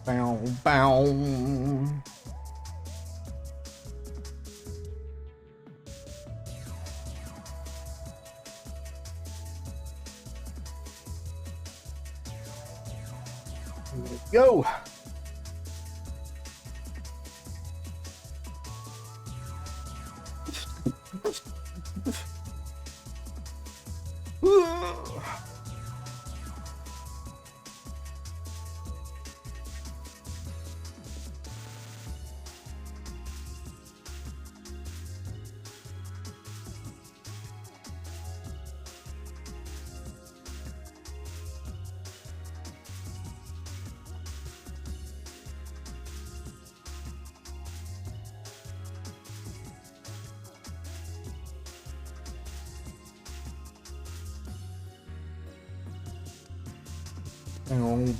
Bow, bow. Go.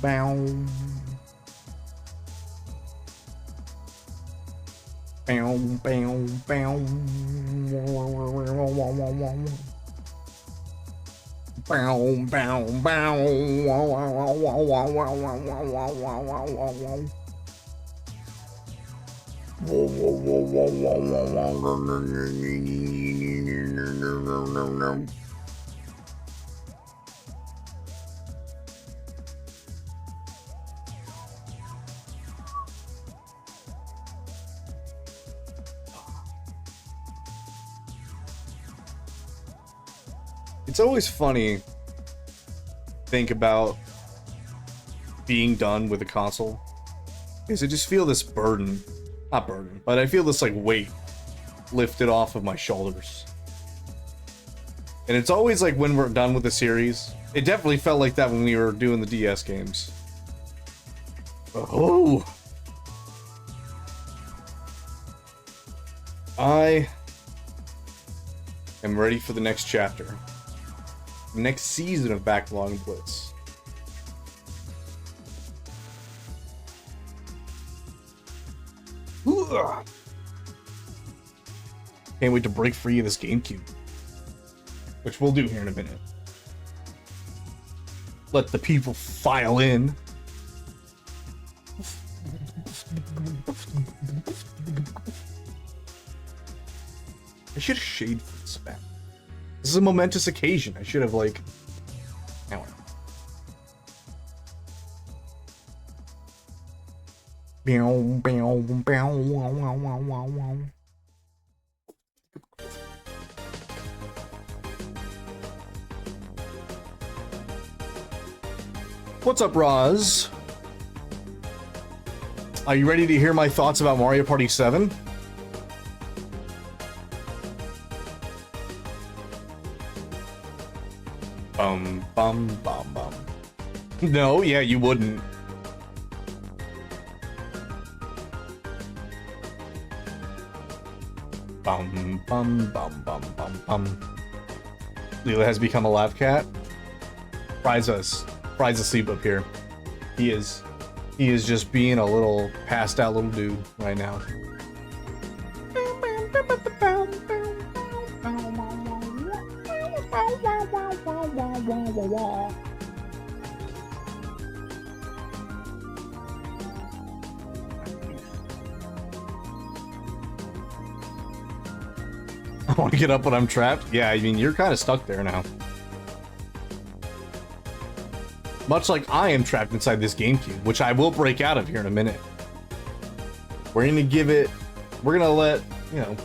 Bow, bow. Bow, bow, bow. Bow, bow, bow. It's always funny to think about being done with a console, because I just feel this burden, not burden, but I feel this like weight lifted off of my shoulders. And it's always like when we're done with the series. It definitely felt like that when we were doing the DS games. Oh, I am ready for the next chapter. Next season of Backlog Blitz. Ugh. Can't wait to break free of this GameCube, which we'll do here in a minute. Let the people file in. I should have shaved for this back. This is a momentous occasion. I should have, like... Anyway. Bow, bow, bow, wow, wow, wow, wow, wow. What's up, Roz? Are you ready to hear my thoughts about Mario Party 7? Bum, bum, bum. No, yeah, you wouldn't. Bum, bum, bum, bum, bum, bum. Leela has become a lab cat. Fry's asleep up here. He is just being a little passed out little dude right now. I want to get up when I'm trapped. Yeah, I mean, you're kind of stuck there now. Much like I am trapped inside this GameCube, which I will break out of here in a minute. We're gonna let, you know,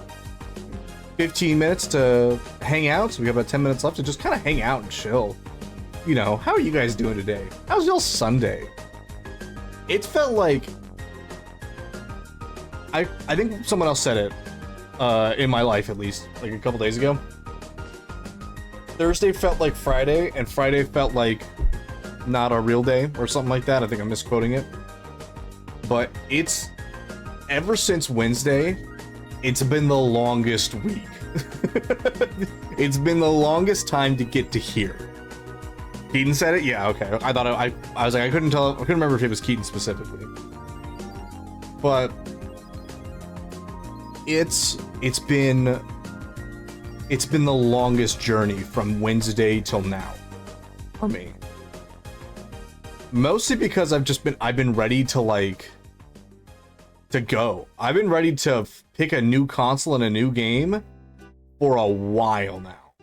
15 minutes to hang out. So we have about 10 minutes left to just kind of hang out and chill. You know, how are you guys doing today? How's y'all Sunday? It felt like... I think someone else said it. In my life, at least, like a couple days ago. Thursday felt like Friday, and Friday felt like not a real day, or something like that. I think I'm misquoting it. But it's... ever since Wednesday, it's been the longest week. It's been the longest time to get to here. Keaton said it? Yeah, okay. I thought I was like, I couldn't remember if it was Keaton specifically. But... It's been the longest journey from Wednesday till now for me. Mostly because I've been ready to like to go. I've been ready to pick a new console and a new game for a while now.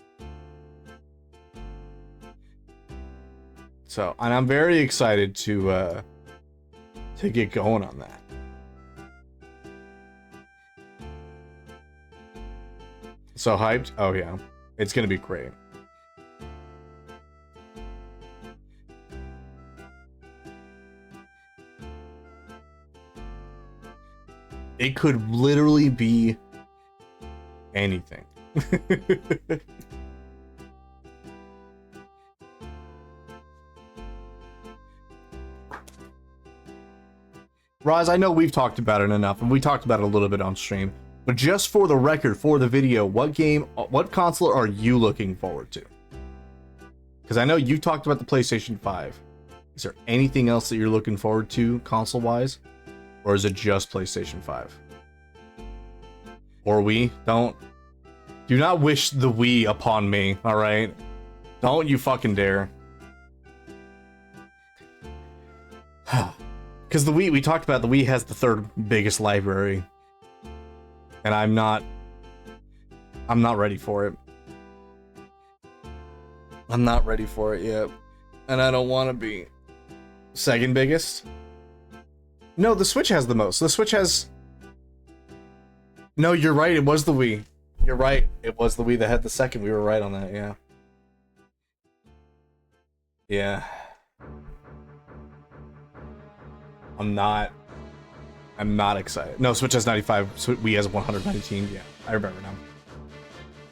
So, and I'm very excited to get going on that. So hyped? Oh yeah. It's gonna be great. It could literally be anything. Roz, I know we've talked about it enough, and we talked about it a little bit on stream, but just for the record, for the video, what console are you looking forward to? Because I know you talked about the PlayStation 5. Is there anything else that you're looking forward to console-wise? Or is it just PlayStation 5? Or Wii? Do not wish the Wii upon me, alright? Don't you fucking dare. Because the Wii, we talked about the Wii has the third biggest library. And I'm not ready for it. I'm not ready for it yet. And I don't want to be. Second biggest? No, the Switch has the most. The Switch has... No, you're right, it was the Wii. You're right, it was the Wii that had the second. We were right on that, yeah. Yeah. I'm not excited. No, Switch has 95, Wii has 119. Yeah, I remember now.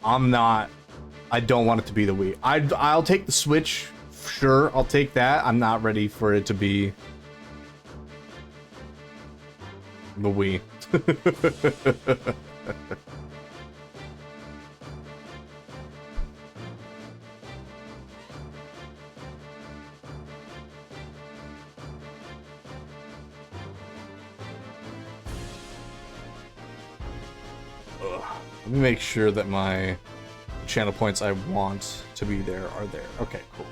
I don't want it to be the Wii. I'll take the Switch, sure, I'll take that. I'm not ready for it to be the Wii. Let me make sure that my channel points I want to be there are there. Okay, cool.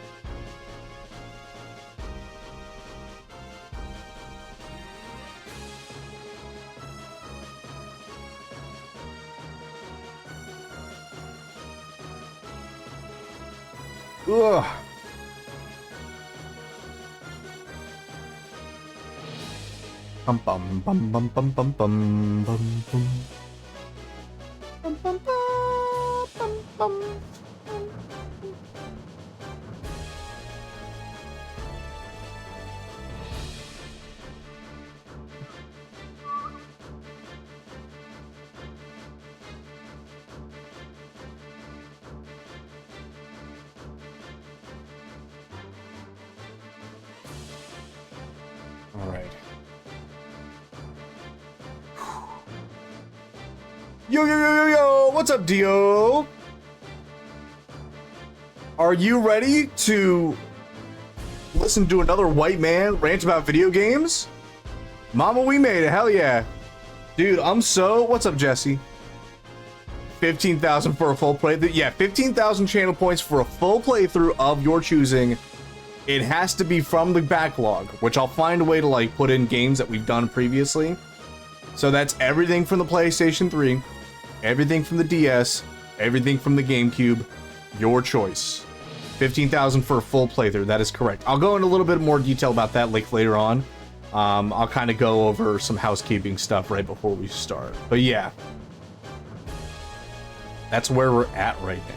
Ugh. Bum bum bum bum bum bum bum bum bum. Bum, bum, bum, bum, bum. All right. Yo, yo, yo, yo, yo! What's up, Dio? Are you ready to listen to another white man rant about video games? Mama, we made it. Hell yeah. Dude, what's up, Jesse? 15,000 for a full playthrough. Yeah, 15,000 channel points for a full playthrough of your choosing. It has to be from the backlog, which I'll find a way to like put in games that we've done previously. So that's everything from the PlayStation 3, everything from the DS, everything from the GameCube, your choice. 15,000 for a full playthrough, that is correct. I'll go into a little bit more detail about that like later on. I'll kind of go over some housekeeping stuff right before we start. But yeah, that's where we're at right now.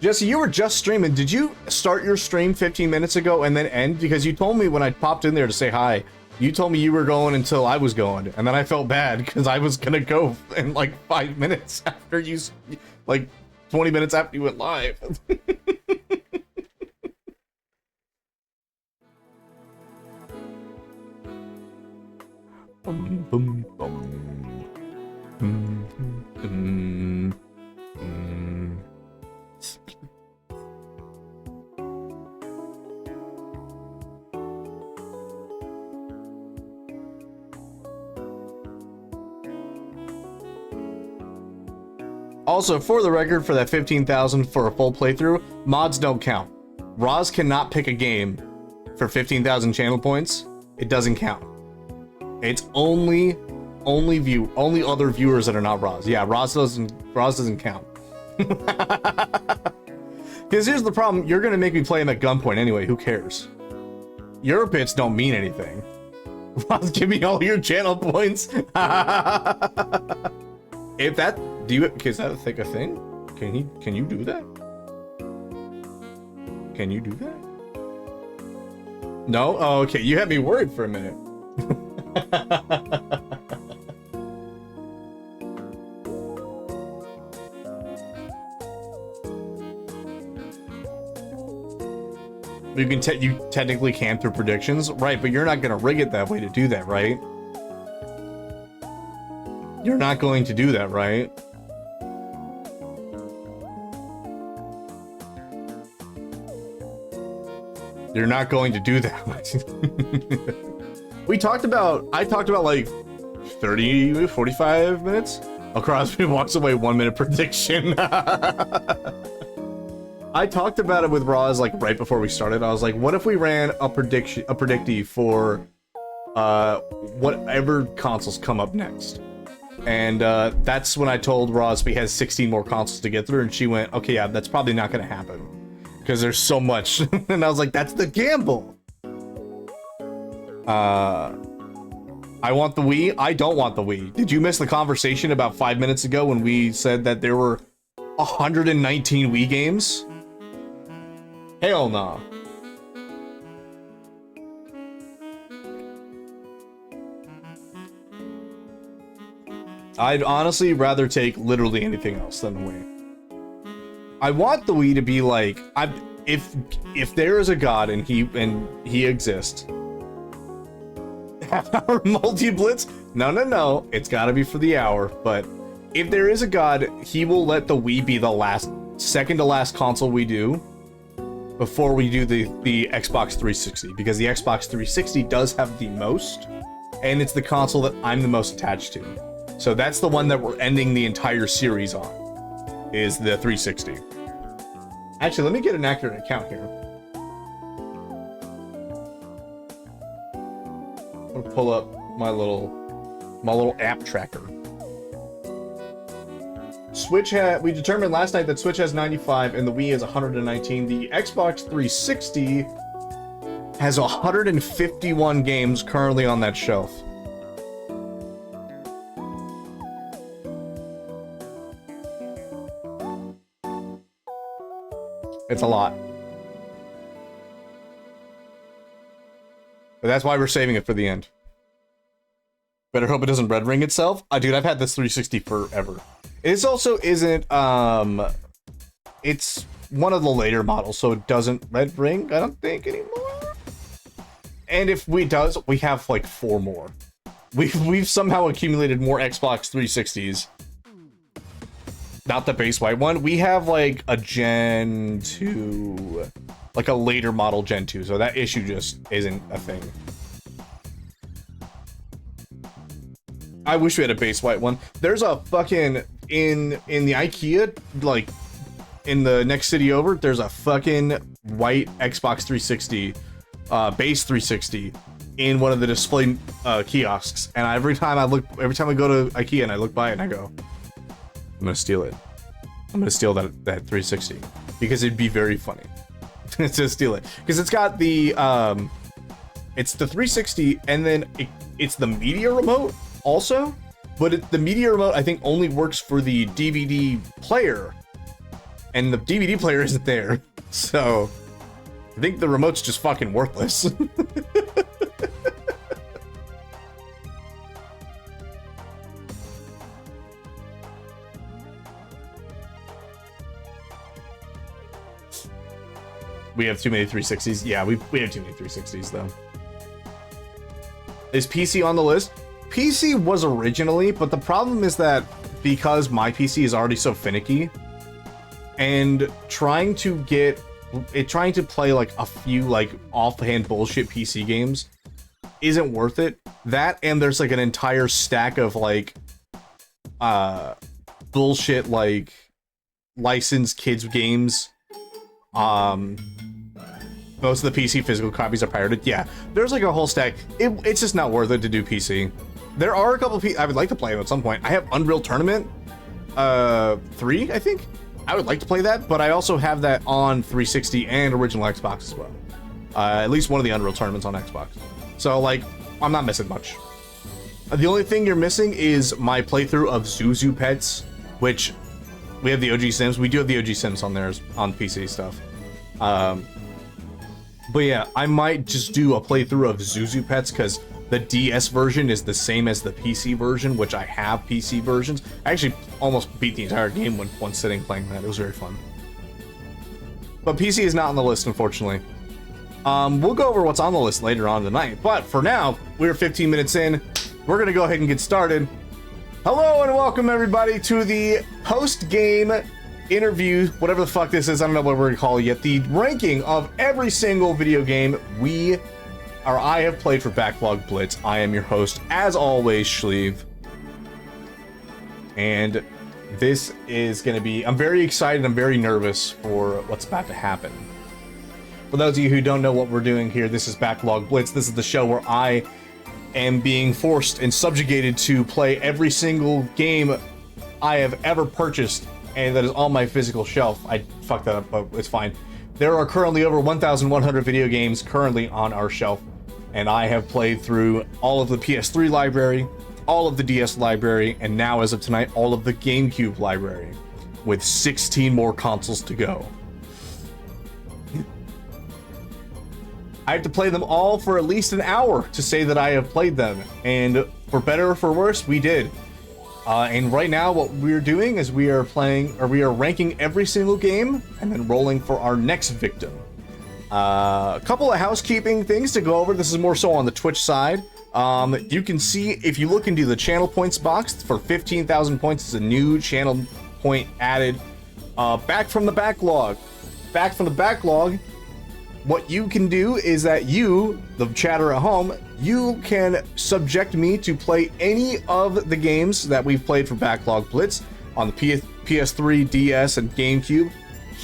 Jesse, you were just streaming. Did you start your stream 15 minutes ago and then end? Because you told me when I popped in there to say hi, you told me you were going until I was going. And then I felt bad because I was going to go in like 5 minutes after you, like 20 minutes after you went live. Bum, bum, bum. Mm, mm, mm. Also, for the record, for that 15,000 for a full playthrough, mods don't count. Roz cannot pick a game for 15,000 channel points. It doesn't count. It's only other viewers that are not Roz. Yeah, Roz doesn't count. Because here's the problem, you're gonna make me play him at gunpoint anyway, who cares? Your bits don't mean anything. Roz, give me all your channel points. If that, is that a thing? Can you do that? Can you do that? No? Oh, okay, you had me worried for a minute. You technically can through predictions, right? But you're not gonna rig it that way to do that, right? You're not going to do that, right? You're not going to do that. I talked about like 30, 45 minutes. Crosby walks away 1 minute prediction. I talked about it with Roz like right before we started. I was like, what if we ran a predictee for whatever consoles come up next? And that's when I told Roz we had 16 more consoles to get through, and she went, okay, yeah, that's probably not gonna happen because there's so much. And I was like, that's the gamble. I want the Wii. I don't want the Wii. Did you miss the conversation about 5 minutes ago when we said that there were 119 Wii games? Hell no. I'd honestly rather take literally anything else than the Wii. I want the Wii to be like, if there is a god and he exists. Half-hour multi-blitz? No. It's gotta be for the hour. But if there is a god, he will let the Wii be the second to last console we do before we do the Xbox 360, because the Xbox 360 does have the most, and it's the console that I'm the most attached to. So that's the one that we're ending the entire series on, is the 360. Actually, let me get an accurate account here. I'm gonna pull up my little app tracker. We determined last night that Switch has 95 and the Wii has 119. The Xbox 360 has 151 games currently on that shelf. It's a lot. But that's why we're saving it for the end. Better hope it doesn't red ring itself. Dude, I've had this 360 forever. This also isn't, it's one of the later models, so it doesn't red ring, I don't think, anymore. And if we does, we have like 4 more. We've somehow accumulated more Xbox 360s. Not the base white one. We have like a Gen 2, like a later model Gen 2, so that issue just isn't a thing. I wish we had a base white one. There's a fucking, in the IKEA, like, in the next city over, there's a fucking white Xbox 360, base 360, in one of the display kiosks. And every time I go to IKEA and I look by it and I go, I'm gonna steal it. I'm gonna steal that 360. Because it'd be very funny to steal it. Because it's got the, it's the 360, and then it's the media remote also, but the media remote I think only works for the DVD player, and the DVD player isn't there, so I think the remote's just fucking worthless. We have too many 360s. Yeah, we have too many 360s though. Is PC on the list? PC was originally, but the problem is that because my PC is already so finicky, and trying to play like a few like offhand bullshit PC games isn't worth it. That, and there's like an entire stack of like bullshit like licensed kids games. Most of the PC physical copies are pirated. Yeah, there's like a whole stack. It's just not worth it to do PC. There are a couple of I would like to play them at some point. I have Unreal Tournament 3, I think. I would like to play that, but I also have that on 360 and original Xbox as well. At least one of the Unreal Tournaments on Xbox. So, like, I'm not missing much. The only thing you're missing is my playthrough of Zuzu Pets, which we have the OG Sims. We do have the OG Sims on there on PC stuff. But yeah, I might just do a playthrough of Zuzu Pets because the DS version is the same as the PC version, which I have PC versions. I actually almost beat the entire game in one sitting playing that. It was very fun. But PC is not on the list, unfortunately. We'll go over what's on the list later on tonight. But for now, we're 15 minutes in. We're going to go ahead and get started. Hello and welcome everybody to the post-game interview, whatever the fuck this is. I don't know what we're going to call it yet. The ranking of every single video game I have played for Backlog Blitz. I am your host, as always, Schlieve. And this is going to be... I'm very excited. I'm very nervous for what's about to happen. For those of you who don't know what we're doing here, this is Backlog Blitz. This is the show where I am being forced and subjugated to play every single game I have ever purchased, and that is on my physical shelf. I fucked that up, but it's fine. There are currently over 1,100 video games currently on our shelf, and I have played through all of the PS3 library, all of the DS library, and now, as of tonight, all of the GameCube library, with 16 more consoles to go. I have to play them all for at least an hour to say that I have played them, and for better or for worse, we did. And right now, what we're doing is we are ranking every single game and then rolling for our next victim. A couple of housekeeping things to go over. This is more so on the Twitch side. You can see, if you look into the channel points box, for 15,000 points is a new channel point added. Back from the backlog. What you can do is that you, the chatter at home, you can subject me to play any of the games that we've played for Backlog Blitz on the PS3, DS, and GameCube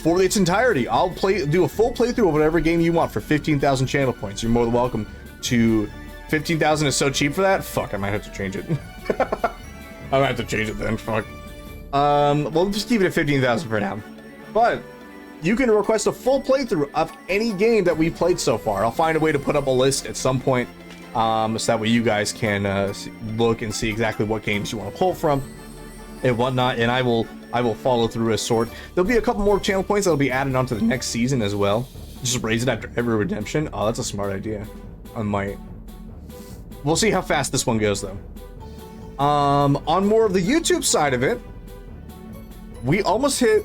for its entirety. I'll do a full playthrough of whatever game you want for 15,000 channel points. You're more than welcome to. 15,000 is so cheap for that? Fuck, I might have to change it. I might have to change it then, fuck. We'll just keep it at 15,000 for now. But you can request a full playthrough of any game that we've played so far. I'll find a way to put up a list at some point, so that way you guys can look and see exactly what games you want to pull from and whatnot, and I will follow through a sort. There'll be a couple more channel points that'll be added onto the next season as well. Just raise it after every redemption. Oh, that's a smart idea. I might. We'll see how fast this one goes, though. On more of the YouTube side of it, we almost hit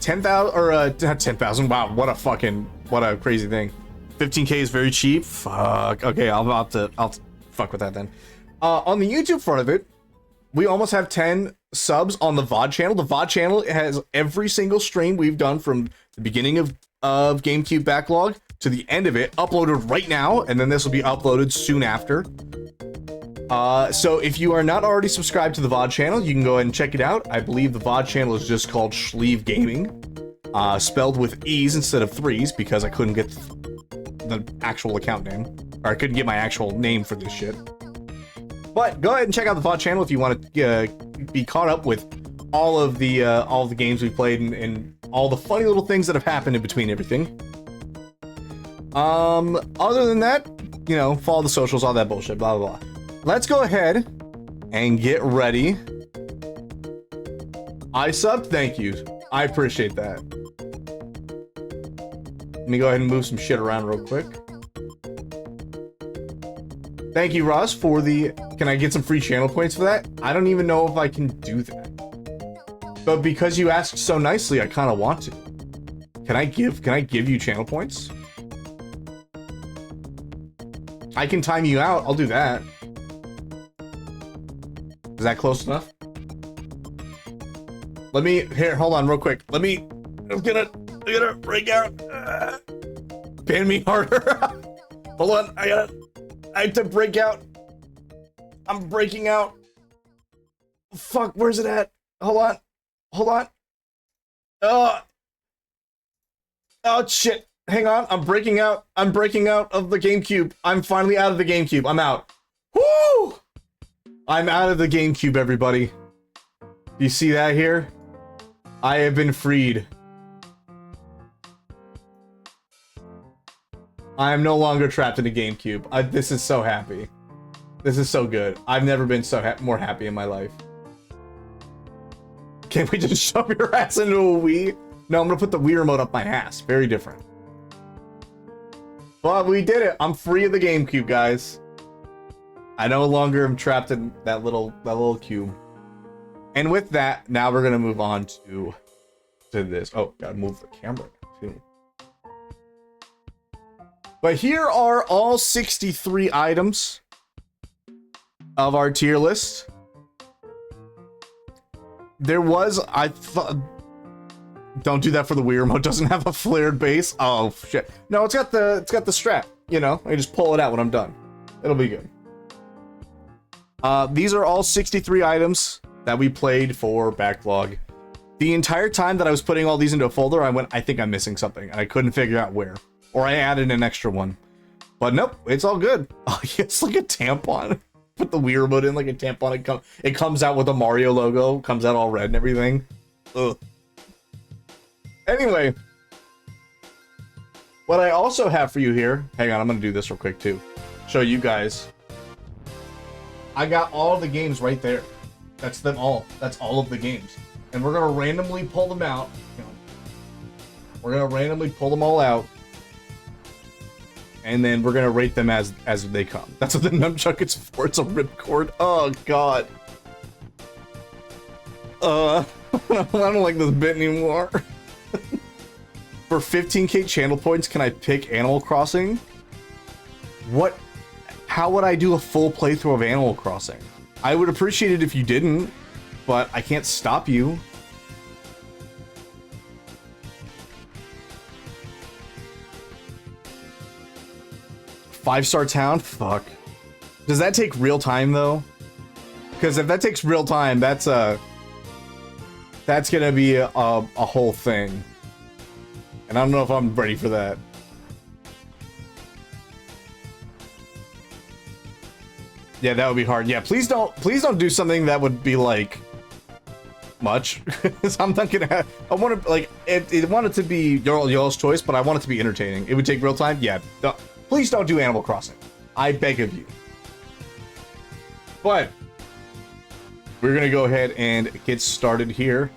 10,000, or not 10,000. Wow, what a crazy thing. 15K is very cheap. Fuck. Okay, I'll fuck with that then. On the YouTube front of it, we almost have 10 subs on the VOD channel. The VOD channel has every single stream we've done from the beginning of GameCube Backlog to the end of it uploaded right now, and then this will be uploaded soon after. So if you are not already subscribed to the VOD channel, you can go ahead and check it out. I believe the VOD channel is just called Schlieve Gaming, spelled with E's instead of 3's because I couldn't get the actual account name, or I couldn't get my actual name for this shit. But go ahead and check out the VOD channel if you want to be caught up with all of the games we played and all the funny little things that have happened in between everything. Other than that, you know, follow the socials, all that bullshit, blah blah blah. Let's go ahead and get ready. I subbed, thank you. I appreciate that. Let me go ahead and move some shit around real quick. Thank you, Ross, for the... Can I get some free channel points for that? I don't even know if I can do that. But because you asked so nicely, I kind of want to. Can I give you channel points? I can time you out. I'll do that. Is that close enough? Let me... Here, hold on real quick. I'm gonna break out. Ban me harder. Hold on. I have to break out. I'm breaking out. Fuck, where's it at? Hold on. Hold on. Oh shit. Hang on. I'm breaking out. I'm breaking out of the GameCube. I'm finally out of the GameCube. I'm out. Woo! I'm out of the GameCube, everybody. You see that here? I have been freed. I am no longer trapped in a GameCube. This is so happy. This is so good. I've never been so more happy in my life. Can't we just shove your ass into a Wii? No, I'm gonna put the Wii remote up my ass. Very different. But we did it. I'm free of the GameCube, guys. I no longer am trapped in that little cube. And with that, now we're gonna move on to this. Oh, gotta move the camera too. But here are all 63 items of our tier list. There was, I thought, don't do that for the Wii remote. Doesn't have a flared base. Oh shit! No, it's got the strap. You know, I just pull it out when I'm done. It'll be good. These are all 63 items that we played for Backlog. The entire time that I was putting all these into a folder, I think I'm missing something, and I couldn't figure out where. Or I added an extra one. But nope, it's all good. Oh, it's like a tampon. Put the Wii remote in like a tampon. It comes out with a Mario logo. Comes out all red and everything. Ugh. Anyway. What I also have for you here. Hang on, I'm going to do this real quick too. Show you guys. I got all the games right there. That's them all. That's all of the games. And we're going to randomly pull them out. We're going to randomly pull them all out. And then we're going to rate them as they come. That's what the nunchuck is for. It's a ripcord. Oh, God. I don't like this bit anymore. For 15k channel points, can I pick Animal Crossing? What? How would I do a full playthrough of Animal Crossing? I would appreciate it if you didn't, but I can't stop you. Five-star town? Fuck. Does that take real time though? Because if that takes real time, that's gonna be a whole thing. And I don't know if I'm ready for that. Yeah, that would be hard. Yeah, please don't do something that would be like much. I'm not gonna have, I want to like it want it to be y'all's choice, but I want it to be entertaining. It would take real time. Yeah, please don't do Animal Crossing. I beg of you. But we're gonna go ahead and get started here.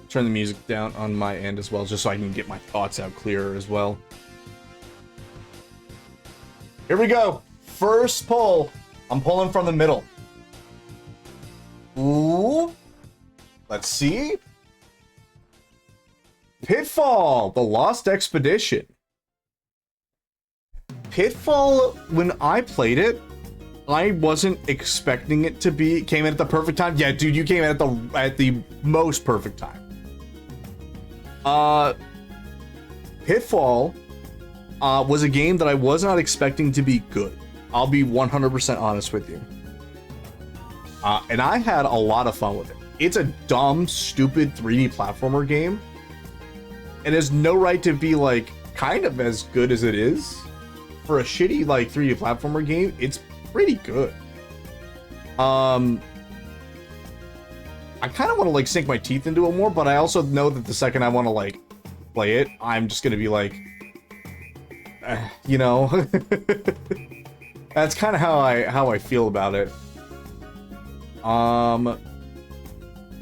Turn the music down on my end as well, just so I can get my thoughts out clearer as well. Here we go. First pull. I'm pulling from the middle. Ooh. Let's see. Pitfall, the Lost Expedition. Pitfall, when I played it, I wasn't expecting it to be. Came in at the perfect time. Yeah, dude, you came in at the most perfect time. Pitfall was a game that I was not expecting to be good. I'll be 100% honest with you. And I had a lot of fun with it. It's a dumb, stupid 3D platformer game. It has no right to be like kind of as good as it is. For a shitty like 3D platformer game, it's pretty good. I kind of want to like sink my teeth into it more, but I also know that the second I want to like play it, I'm just gonna be like, you know. That's kind of how I feel about it.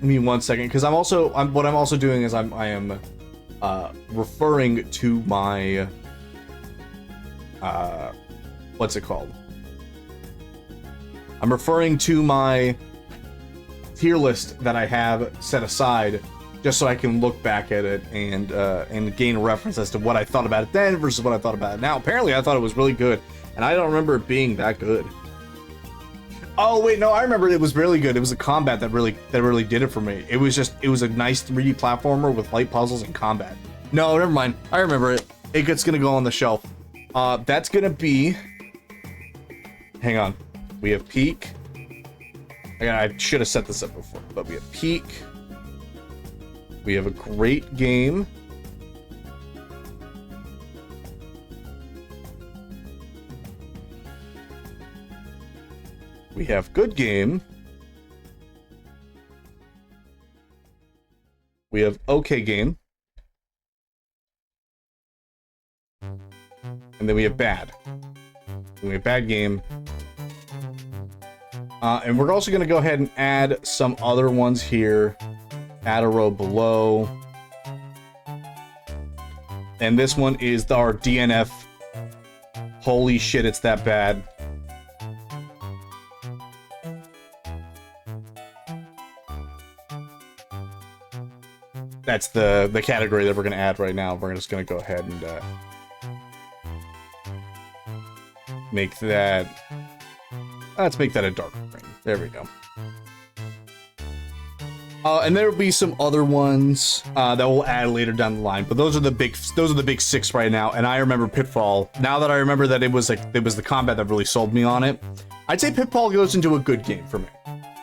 Give me 1 second, because what I'm also doing is I am referring to my what's it called? I'm referring to my tier list that I have set aside, just so I can look back at it and gain a reference as to what I thought about it then versus what I thought about it now. Apparently, I thought it was really good, and I don't remember it being that good. Oh wait, no, I remember it was really good. It was the combat that really did it for me. It was a nice 3D platformer with light puzzles and combat. No, never mind. I remember it. It's gonna go on the shelf. That's gonna be. Hang on. We have Peak. I should have set this up before, but we have Peak. We have a great game. We have good game. We have okay game. And then we have bad. And we have bad game. And we're also going to go ahead and add some other ones here. Add a row below. And this one is our DNF. Holy shit, it's that bad. That's the category that we're going to add right now. We're just going to go ahead and make that... Let's make that a dark green. There we go. And there will be some other ones that we'll add later down the line, but those are the big 6 right now. And I remember Pitfall. Now that I remember that it was the combat that really sold me on it, I'd say Pitfall goes into a good game for me.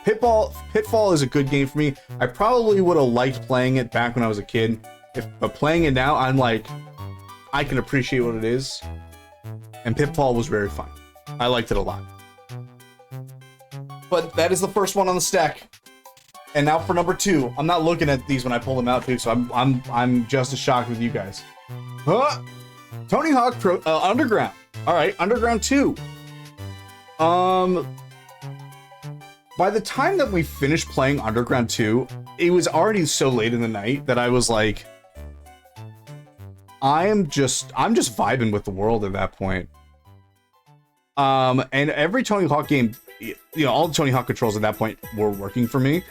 Pitfall is a good game for me. I probably would have liked playing it back when I was a kid, but playing it now, I'm like, I can appreciate what it is. And Pitfall was very fun. I liked it a lot. But that is the first one on the stack. And now for number 2. I'm not looking at these when I pull them out too, so I'm just as shocked with you guys. Huh? Tony Hawk Pro Underground. All right, Underground 2. By the time that we finished playing Underground 2, it was already so late in the night that I was like, I'm just vibing with the world at that point. And every Tony Hawk game, you know, all the Tony Hawk controls at that point were working for me.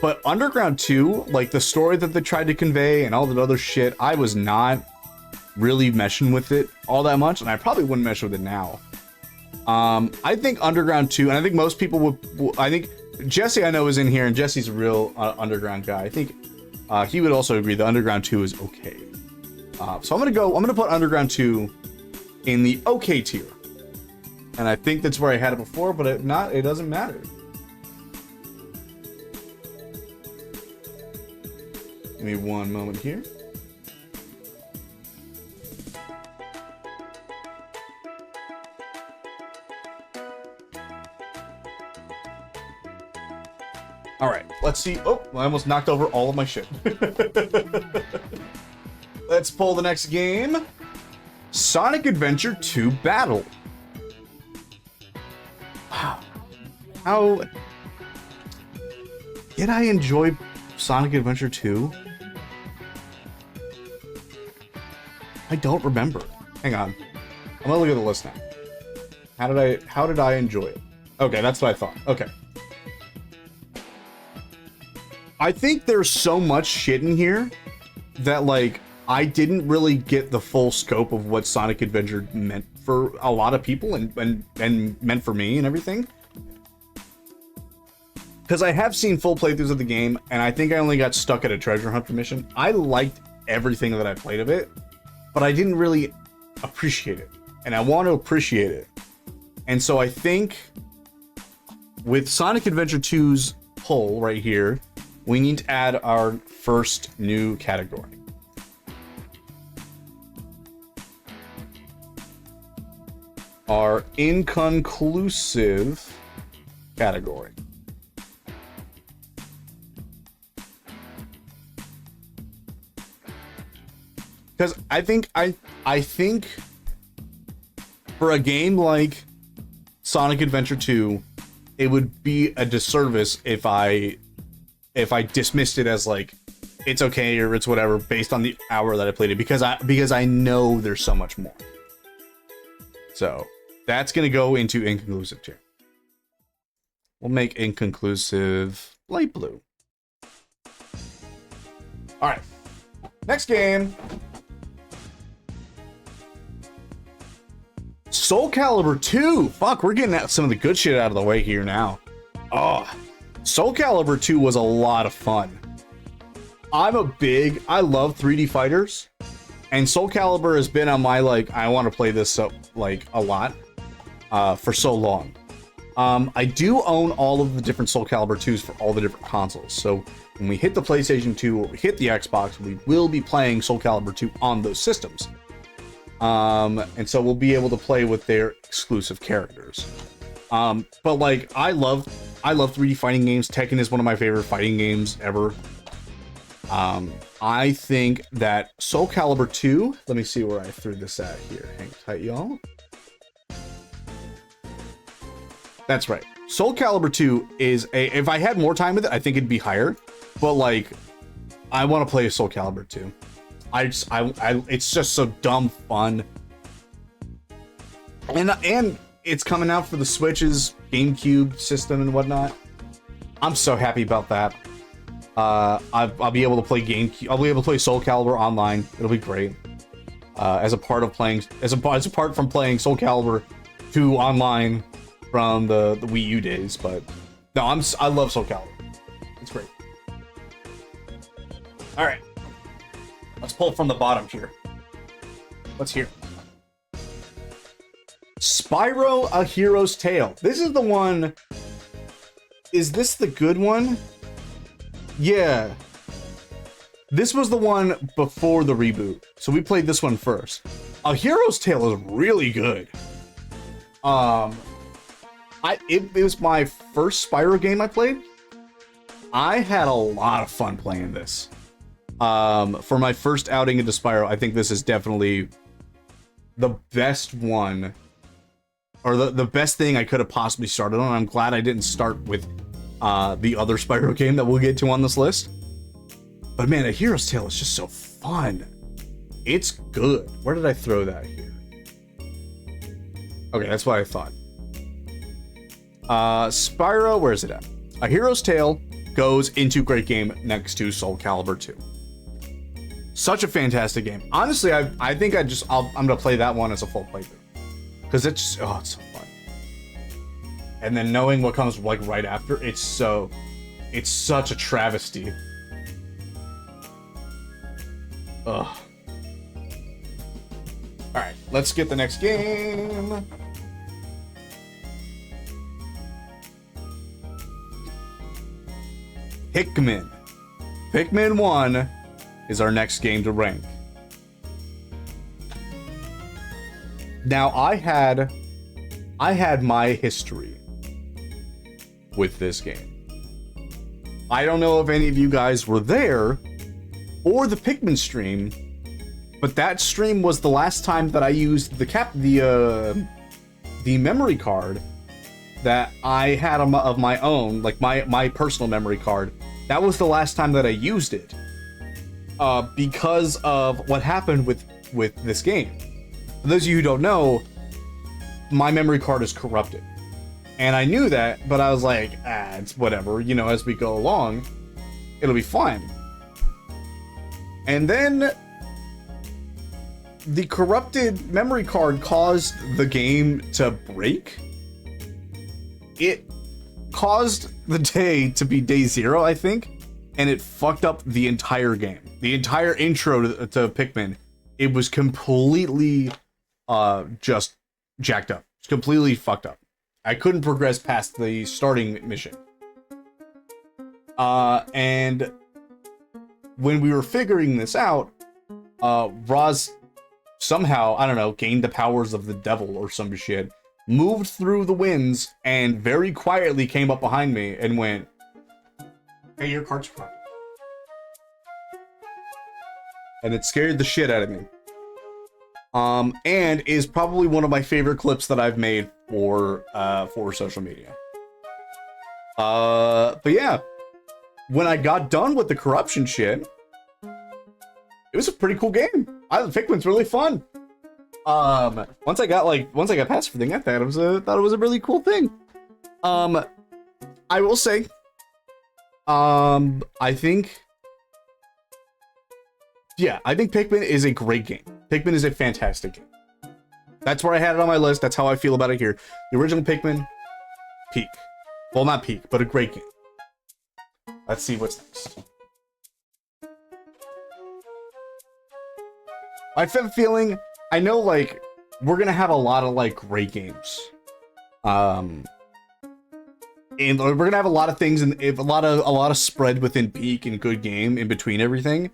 But Underground 2, like the story that they tried to convey and all that other shit, I was not really meshing with it all that much, and I probably wouldn't mesh with it now. I think Underground 2, and I think most people would, I think Jesse I know is in here, and Jesse's a real Underground guy. I think he would also agree that Underground 2 is okay. So I'm gonna put Underground 2 in the okay tier. And I think that's where I had it before, but it doesn't matter. Give me one moment here. All right, let's see. Oh, I almost knocked over all of my shit. Let's pull the next game. Sonic Adventure 2 Battle. Wow. How did I enjoy Sonic Adventure 2? I don't remember. Hang on. I'm gonna look at the list now. How did I enjoy it? Okay, that's what I thought. Okay. I think there's so much shit in here that, like, I didn't really get the full scope of what Sonic Adventure meant for a lot of people and meant for me and everything. Because I have seen full playthroughs of the game, and I think I only got stuck at a treasure hunt mission. I liked everything that I played of it, but I didn't really appreciate it. And I want to appreciate it. And so I think with Sonic Adventure 2's pull right here, we need to add our first new category. Our inconclusive category. Because I think for a game like Sonic Adventure 2, it would be a disservice if I dismissed it as like it's okay or it's whatever based on the hour that I played it, because I know there's so much more. So that's gonna go into inconclusive tier. We'll make inconclusive light blue. All right, next game. Soul Calibur 2. Fuck, we're getting some of the good shit out of the way here now. Oh, Soul Calibur 2 was a lot of fun. I love 3D fighters, and Soul Calibur has been on my, like, I want to play this like a lot for so long. I do own all of the different Soul Calibur 2s for all the different consoles. So when we hit the PlayStation 2 or we hit the Xbox, we will be playing Soul Calibur 2 on those systems. And so we'll be able to play with their exclusive characters. But like, I love 3D fighting games. Tekken is one of my favorite fighting games ever. I think that Soul Calibur 2, let me see where I threw this at here. Hang tight, y'all. That's right. Soul Calibur 2 is if I had more time with it, I think it'd be higher. But like, I want to play Soul Calibur 2. It's just so dumb fun. And it's coming out for the Switch's GameCube system and whatnot. I'm so happy about that. I'll be able to play GameCube. I'll be able to play Soul Calibur online. It'll be great. As apart from playing Soul Calibur 2 online from the Wii U days, but no, I love Soul Calibur. It's great. All right, let's pull from the bottom here. What's here? Spyro: A Hero's Tale. This is the one. Is this the good one? Yeah. This was the one before the reboot. So we played this one first. A Hero's Tale is really good. It was my first Spyro game I played. I had a lot of fun playing this. For my first outing into Spyro, I think this is definitely the best one, or the best thing I could have possibly started on. I'm glad I didn't start with the other Spyro game that we'll get to on this list. But man, A Hero's Tale is just so fun. It's good. Where did I throw that here? Okay, that's what I thought. Spyro, where is it at? A Hero's Tale goes into great game next to Soul Calibur 2. Such a fantastic game. Honestly, I think I'm gonna play that one as a full playthrough. Because it's so fun. And then knowing what comes like right after, it's such a travesty. Ugh. Alright, let's get the next game. Pikmin. Pikmin 1 is our next game to rank. Now, I had my history with this game. I don't know if any of you guys were there or the Pikmin stream, but that stream was the last time that I used the memory card that I had of my own, like my personal memory card. That was the last time that I used it, because of what happened with this game. For those of you who don't know, my memory card is corrupted. And I knew that, but I was like, it's whatever, you know, as we go along, it'll be fine. And then the corrupted memory card caused the game to break. It caused the day to be day 0, I think, and it fucked up the entire game. The entire intro to Pikmin, it was completely just jacked up. It's completely fucked up. I couldn't progress past the starting mission. And when we were figuring this out, Roz somehow, I don't know, gained the powers of the devil or some shit, moved through the winds, and very quietly came up behind me and went, "Hey, your card's corrupted." And it scared the shit out of me. And is probably one of my favorite clips that I've made for social media. But yeah, when I got done with the corruption shit, it was a pretty cool game. Pikmin's really fun. Once I got past everything, I thought it was a really cool thing. I will say, I think Pikmin is a great game. Pikmin is a fantastic game. That's where I had it on my list. That's how I feel about it here. The original Pikmin, peak. Well, not peak, but a great game. Let's see what's next. I have a feeling, I know, like, we're gonna have a lot of, like, great games. and we're gonna have a lot of things and a lot of spread within peak and good game in between everything.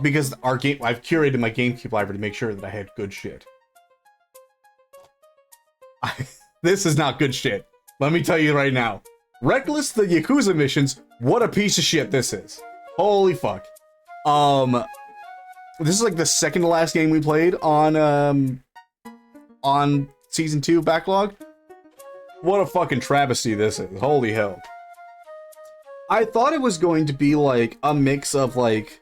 Because I've curated my GameCube library to make sure that I had good shit. This is not good shit. Let me tell you right now. Reckless the Yakuza missions, what a piece of shit this is. Holy fuck. This is like the second to last game we played on Season 2 Backlog. What a fucking travesty this is. Holy hell. I thought it was going to be like a mix of like,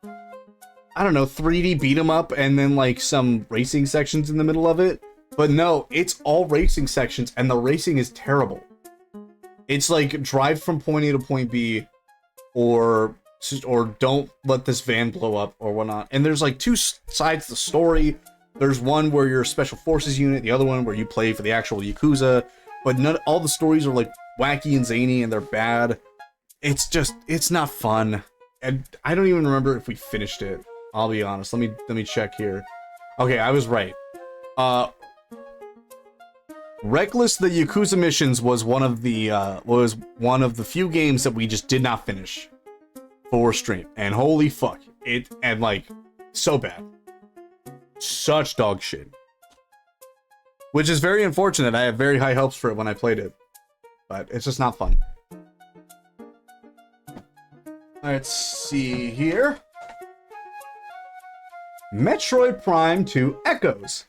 I don't know, 3D beat 'em up and then like some racing sections in the middle of it. But no, it's all racing sections and the racing is terrible. It's like drive from point A to point B or don't let this van blow up or whatnot. And there's like two sides to the story. There's one where you're a special forces unit, the other one where you play for the actual Yakuza. But all the stories are like wacky and zany and they're bad. It's not fun. And I don't even remember if we finished it. I'll be honest. Let me check here. Okay, I was right. Reckless the Yakuza missions was one of the few games that we just did not finish for stream. And holy fuck, and like so bad. Such dog shit. Which is very unfortunate. I have very high hopes for it when I played it. But it's just not fun. Let's see here. Metroid Prime 2 Echoes.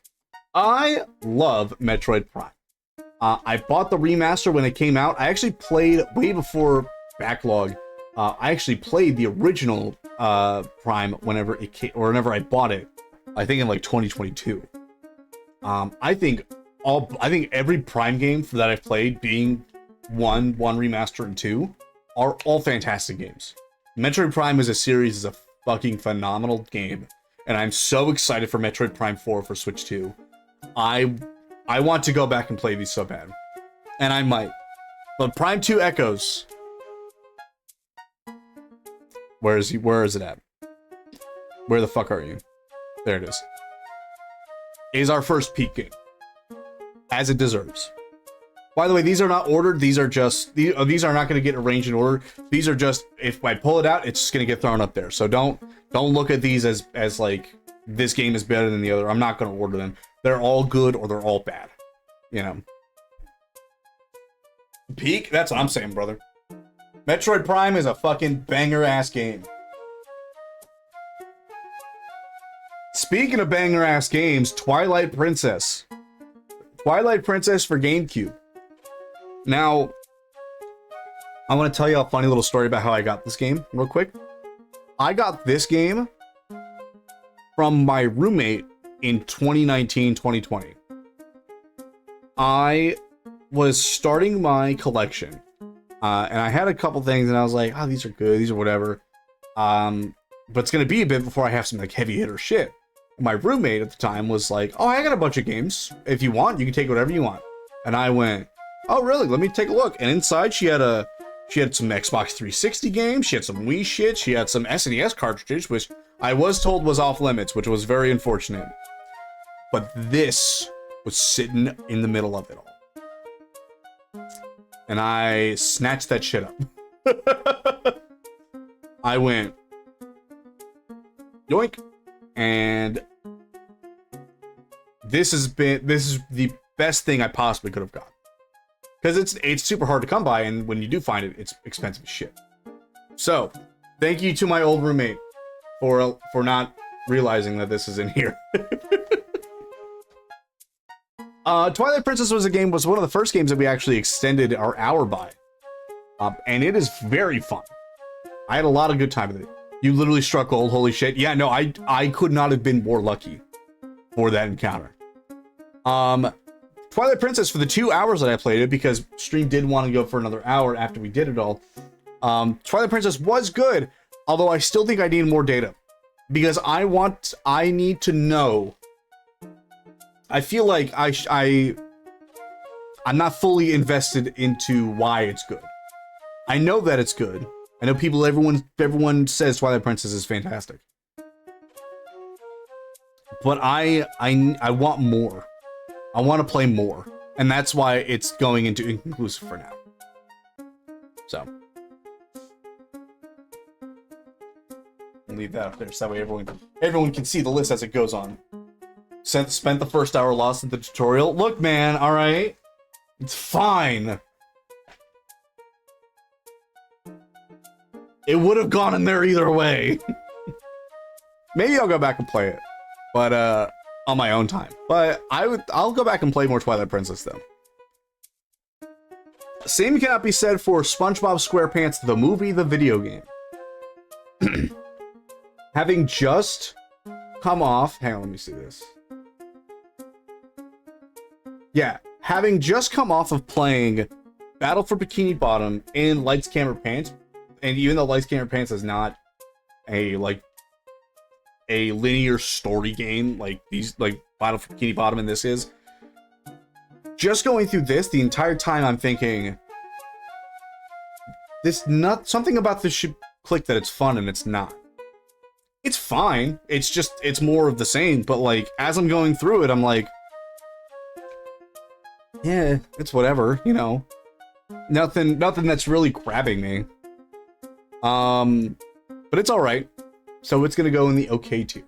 I love Metroid Prime. I bought the remaster when it came out. I actually played way before Backlog. I actually played the original Prime whenever it came, or whenever I bought it. I think in like 2022. I think every Prime game that I've played, being one remaster and 2, are all fantastic games. Metroid Prime as a series is a fucking phenomenal game. And I'm so excited for Metroid Prime 4 for Switch 2. I want to go back and play these so bad. And I might. But Prime 2 Echoes. Where is it at? Where the fuck are you? There it is. Is our first peak game. As it deserves. By the way, these are not ordered. These are just... These are not going to get arranged in order. These are just... If I pull it out, it's just going to get thrown up there. So don't look at these as like... This game is better than the other. I'm not going to order them. They're all good or they're all bad. You know. Peak? That's what I'm saying, brother. Metroid Prime is a fucking banger-ass game. Speaking of banger-ass games, Twilight Princess. Twilight Princess for GameCube. Now, I want to tell you a funny little story about how I got this game, real quick. I got this game from my roommate in 2019, 2020. I was starting my collection, and I had a couple things, and I was like, oh, these are good, these are whatever. But it's going to be a bit before I have some like heavy hitter shit. My roommate at the time was like, oh, I got a bunch of games. If you want, you can take whatever you want. And I went, oh, really? Let me take a look. And inside she had some Xbox 360 games, she had some Wii shit, she had some SNES cartridges, which I was told was off limits, which was very unfortunate. But this was sitting in the middle of it all. And I snatched that shit up. I went, yoink. And this is the best thing I possibly could have got. Because it's super hard to come by, and when you do find it, it's expensive as shit. So, thank you to my old roommate for not realizing that this is in here. Twilight Princess was one of the first games that we actually extended our hour by. And it is very fun. I had a lot of good time with it. You literally struck gold, holy shit. Yeah, no, I could not have been more lucky for that encounter. Twilight Princess, for the 2 hours that I played it, because stream did want to go for another hour after we did it all, Twilight Princess was good, although I still think I need more data. Because I need to know. I feel like I'm not fully invested into why it's good. I know that it's good. I know everyone says Twilight Princess is fantastic. But I want more. I want to play more. And that's why it's going into inconclusive for now. So I'll leave that up there so that way everyone can see the list as it goes on. Spent the first hour lost in the tutorial. Look, man, all right, it's fine. It would have gone in there either way. Maybe I'll go back and play it, but on my own time. But I'll go back and play more Twilight Princess though. Same cannot be said for SpongeBob SquarePants the movie, the video game. Having just come off, hang on, let me see this. Yeah, having just come off of playing Battle for Bikini Bottom and Lights Camera Pants, and even though Lights Camera Pants is not a linear story game like Battle for Bikini Bottom and this is, just going through this the entire time I'm thinking something about this should click that it's fun, and it's not. It's fine. It's more of the same, but like as I'm going through it, I'm like, yeah, it's whatever, you know. Nothing that's really grabbing me. But it's all right. So it's gonna go in the okay tier.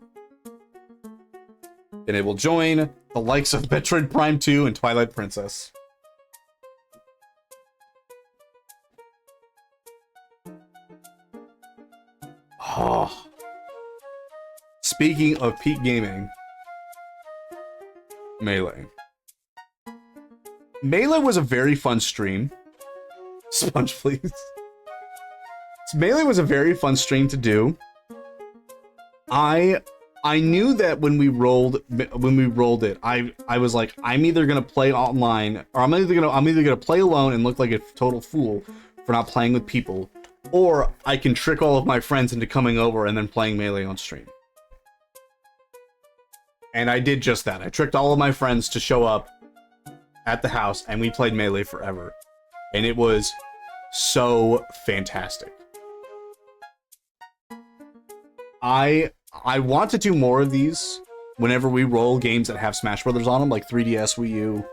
And it will join the likes of Metroid Prime 2 and Twilight Princess. Oh. Speaking of peak gaming, Melee. Melee was a very fun stream. Sponge, please. Melee was a very fun stream to do. I knew that when we rolled it, I was like, I'm either gonna play online, or I'm either gonna play alone and look like a total fool for not playing with people, or I can trick all of my friends into coming over and then playing Melee on stream. And I did just that. I tricked all of my friends to show up at the house, and we played Melee forever. And it was so fantastic. I want to do more of these whenever we roll games that have Smash Brothers on them, like 3DS, Wii U,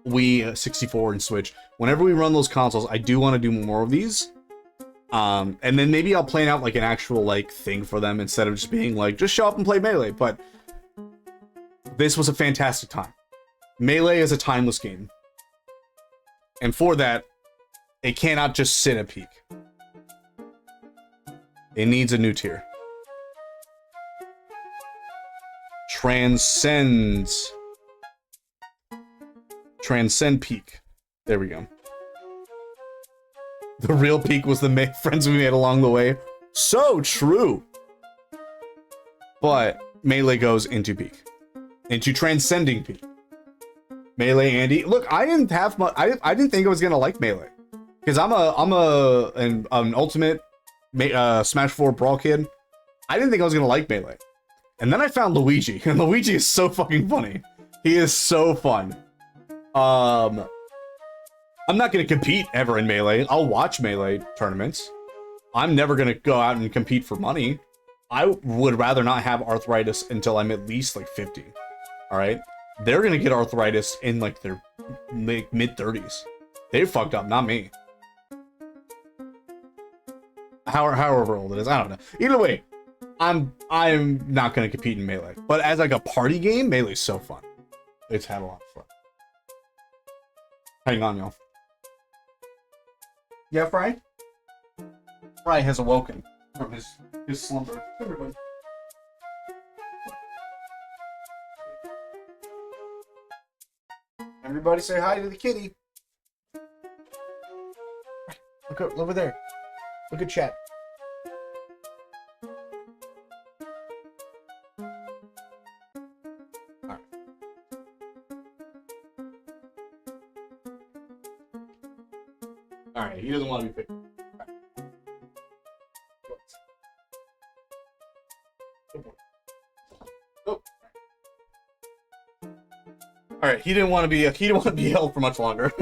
Wii, 64, and Switch. Whenever we run those consoles, I do want to do more of these. And then maybe I'll plan out like an actual like thing for them instead of just being like, just show up and play Melee. But this was a fantastic time. Melee is a timeless game. And for that, it cannot just sit at peak. It needs a new tier. Transcend peak. There we go. The real peak was the friends we made along the way. So true. But Melee goes into peak. Into transcending peak. Melee Andy. Look, I didn't have much. I didn't think I was gonna like Melee. Because I'm an ultimate Smash 4 Brawl kid. I didn't think I was gonna like Melee. And then I found Luigi. And Luigi is so fucking funny. He is so fun. I'm not going to compete ever in Melee. I'll watch Melee tournaments. I'm never going to go out and compete for money. I would rather not have arthritis until I'm at least like 50. All right? They're going to get arthritis in like their mid-30s. They fucked up, not me. However old it is, I don't know. Either way, I'm not going to compete in Melee. But as like a party game, Melee's so fun. It's had a lot of fun. Hang on, y'all. Yeah, Fry? Fry has awoken from his slumber. Everybody. Everybody say hi to the kitty. Look over there. Look at chat. Alright. Alright, he doesn't want to be picked. Oh. Alright, he didn't want to be held for much longer.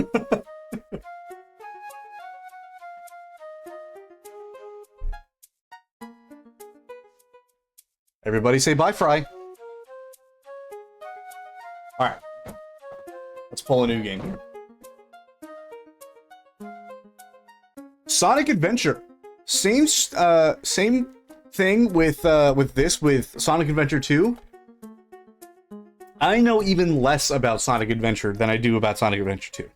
Everybody say bye, Fry. Alright. Let's pull a new game here. Sonic Adventure. Same thing with Sonic Adventure 2. I know even less about Sonic Adventure than I do about Sonic Adventure 2.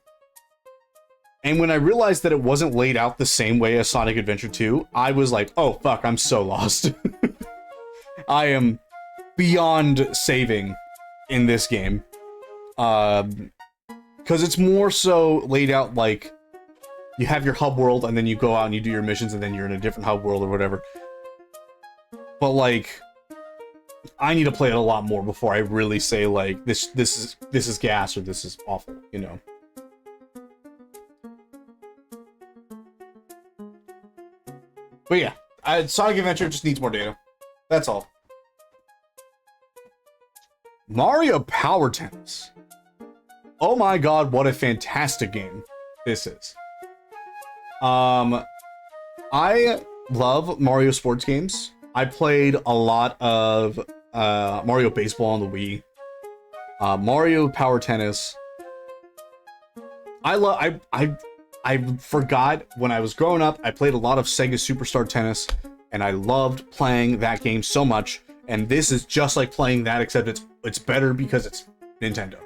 And when I realized that it wasn't laid out the same way as Sonic Adventure 2, I was like, oh fuck, I'm so lost. I am beyond saving in this game. Because it's more so laid out like you have your hub world and then you go out and you do your missions and then you're in a different hub world or whatever. But like, I need to play it a lot more before I really say like this is gas or this is awful, you know. But yeah, Sonic Adventure just needs more data. That's all. Mario Power Tennis. Oh my god, what a fantastic game this is. I love Mario sports games. I played a lot of Mario Baseball on the Wii. Mario Power Tennis. I forgot when I was growing up, I played a lot of Sega Superstar Tennis, and I loved playing that game so much. And this is just like playing that, except it's better because it's Nintendo.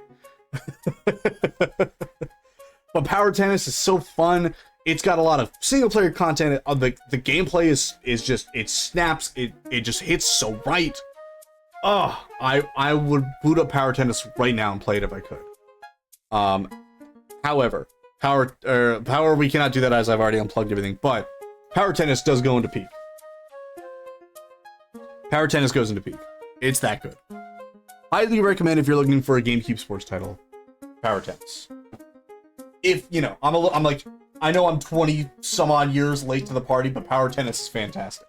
But Power Tennis is so fun. It's got a lot of single player content. The gameplay is just, it snaps. It just hits so right. Oh, I would boot up Power Tennis right now and play it if I could. However, Power, we cannot do that as I've already unplugged everything, but Power Tennis does go into peak. Power Tennis goes into peak. It's that good. Highly recommend if you're looking for a GameCube sports title, Power Tennis. If, you know, I'm like, I know I'm 20 some odd years late to the party, but Power Tennis is fantastic.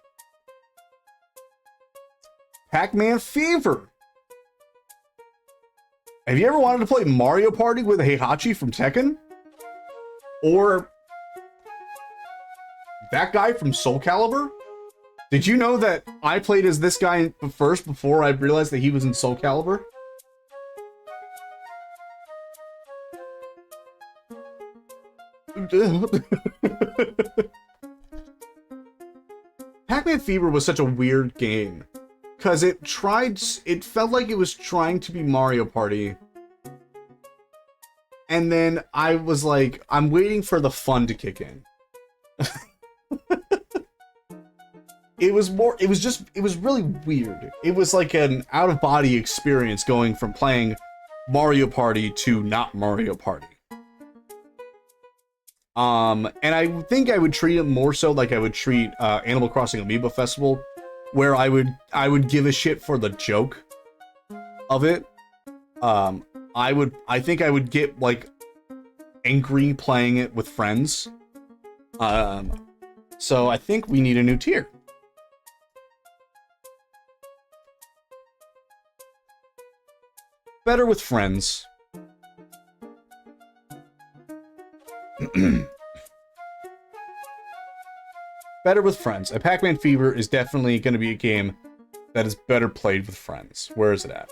Pac-Man Fever. Have you ever wanted to play Mario Party with Heihachi from Tekken? Or that guy from Soul Calibur? Did you know that I played as this guy first before I realized that he was in Soul Calibur? Pac-Man Fever was such a weird game. Because it felt like it was trying to be Mario Party. And then I was like, I'm waiting for the fun to kick in. It was really weird. It was like an out-of-body experience going from playing Mario Party to not Mario Party. And I think I would treat it more so like I would treat Animal Crossing Amiibo Festival, where I would give a shit for the joke of it. I think I would get like angry playing it with friends. So I think we need a new tier. Better with friends. Better with friends. A Pac-Man Fever is definitely going to be a game that is better played with friends. Where is it at?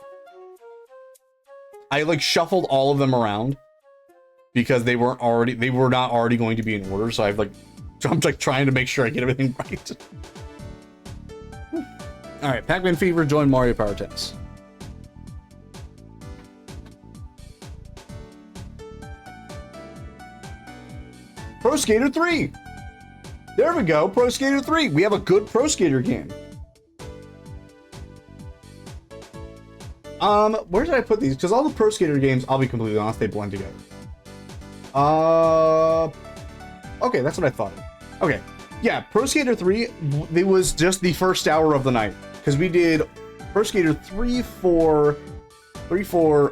I like shuffled all of them around because they were not already going to be in order. So I'm like trying to make sure I get everything right. All right, Pac-Man Fever, join Mario Power Tennis. Pro Skater 3. There we go, Pro Skater 3. We have a good Pro Skater game. Where did I put these? Because all the Pro Skater games, I'll be completely honest, they blend together. Okay, that's what I thought. Okay, yeah, Pro Skater 3, it was just the first hour of the night. Because we did Pro Skater 3, 4,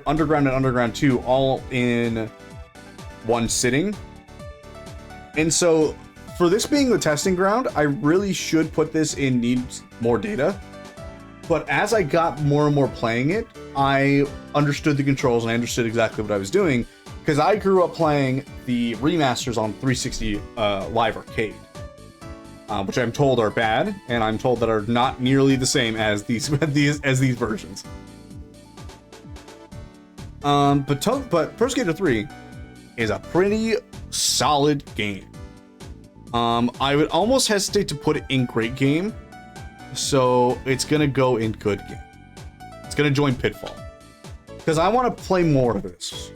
Underground, and Underground 2 all in one sitting. And so, for this being the testing ground, I really should put this in needs more data. But as I got more and more playing it, I understood the controls and I understood exactly what I was doing. Because I grew up playing the remasters on 360 Live Arcade. Which I'm told are bad, and I'm told that are not nearly the same as these versions. But Pro Skater 3 is a pretty solid game. I would almost hesitate to put it in great game, so it's gonna go in good game. It's gonna join Pitfall because I want to play more of this.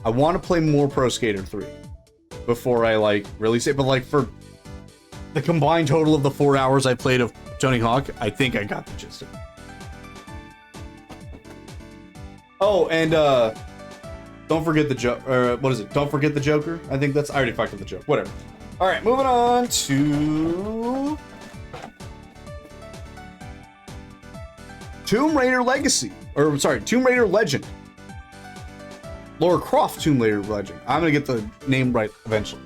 I want to play more Pro Skater 3 before I like release it. But like for the combined total of the 4 hours I played of Tony Hawk, I think I got the gist of it. Oh, and don't forget the joke. Or what is it? Don't forget the Joker. I think that's. I already fucked with the joke. Whatever. All right, moving on to Tomb Raider Legacy, or sorry, Tomb Raider Legend. Lara Croft Tomb Raider Legend. I'm gonna get the name right eventually.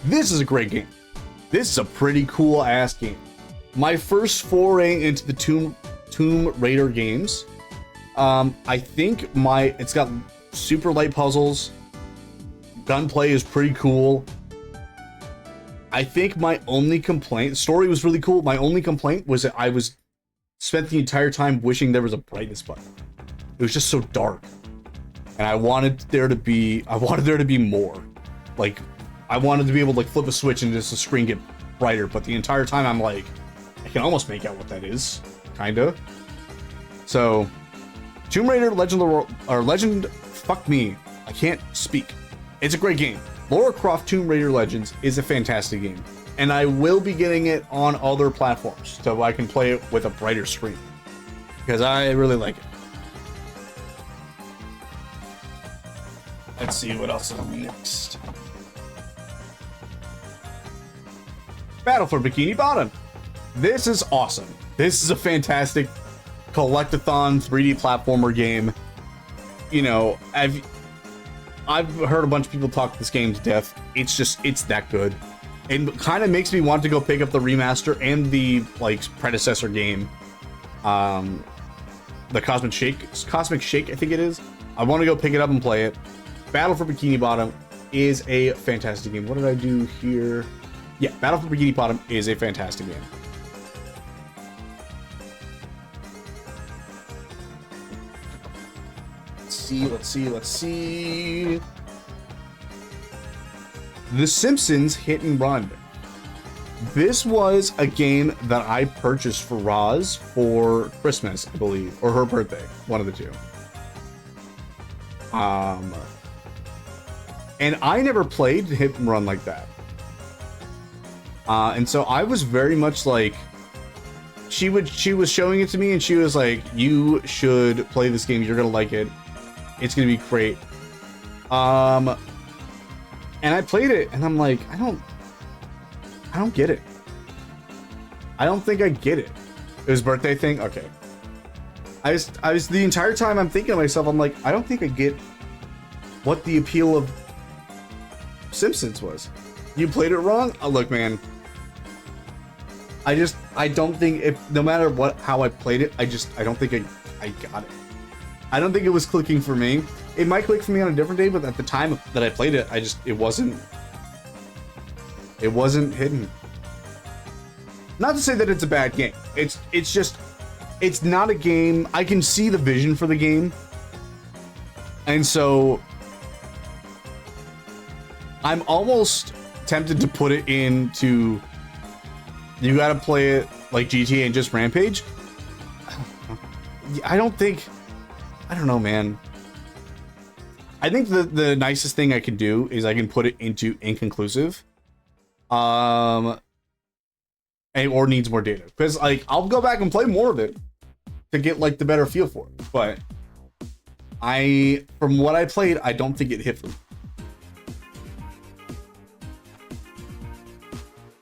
This is a great game. This is a pretty cool ass game. My first foray into the Tomb Raider games. I think it's got super light puzzles. Gunplay is pretty cool. I think my only complaint, the story was really cool. My only complaint was that I spent the entire time wishing there was a brightness button. It was just so dark. And I wanted there to be more. Like, I wanted to be able to like flip a switch and just the screen get brighter, but the entire time I'm like, I can almost make out what that is. Kinda. So, Tomb Raider Legend, fuck me. I can't speak. It's a great game. Lara Croft Tomb Raider Legends is a fantastic game. And I will be getting it on other platforms so I can play it with a brighter screen. Because I really like it. Let's see what else is next. Battle for Bikini Bottom. This is awesome. This is a fantastic collectathon 3D platformer game. You know, I've heard a bunch of people talk this game to death. It's that good. It kind of makes me want to go pick up the remaster and the like predecessor game. The Cosmic Shake, I think it is. I want to go pick it up and play it. Battle for Bikini Bottom is a fantastic game. What did I do here? Yeah, Battle for Bikini Bottom is a fantastic game. Let's see. The Simpsons Hit and Run. This was a game that I purchased for Roz for Christmas, I believe, or her birthday, one of the two. And I never played Hit and Run like that. And so I was very much like, she was showing it to me and she was like, you should play this game, you're gonna like it. It's gonna be great. And I played it and I'm like, I don't get it. I don't think I get it. It was a birthday thing? Okay. I was the entire time I'm thinking to myself, I'm like, I don't think I get what the appeal of Simpsons was. You played it wrong? Oh, look, man. I don't think no matter how I played it, I don't think I got it. I don't think it was clicking for me. It might click for me on a different day, but at the time that I played it, it wasn't hidden. Not to say that it's a bad game. It's not a game. I can see the vision for the game. And so I'm almost tempted to put it into, you gotta play it like GTA and just Rampage. I don't know, man. I think the nicest thing I can do is I can put it into inconclusive. Or needs more data. Because like I'll go back and play more of it to get like the better feel for it. But from what I played, I don't think it hit for me.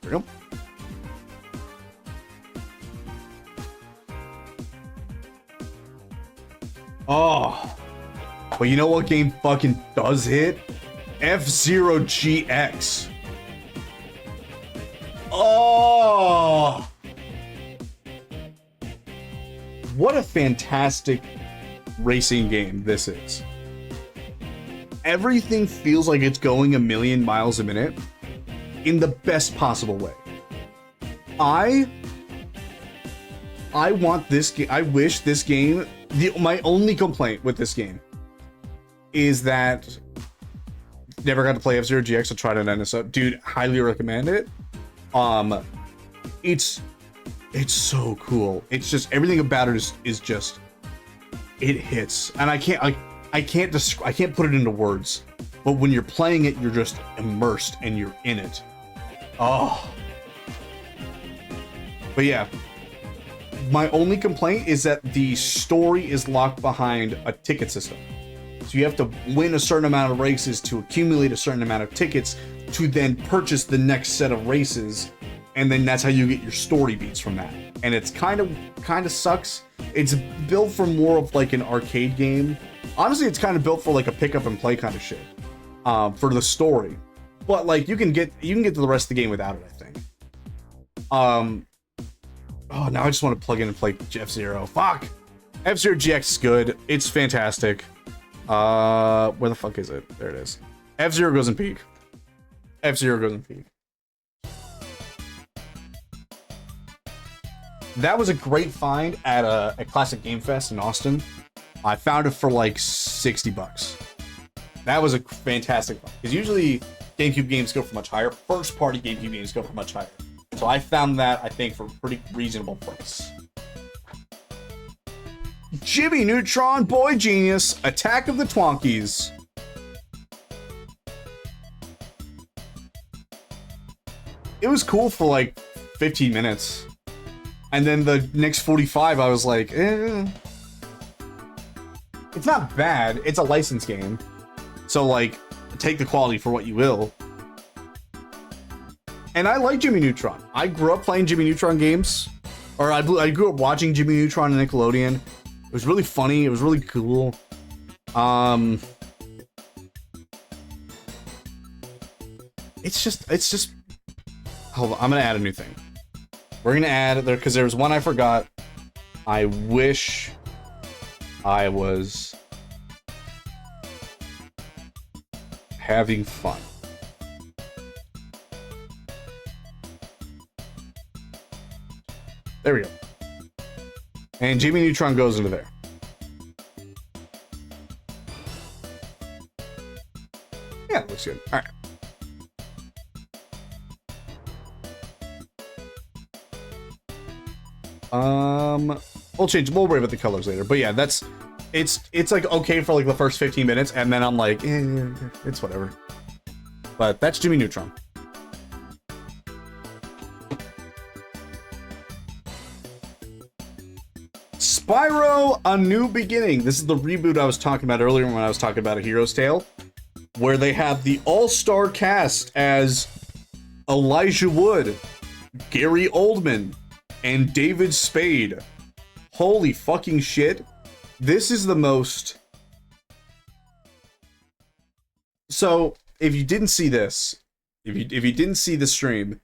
There we go. Oh, but you know what game fucking does hit? F-Zero GX. Oh, what a fantastic racing game this is. Everything feels like it's going a million miles a minute in the best possible way. I want this game. I wish this game, my only complaint with this game is that never got to play F-Zero GX, so try to end this up. Dude, highly recommend it. It's so cool. It's just, everything about it is just, it hits. And I can't put it into words, but when you're playing it, you're just immersed and you're in it. Oh. But yeah, my only complaint is that the story is locked behind a ticket system. So you have to win a certain amount of races to accumulate a certain amount of tickets to then purchase the next set of races, and then that's how you get your story beats from that. And it's kind of sucks. It's built for more of like an arcade game. Honestly, it's kind of built for like a pick up and play kind of shit, for the story. But like you can get to the rest of the game without it, I think. Oh, now I just want to plug in and play F-Zero. Fuck! F-Zero GX is good. It's fantastic. Where the fuck is it? There it is. F-Zero goes in peak. F-Zero goes in peak. That was a great find at a Classic Game Fest in Austin. I found it for like $60. That was a fantastic find. Because usually GameCube games go for much higher. First party GameCube games go for much higher. So I found that, I think, for a pretty reasonable price. Jimmy Neutron, Boy Genius, Attack of the Twonkies. It was cool for like 15 minutes. And then the next 45, I was like, eh. It's not bad. It's a licensed game. So, like, take the quality for what you will. And I like Jimmy Neutron. I grew up playing Jimmy Neutron games. Or I grew up watching Jimmy Neutron and Nickelodeon. It was really funny. It was really cool. It's just... Hold on. I'm going to add a new thing. We're going to add there because there was one I forgot. I wish I was having fun. There we go. And Jimmy Neutron goes into there. Yeah, it looks good. All right. We'll worry about the colors later. But yeah, it's like okay for like the first 15 minutes, and then I'm like, it's whatever. But that's Jimmy Neutron. Spyro: A New Beginning. This is the reboot I was talking about earlier when I was talking about A Hero's Tale, where they have the all-star cast as Elijah Wood, Gary Oldman, and David Spade. Holy fucking shit. This is the most... So, if you didn't see this, if you didn't see the stream,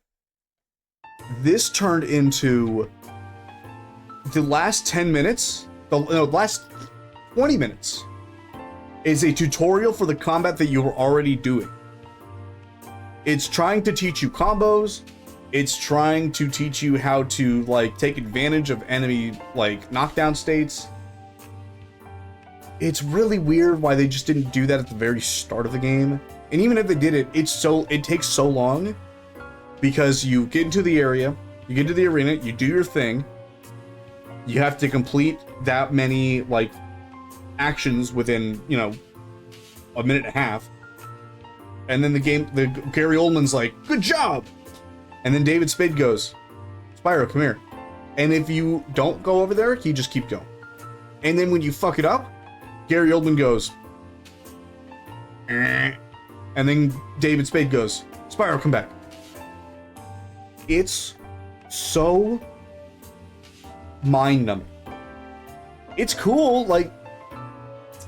this turned into the last 10 minutes, the last 20 minutes is a tutorial for the combat that you were already doing. It's trying to teach you combos. It's trying to teach you how to, like, take advantage of enemy, like, knockdown states. It's really weird why they just didn't do that at the very start of the game. And even if they did it, it takes so long because you get into the area, you get into the arena, you do your thing. You have to complete that many, like, actions within, you know, a minute and a half. And then the Gary Oldman's like, good job! And then David Spade goes, Spyro, come here. And if you don't go over there, he just keep going. And then when you fuck it up, Gary Oldman goes, and then David Spade goes, Spyro, come back. It's so mind-numbing. It's cool, like,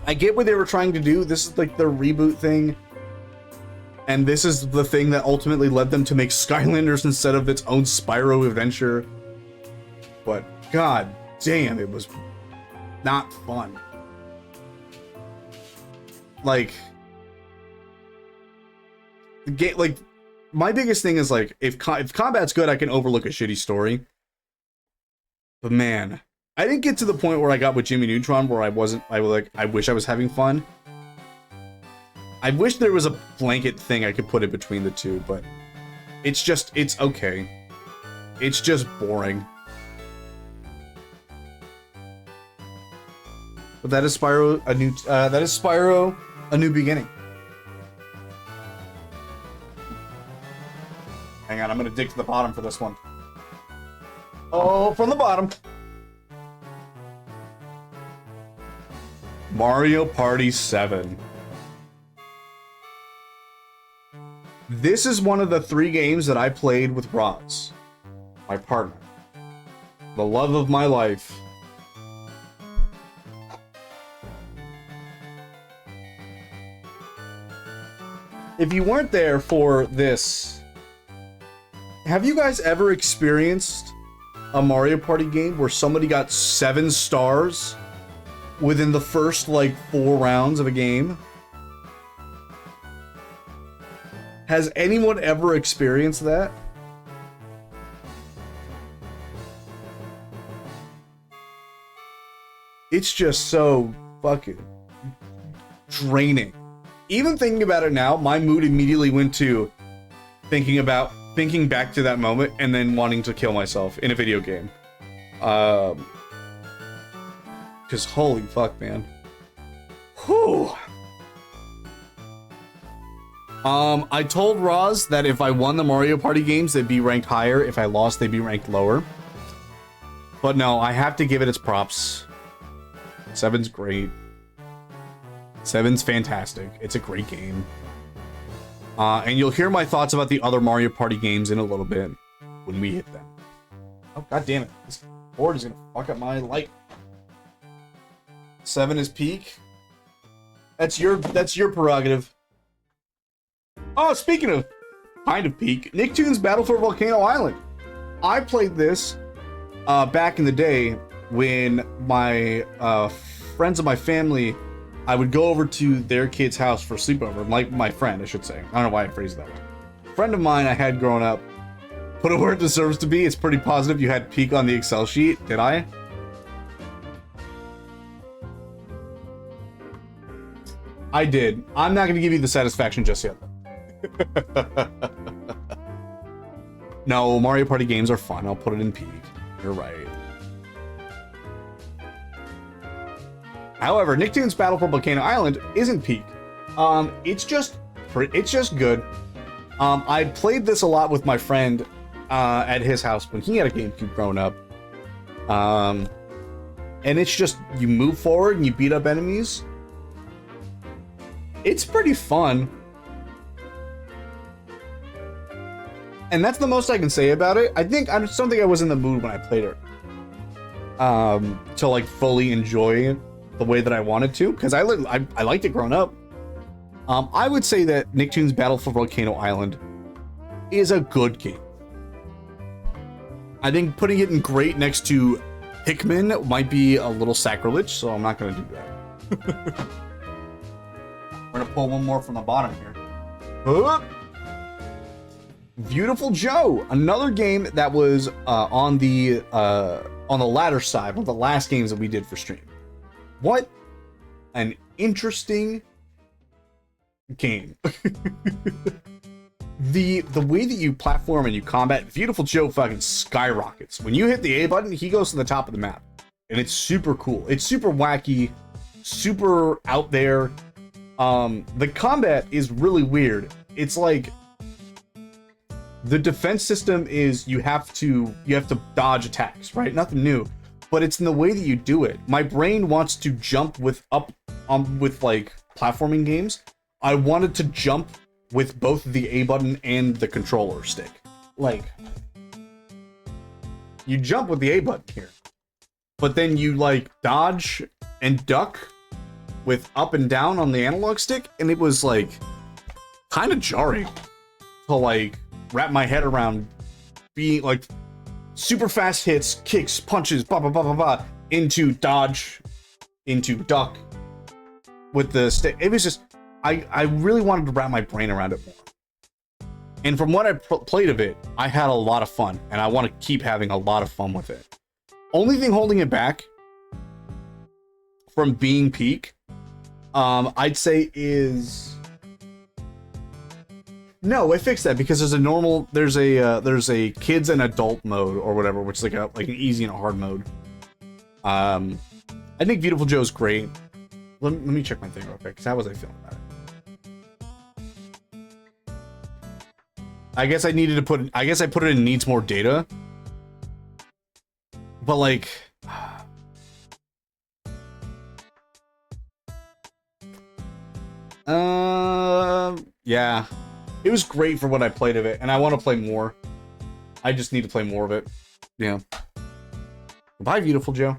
I get what they were trying to do. This is like their reboot thing. And this is the thing that ultimately led them to make Skylanders instead of its own Spyro adventure. But god damn, it was not fun. Like, the game, like, my biggest thing is like, if combat's good, I can overlook a shitty story. But man, I didn't get to the point where I got with Jimmy Neutron where I wish I was having fun. I wish there was a blanket thing I could put in between the two, but it's okay. It's just boring. But that is Spyro a new beginning. Hang on, I'm gonna dig to the bottom for this one. Oh, from the bottom. Mario Party 7. This is one of the 3 games that I played with Roz, my partner, the love of my life. If you weren't there for this, have you guys ever experienced a Mario Party game where somebody got 7 stars within the first, like, 4 rounds of a game? Has anyone ever experienced that? It's just so fucking draining. Even thinking about it now, my mood immediately went to thinking back to that moment and then wanting to kill myself in a video game. Because holy fuck, man. Whew. I told Roz that if I won the Mario Party games, they'd be ranked higher. If I lost, they'd be ranked lower. But no, I have to give it its props. 7's great. 7's fantastic. It's a great game. And you'll hear my thoughts about the other Mario Party games in a little bit when we hit them. Oh, god damn it. This board is gonna fuck up my light. 7 is peak. That's your prerogative. Oh, speaking of kind of peak, Nicktoons Battle for Volcano Island. I played this back in the day when my friends of my family, I would go over to their kid's house for sleepover. Like my friend, I should say. I don't know why I phrased it that way. A friend of mine I had growing up. Put it where it deserves to be. It's pretty positive you had peak on the Excel sheet. Did I? I did. I'm not going to give you the satisfaction just yet. No, Mario Party games are fun. I'll put it in peak. You're right. However, Nicktoons Battle for Volcano Island isn't peak. It's just good. I played this a lot with my friend at his house when he had a GameCube growing up. And it's just, you move forward and you beat up enemies. It's pretty fun. And that's the most I can say about it. I just don't think I was in the mood when I played it. To like fully enjoy it the way that I wanted to, because I liked it growing up. I would say that Nicktoons Battle for Volcano Island is a good game. I think putting it in great next to Pikmin might be a little sacrilege, so I'm not going to do that. We're going to pull one more from the bottom here. Beautiful Joe, another game that was on the latter side, one of the last games that we did for stream. What an interesting game. The way that you platform and you combat, Beautiful Joe fucking skyrockets. When you hit the A button, he goes to the top of the map. And it's super cool. It's super wacky, super out there. The combat is really weird. It's like the defense system is you have to dodge attacks, right? Nothing new. But it's in the way that you do it. My brain wants to jump with like platforming games. I wanted to jump with both the A button and the controller stick. Like, you jump with the A button here, but then you like dodge and duck with up and down on the analog stick, and it was like kind of jarring to like wrap my head around being like super fast hits, kicks, punches, blah blah blah blah blah, into dodge, into duck with the stick. It was just, I really wanted to wrap my brain around it more. And from what I played of it, I had a lot of fun, and I want to keep having a lot of fun with it. Only thing holding it back from being peak, I'd say, is No, I fixed that because there's a kids and adult mode or whatever, which is like an easy and a hard mode. I think Beautiful Joe's great. Let me check my thing real quick, because how was I feeling about it? I guess I put it in needs more data. But like yeah. It was great for what I played of it, and I want to play more. I just need to play more of it. Yeah. Bye, Beautiful Joe.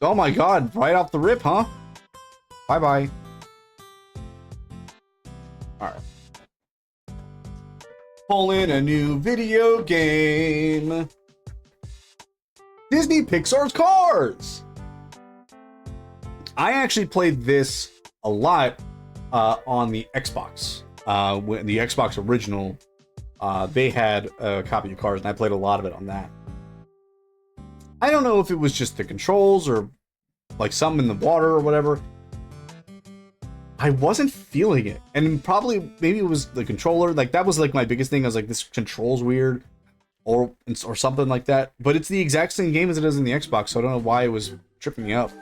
Oh my god, right off the rip, huh? Bye-bye. Alright. Pull in a new video game. Disney Pixar's Cars! I actually played this a lot on the Xbox. When the Xbox original, they had a copy of Cars, and I played a lot of it on that. I don't know if it was just the controls or like something in the water or whatever. I wasn't feeling it, and maybe it was the controller. Like that was like my biggest thing. I was like, this control's weird, or something like that. But it's the exact same game as it is in the Xbox, so I don't know why it was tripping me up.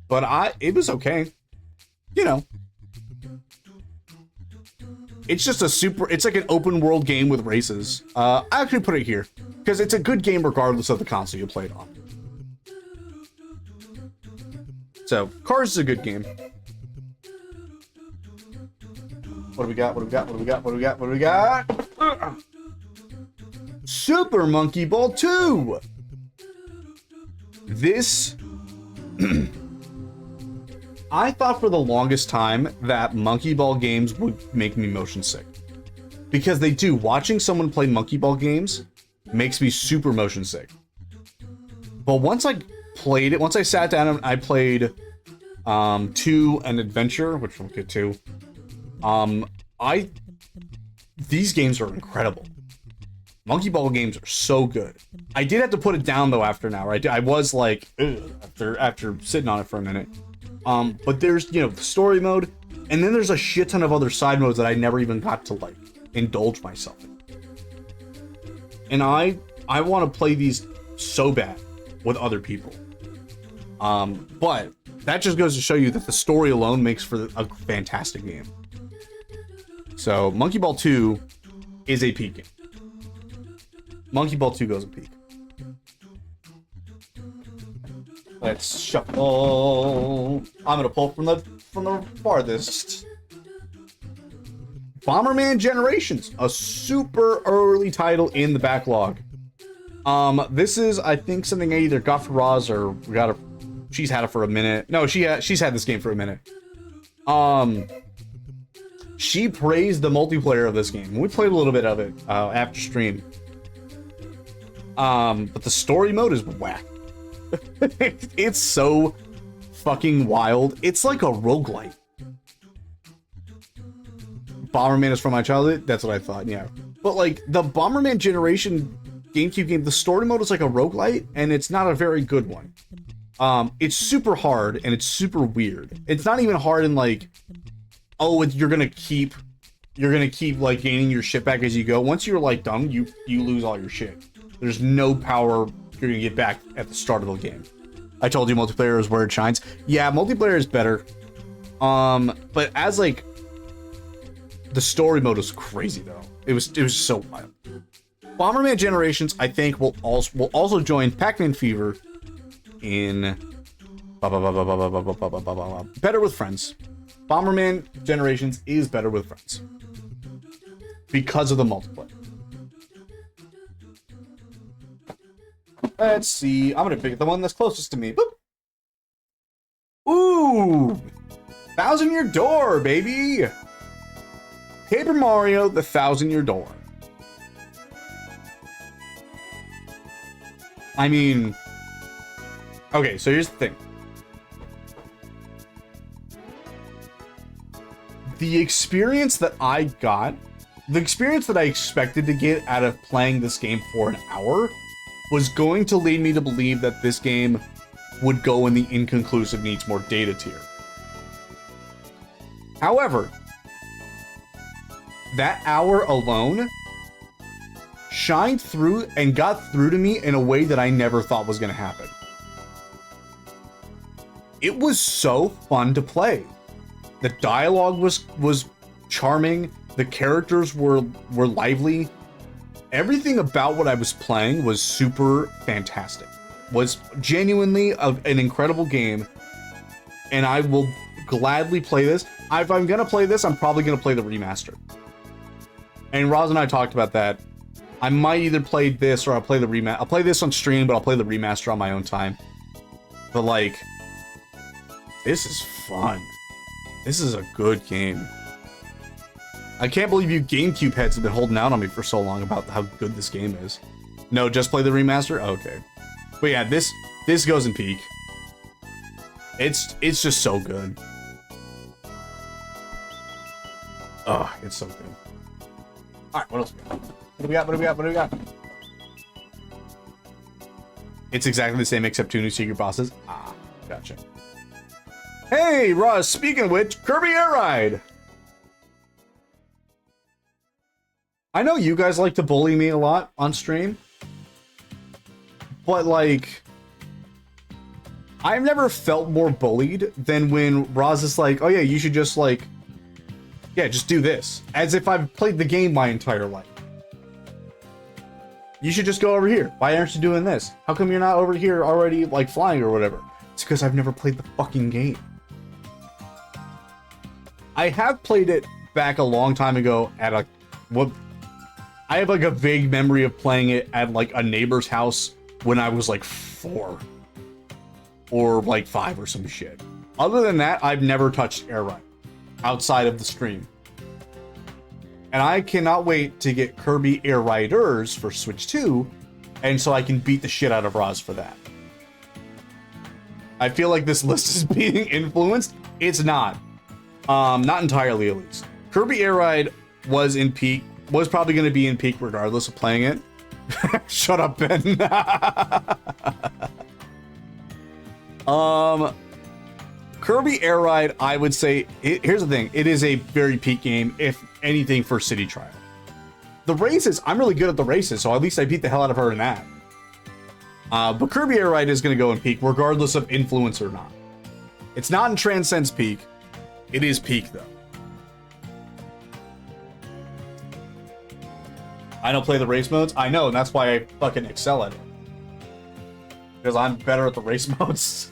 But it was okay. You know, it's just it's like an open world game with races. I actually put it here because it's a good game regardless of the console you play it on. So Cars is a good game. What do we got? What do we got? What do we got? What do we got? What do we got? Super Monkey Ball 2. This I thought for the longest time that Monkey Ball games would make me motion sick. Because they do. Watching someone play Monkey Ball games makes me super motion sick. But once I played it, once I sat down and I played 2 and Adventure, which we'll get to, these games are incredible. Monkey Ball games are so good. I did have to put it down though after an hour. I was like, ugh, after sitting on it for a minute. But there's, the story mode, and then there's a shit ton of other side modes that I never even got to like indulge myself in. And I want to play these so bad with other people. But that just goes to show you that the story alone makes for a fantastic game. So Monkey Ball 2 is a peak game. Monkey Ball 2 goes a peak. Let's shuffle. I'm gonna pull from the farthest. Bomberman Generations, a super early title in the backlog. This is, I think, something I either got for Roz or she's had it for a minute. No, she's had this game for a minute. She praised the multiplayer of this game. We played a little bit of it after stream. But the story mode is whack. It's so fucking wild. It's like a roguelite. Bomberman is from my childhood? That's what I thought, yeah. But like, the Bomberman Generation GameCube game, the story mode is like a roguelite, and it's not a very good one. It's super hard, and it's super weird. It's not even hard in like, oh, you're gonna keep like gaining your shit back as you go. Once you're like done, you lose all your shit. There's no power you're gonna get back at the start of the game. I told you multiplayer is where it shines. Yeah, multiplayer is better. But as like, the story mode was crazy though. It was so wild. Bomberman Generations, I think, will also join Pac-Man Fever in Better with Friends. Bomberman Generations is better with friends because of the multiplayer. Let's see. I'm gonna pick the one that's closest to me. Boop. Ooh, 1,000-Year Door, baby. Paper Mario: The 1,000-Year Door. I mean, okay, so here's the thing. The experience that I got, the experience that I expected to get out of playing this game for an hour, was going to lead me to believe that this game would go in the inconclusive needs more data tier. However, that hour alone shined through and got through to me in a way that I never thought was going to happen. It was so fun to play. The dialogue was charming. The characters were lively. Everything about what I was playing was super fantastic. Was genuinely an incredible game, and I will gladly play this. If I'm gonna play this, I'm probably gonna play the remaster. And Roz and I talked about that. I might either play this or I'll play the remaster. I'll play this on stream, but I'll play the remaster on my own time. But like, this is fun. This is a good game. I can't believe you GameCube heads have been holding out on me for so long about how good this game is. No, just play the remaster? Okay. But yeah, this goes in peak. It's just so good. Oh, it's so good. Alright, what else we got? What do we got? What do we got? What do we got? It's exactly the same except 2 new secret bosses. Ah, gotcha. Hey, Ross, speaking of which, Kirby Air Ride! I know you guys like to bully me a lot on stream, but like, I've never felt more bullied than when Roz is like, oh yeah, you should just like, yeah, just do this. As if I've played the game my entire life. You should just go over here. Why aren't you doing this? How come you're not over here already like flying or whatever? It's because I've never played the fucking game. I have played it back a long time ago at a, what, I have like a vague memory of playing it at like a neighbor's house when I was like 4 or like 5 or some shit. Other than that, I've never touched Air Ride outside of the stream. And I cannot wait to get Kirby Air Riders for Switch 2, and so I can beat the shit out of Roz for that. I feel like this list is being influenced. It's not. Not entirely, at least. Kirby Air Ride was in peak. Was probably going to be in peak regardless of playing it. Shut up, Ben. Kirby Air Ride, I would say, here's the thing. It is a very peak game, if anything, for City Trial. The races, I'm really good at the races, so at least I beat the hell out of her in that. But Kirby Air Ride is going to go in peak, regardless of influence or not. It's not in Transcend's peak. It is peak, though. I don't play the race modes. I know, and that's why I fucking excel at it. Because I'm better at the race modes.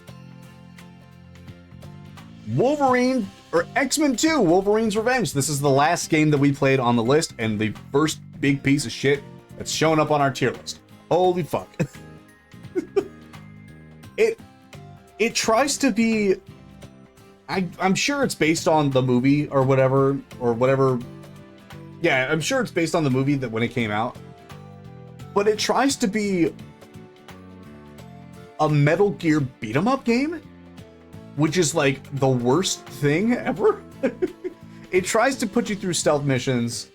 Wolverine, or X-Men 2, Wolverine's Revenge. This is the last game that we played on the list, and the first big piece of shit that's showing up on our tier list. Holy fuck. It tries to be... I'm sure it's based on the movie or whatever. Yeah, I'm sure it's based on the movie that when it came out. But it tries to be a Metal Gear beat-em-up game, which is like the worst thing ever. It tries to put you through stealth missions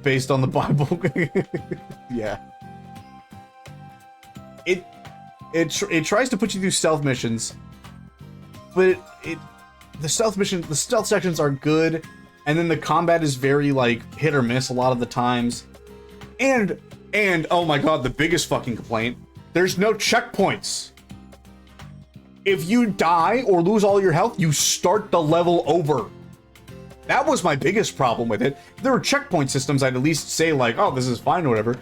based on the Bible. Yeah. It tries to put you through stealth missions, but the stealth sections are good. And then the combat is very, like, hit or miss a lot of the times. And, oh my god, the biggest fucking complaint, there's no checkpoints. If you die or lose all your health, you start the level over. That was my biggest problem with it. If there were checkpoint systems, I'd at least say, like, oh, this is fine or whatever.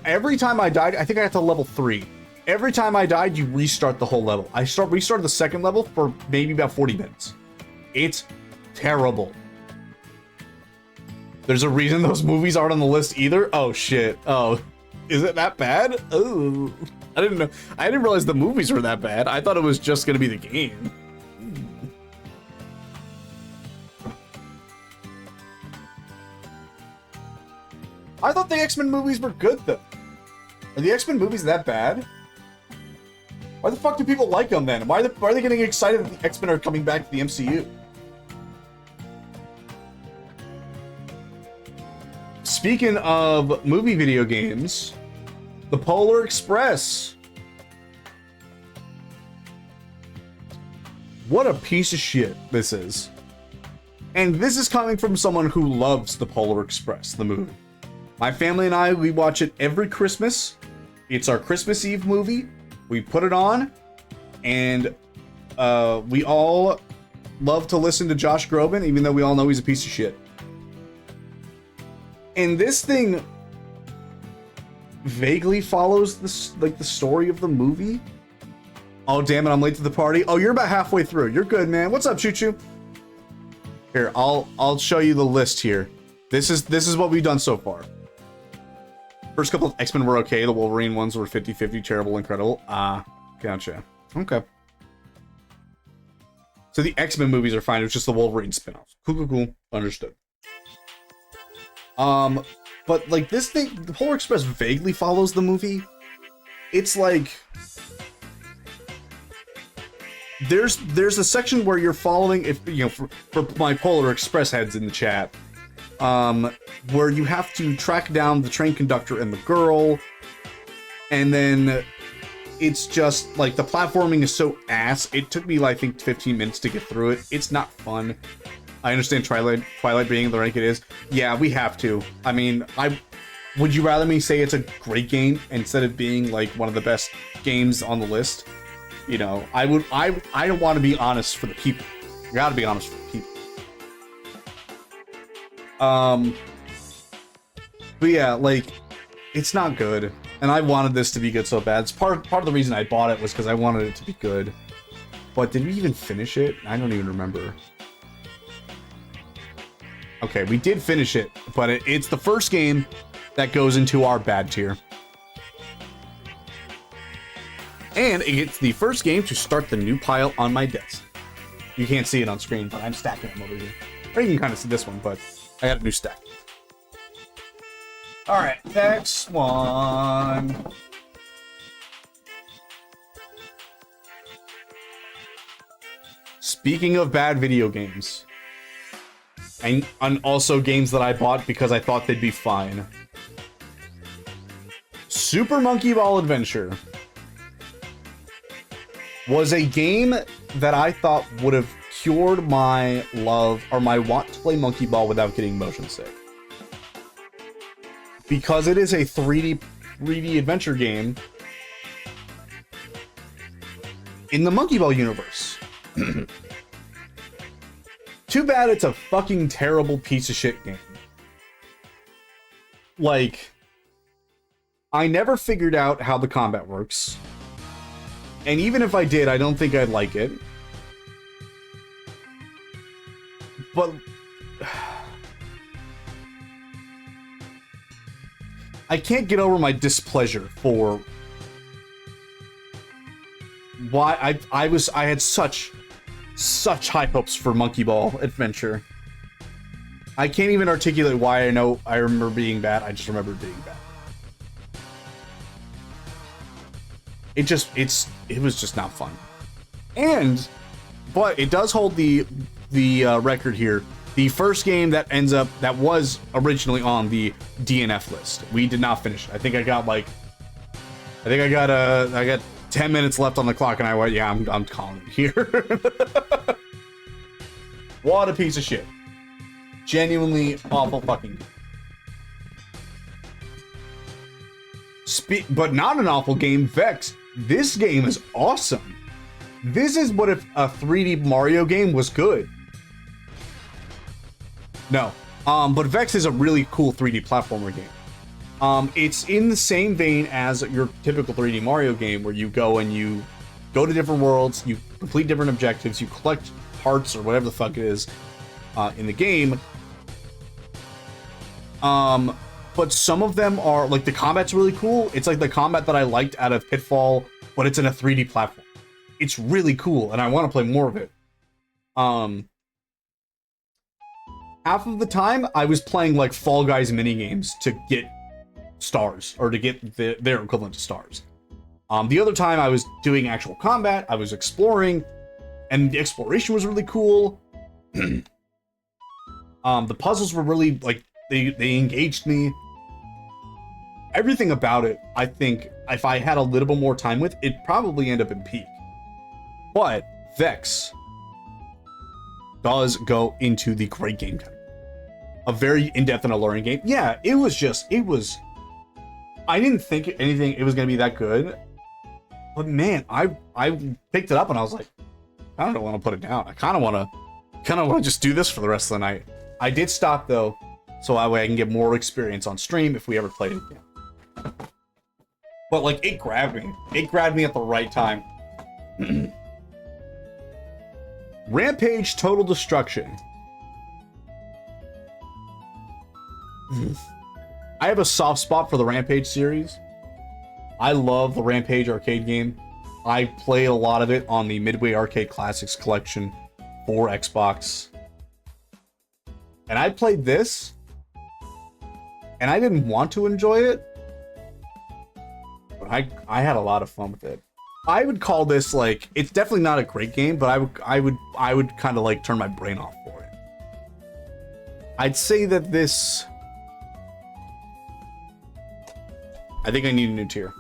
Every time I died, I think I got to level 3. Every time I died, you restart the whole level. I restarted the second level for maybe about 40 minutes. It's terrible. There's a reason those movies aren't on the list either. Oh shit. Oh, is it that bad? Oh, I didn't know. I didn't realize the movies were that bad. I thought it was just gonna be the game. I thought the X-Men movies were good though. Are the X-Men movies that bad? Why the fuck do people like them then? Why are they getting excited that the X-Men are coming back to the MCU? Speaking of movie video games, the Polar Express. What a piece of shit this is. And this is coming from someone who loves The Polar Express, the movie. My family and I, we watch it every Christmas. It's our Christmas Eve movie. We put it on, and we all love to listen to Josh Groban, even though we all know he's a piece of shit. And this thing vaguely follows this, like, the story of the movie. Oh, damn it, I'm late to the party. Oh, you're about halfway through. You're good, man. What's up, Choo Choo? Here, I'll show you the list here. This is what we've done so far. First couple of X-Men were okay. The Wolverine ones were 50-50, terrible, incredible. Gotcha. Okay. So the X-Men movies are fine. It's just the Wolverine spin-offs. Cool. Understood. But like this thing, the Polar Express vaguely follows the movie. It's like there's a section where you're following, if you know, for my Polar Express heads in the chat, where you have to track down the train conductor and the girl, and then it's just like the platforming is so ass. It took me, I think, 15 minutes to get through it. It's not fun. I understand Twilight being the rank it is. Yeah, we have to. I mean, would you rather me say it's a great game instead of being like one of the best games on the list? You know, I don't want to be honest for the people. You gotta be honest for the people. But yeah, like, it's not good. And I wanted this to be good so bad. It's part of the reason I bought it was because I wanted it to be good. But did we even finish it? I don't even remember. Okay, we did finish it, but it's the first game that goes into our bad tier. And it's the first game to start the new pile on my desk. You can't see it on screen, but I'm stacking them over here. Or you can kind of see this one, but I got a new stack. Alright, next one. Speaking of bad video games, and also games that I bought because I thought they'd be fine. Super Monkey Ball Adventure was a game that I thought would have cured my love or my want to play Monkey Ball without getting motion sick. Because it is a 3D adventure game in the Monkey Ball universe. Too bad it's a fucking terrible piece of shit game. Like, I never figured out how the combat works. And even if I did, I don't think I'd like it. But I can't get over my displeasure for why I had such high hopes for Monkey Ball Adventure. I can't even articulate why I remember being bad. I just remember being bad. It was just not fun. But it does hold the record here. The first game that was originally on the DNF list. We did not finish it. I got 10 minutes left on the clock, and I went, yeah, I'm calling it here. What a piece of shit. Genuinely awful fucking game. But not an awful game, Vex. This game is awesome. This is what if a 3D Mario game was good. No. But Vex is a really cool 3D platformer game. It's in the same vein as your typical 3D Mario game, where you go to different worlds, you complete different objectives, you collect parts or whatever the fuck it is in the game. But some of them are, like, the combat's really cool. It's like the combat that I liked out of Pitfall, but it's in a 3D platform. It's really cool, and I want to play more of it. Half of the time, I was playing, like, Fall Guys minigames to get stars, or to get their equivalent to stars. The other time, I was doing actual combat, I was exploring, and the exploration was really cool. The puzzles were really, like, they engaged me. Everything about it, I think, if I had a little bit more time with, it'd probably end up in peak. But Vex does go into the great game category. A very in-depth and alluring game. Yeah, it was. I didn't think it was gonna be that good, but man, I picked it up and I was like, I don't want to put it down. I kind of want to just do this for the rest of the night. I did stop though, so that way I can get more experience on stream if we ever play it again. But like, it grabbed me. It grabbed me at the right time. Rampage Total Destruction. I have a soft spot for the Rampage series. I love the Rampage arcade game. I played a lot of it on the Midway Arcade Classics collection for Xbox. And I played this, and I didn't want to enjoy it, but I had a lot of fun with it. I would call this, like, it's definitely not a great game, but I would kind of like turn my brain off for it. I'd say that this, I think I need a new tier.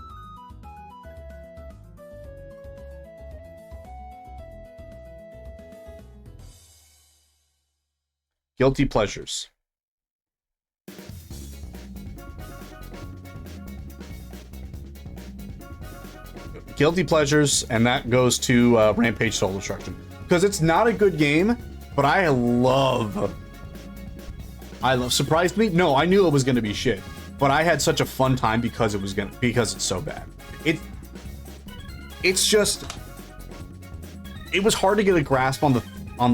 Guilty pleasures. Guilty pleasures, and that goes to Rampage Total Destruction. Because it's not a good game, but I love, surprised me? No, I knew it was gonna be shit. But I had such a fun time because it's so bad. It's just, it was hard to get a grasp on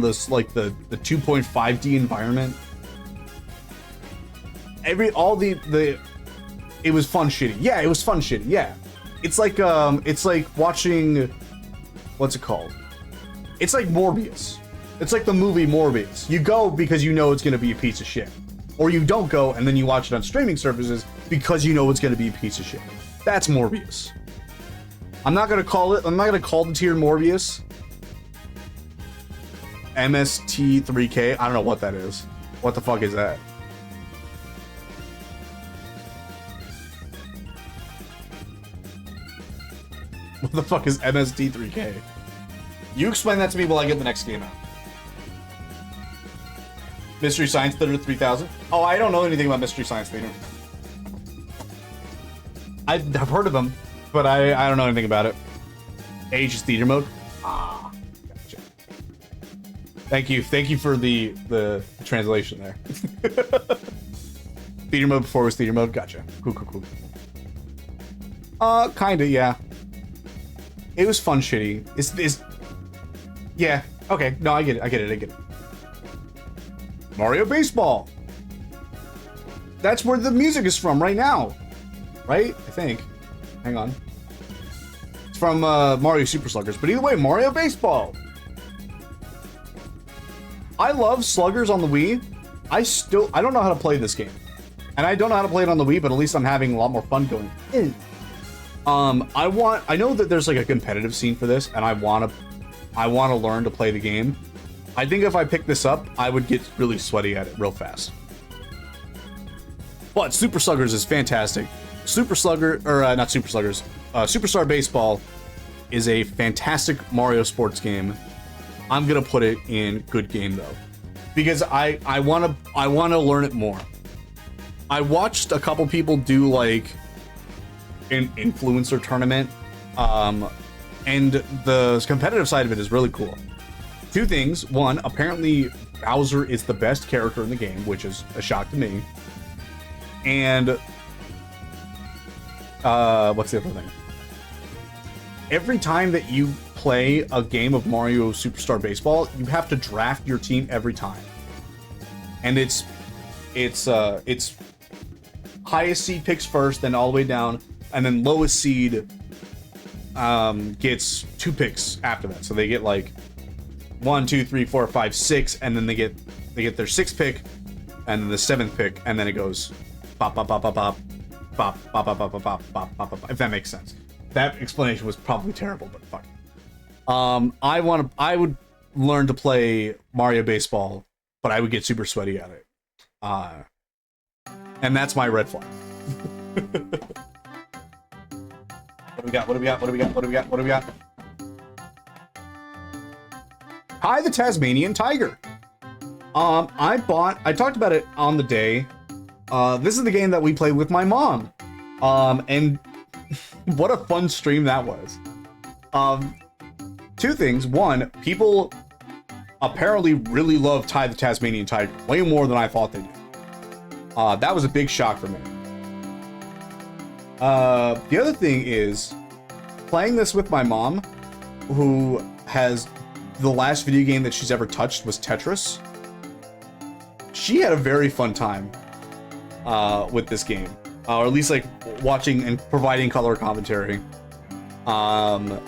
this, like the 2.5D environment. It was fun shitty. Yeah, it was fun shitty. Yeah. It's like watching, what's it called? It's like Morbius. It's like the movie Morbius. You go because you know it's gonna be a piece of shit. Or you don't go and then you watch it on streaming services because you know it's gonna be a piece of shit. That's Morbius. I'm not gonna call the tier Morbius. MST3K. I don't know what that is. What the fuck is that? What the fuck is MST3K? You explain that to me while I get the next game out. Mystery Science Theater 3000? Oh, I don't know anything about Mystery Science Theater. I've heard of them, but I don't know anything about it. Age is theater mode? Ah, gotcha. Thank you for the translation there. Theater mode before it was theater mode? Gotcha. Cool. Kinda, yeah. It was fun shitty. Yeah, okay. No, I get it. Mario Baseball. That's where the music is from right now. Right? I think. Hang on. It's from Mario Super Sluggers. But either way, Mario Baseball. I love Sluggers on the Wii. I don't know how to play this game. And I don't know how to play it on the Wii, but at least I'm having a lot more fun going in. I know that there's like a competitive scene for this, and I want to learn to play the game. I think if I pick this up, I would get really sweaty at it real fast. But Super Sluggers is fantastic. Superstar Baseball is a fantastic Mario sports game. I'm gonna put it in good game though, because I wanna learn it more. I watched a couple people do like an influencer tournament, and the competitive side of it is really cool. Two things. One, apparently Bowser is the best character in the game, which is a shock to me. And what's the other thing? Every time that you play a game of Mario Superstar Baseball, you have to draft your team every time. And it's highest seed picks first, then all the way down, and then lowest seed gets 2 picks after that. So they get like 1, 2, 3, 4, 5, 6, and then they get their 6th pick, and then the 7th pick, and then it goes bop bop bop bop bop bop bop bop bop bop bop bop bop. If that makes sense. That explanation was probably terrible, but fuck. I would learn to play Mario Baseball, but I would get super sweaty at it. And that's my red flag. What do we got? Hi, the Tasmanian Tiger. I talked about it on the day. This is the game that we played with my mom. And what a fun stream that was. Two things. One, people apparently really love Ty the Tasmanian Tiger, way more than I thought they did. That was a big shock for me. The other thing is, playing this with my mom, who has the last video game that she's ever touched was Tetris. She had a very fun time with this game, or at least like watching and providing color commentary. The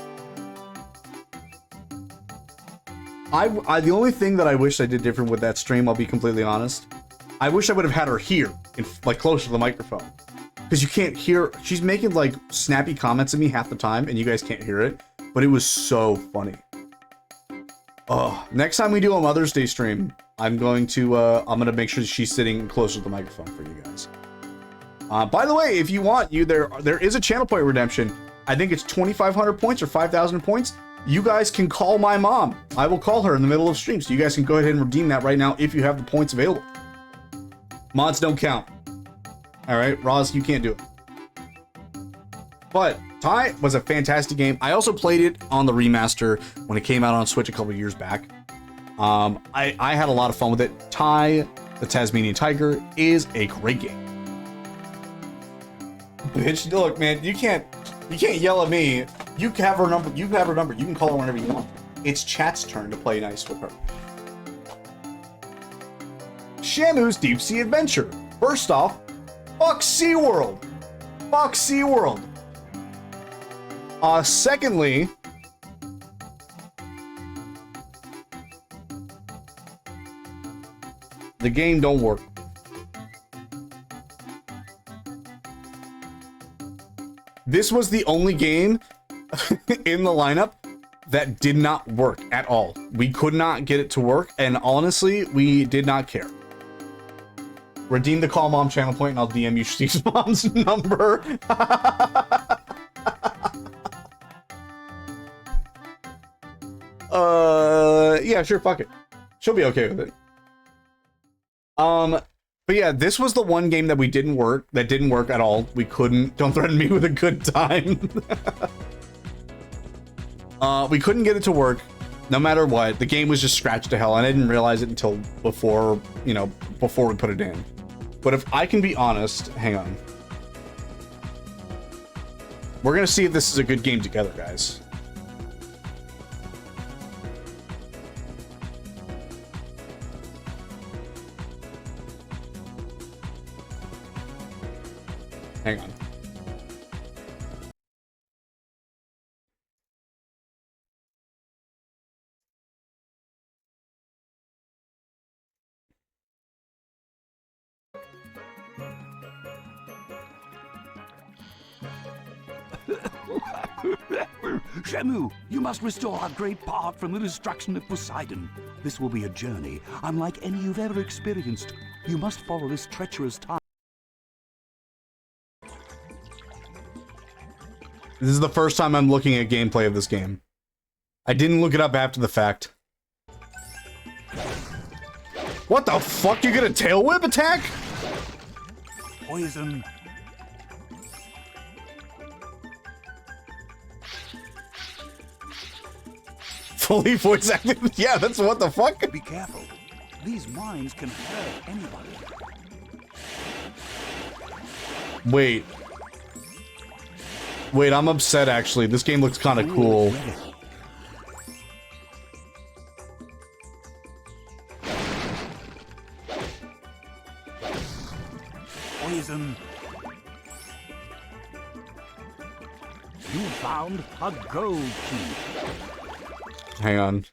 only thing that I wish I did different with that stream, I'll be completely honest, I wish I would have had her here, like closer to the microphone, because you can't hear. She's making like snappy comments at me half the time, and you guys can't hear it. But it was so funny. Oh, next time we do a Mother's Day stream, I'm going to make sure she's sitting closer to the microphone for you guys. By the way, if you want, there is a channel point redemption. I think it's 2,500 points or 5,000 points. You guys can call my mom. I will call her in the middle of stream, so you guys can go ahead and redeem that right now if you have the points available. Mods don't count. All right, Roz, you can't do it. But Ty was a fantastic game. I also played it on the remaster when it came out on Switch a couple years back. I had a lot of fun with it. Ty the Tasmanian Tiger is a great game. Bitch, look, man, you can't yell at me. You have her number. You have her number. You can call her whenever you want. It's chat's turn to play nice with her. Shamu's Deep Sea Adventure. First off, fuck SeaWorld. Fuck SeaWorld. Secondly, the game don't work. This was the only game in the lineup that did not work at all. We could not get it to work, and honestly, we did not care. Redeem the Call Mom channel point, and I'll DM you Steve's mom's number. Yeah, sure, fuck it. She'll be okay with it. But yeah, this was the one game that didn't work at all. We couldn't, don't threaten me with a good time. We couldn't get it to work, no matter what. The game was just scratched to hell, and I didn't realize it until before we put it in. But if I can be honest, hang on. We're gonna see if this is a good game together, guys. Hang on. Shamu, you must restore our great part from the destruction of Poseidon. This will be a journey unlike any you've ever experienced. You must follow this treacherous time. This is the first time I'm looking at gameplay of this game. I didn't look it up after the fact. What the fuck? You get a tail whip attack? Poison. Fully voice acted? Yeah, that's what the fuck? Be careful. These mines can hurt anybody. Wait. Wait, I'm upset actually. This game looks kind of cool. Poison. You found a gold key. Hang on.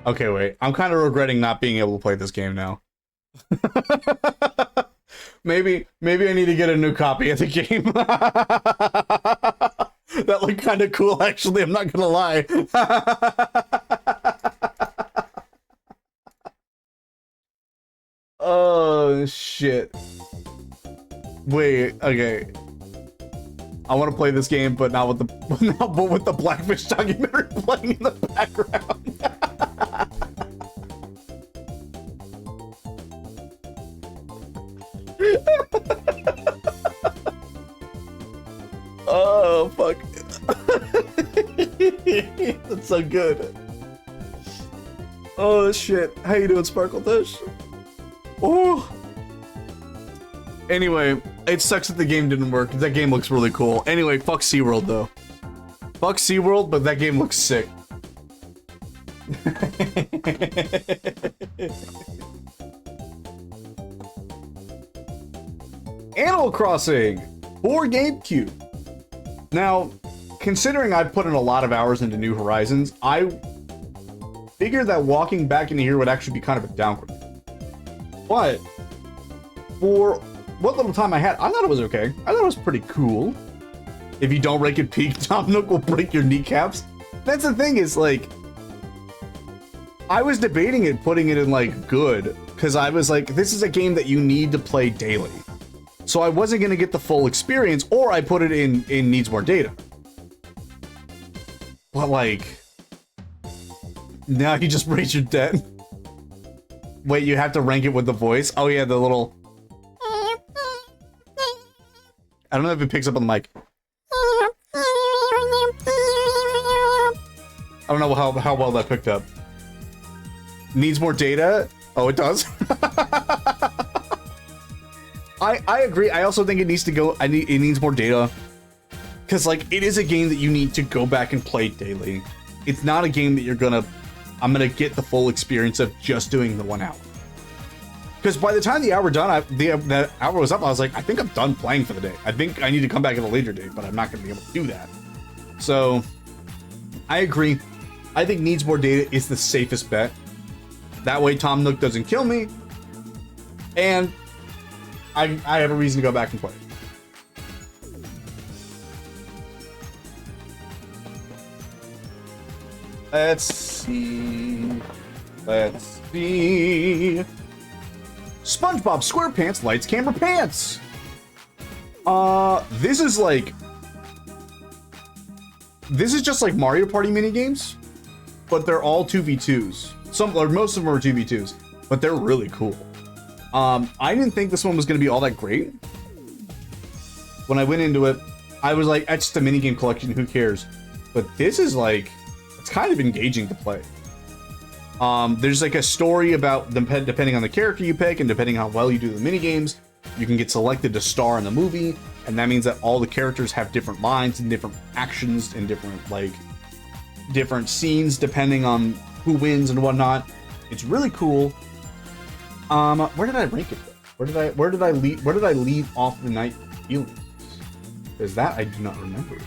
Okay, wait. I'm kind of regretting not being able to play this game now. Maybe I need to get a new copy of the game. That looked kind of cool, actually. I'm not gonna lie. Oh shit. Wait, okay. I want to play this game, but not with the Blackfish documentary playing in the background. Oh fuck. That's so good. Oh shit. How you doing, Sparkle Dish? Oh. Anyway, it sucks that the game didn't work. That game looks really cool. Anyway, fuck SeaWorld though. Fuck SeaWorld, but that game looks sick. Animal Crossing for GameCube. Now, considering I've put in a lot of hours into New Horizons, I figured that walking back into here would actually be kind of a downgrade. But for what little time I had, I thought it was okay. I thought it was pretty cool. If you don't rank it peak, Tom Nook will break your kneecaps. That's the thing is, like, I was debating it, putting it in, like, good. Because I was like, this is a game that you need to play daily. So I wasn't going to get the full experience, or I put it in needs more data. But, like, now you just raise your debt. Wait, you have to rank it with the voice? Oh, yeah, the little... I don't know if it picks up on the mic. I don't know how well that picked up. Needs more data? Oh, it does. I agree. I also think it needs to go. It needs more data. Because, like, it is a game that you need to go back and play daily. It's not a game that I'm gonna get the full experience of just doing the 1 hour. Because by the time the hour done, the hour was up, I was like, I think I'm done playing for the day. I think I need to come back at a later date, but I'm not gonna be able to do that. So, I agree. I think needs more data is the safest bet. That way Tom Nook doesn't kill me. And I have a reason to go back and play it. Let's see. SpongeBob SquarePants Lights Camera Pants. This is just like Mario Party minigames, but they're all 2v2s. Most of them are 2v2s, but they're really cool. I didn't think this one was going to be all that great. When I went into it, I was like, it's just a minigame collection, who cares? But this is like, it's kind of engaging to play. There's like a story about them, depending on the character you pick and depending how well you do the minigames, you can get selected to star in the movie, and that means that all the characters have different lines and different actions and different scenes depending on who wins and whatnot. It's really cool. Where did I rank it though? Where did I leave off the night feelings? Because that I do not remember.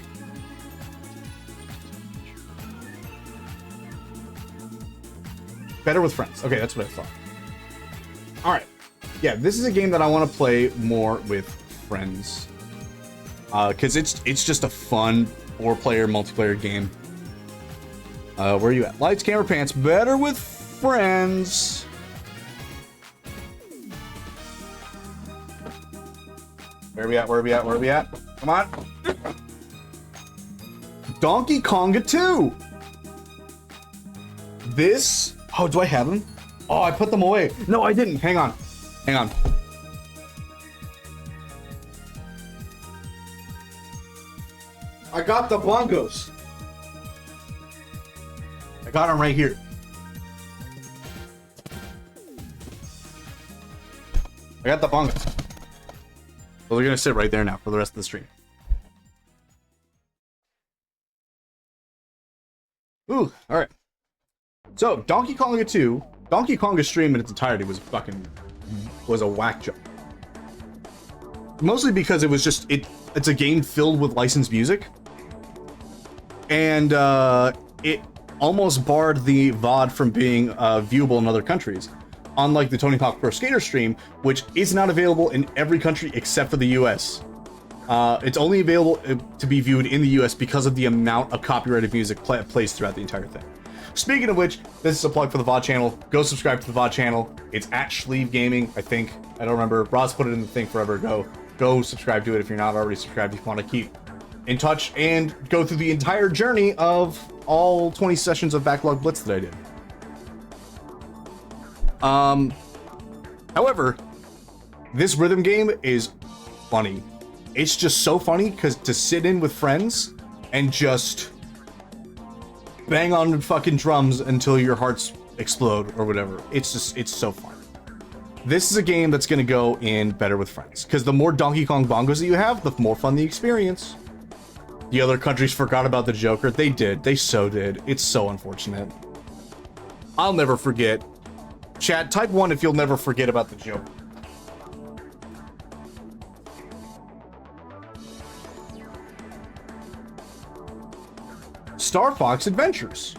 Better with friends. Okay, that's what I thought. All right. Yeah, this is a game that I want to play more with friends. Because it's just a fun 4-player multiplayer game. Where are you at? Lights, camera, pants. Better with friends. Where are we at? Where are we at? Where are we at? Come on. Donkey Konga 2. This... Oh, do I have them? Oh, I put them away. No, I didn't. Hang on. Hang on. I got the bongos. I got them right here. I got the bongos. So they're going to sit right there now for the rest of the stream. Ooh, all right. So, Donkey Konga 2, Donkey Konga stream in its entirety was a whack job. Mostly because it was just, it's a game filled with licensed music. And it almost barred the VOD from being viewable in other countries. unlike the Tony Hawk Pro Skater stream, which is not available in every country except for the US. It's only available to be viewed in the US because of the amount of copyrighted music plays throughout the entire thing. Speaking of which, this is a plug for the VOD channel. Go subscribe to the VOD channel. It's at Schleeve Gaming, I think. I don't remember. Roz put it in the thing forever ago. Go subscribe to it if you're not already subscribed, if you want to keep in touch and go through the entire journey of all 20 sessions of Backlog Blitz that I did. However, this rhythm game is funny. It's just so funny because to sit in with friends and just bang on fucking drums until your hearts explode or whatever. It's so fun. This is a game that's going to go in better with friends because the more Donkey Kong bongos that you have, the more fun the experience. The other countries forgot about the Joker. They did. They so did. It's so unfortunate. I'll never forget. Chat, type 1 if you'll never forget about the Joker. Star Fox Adventures.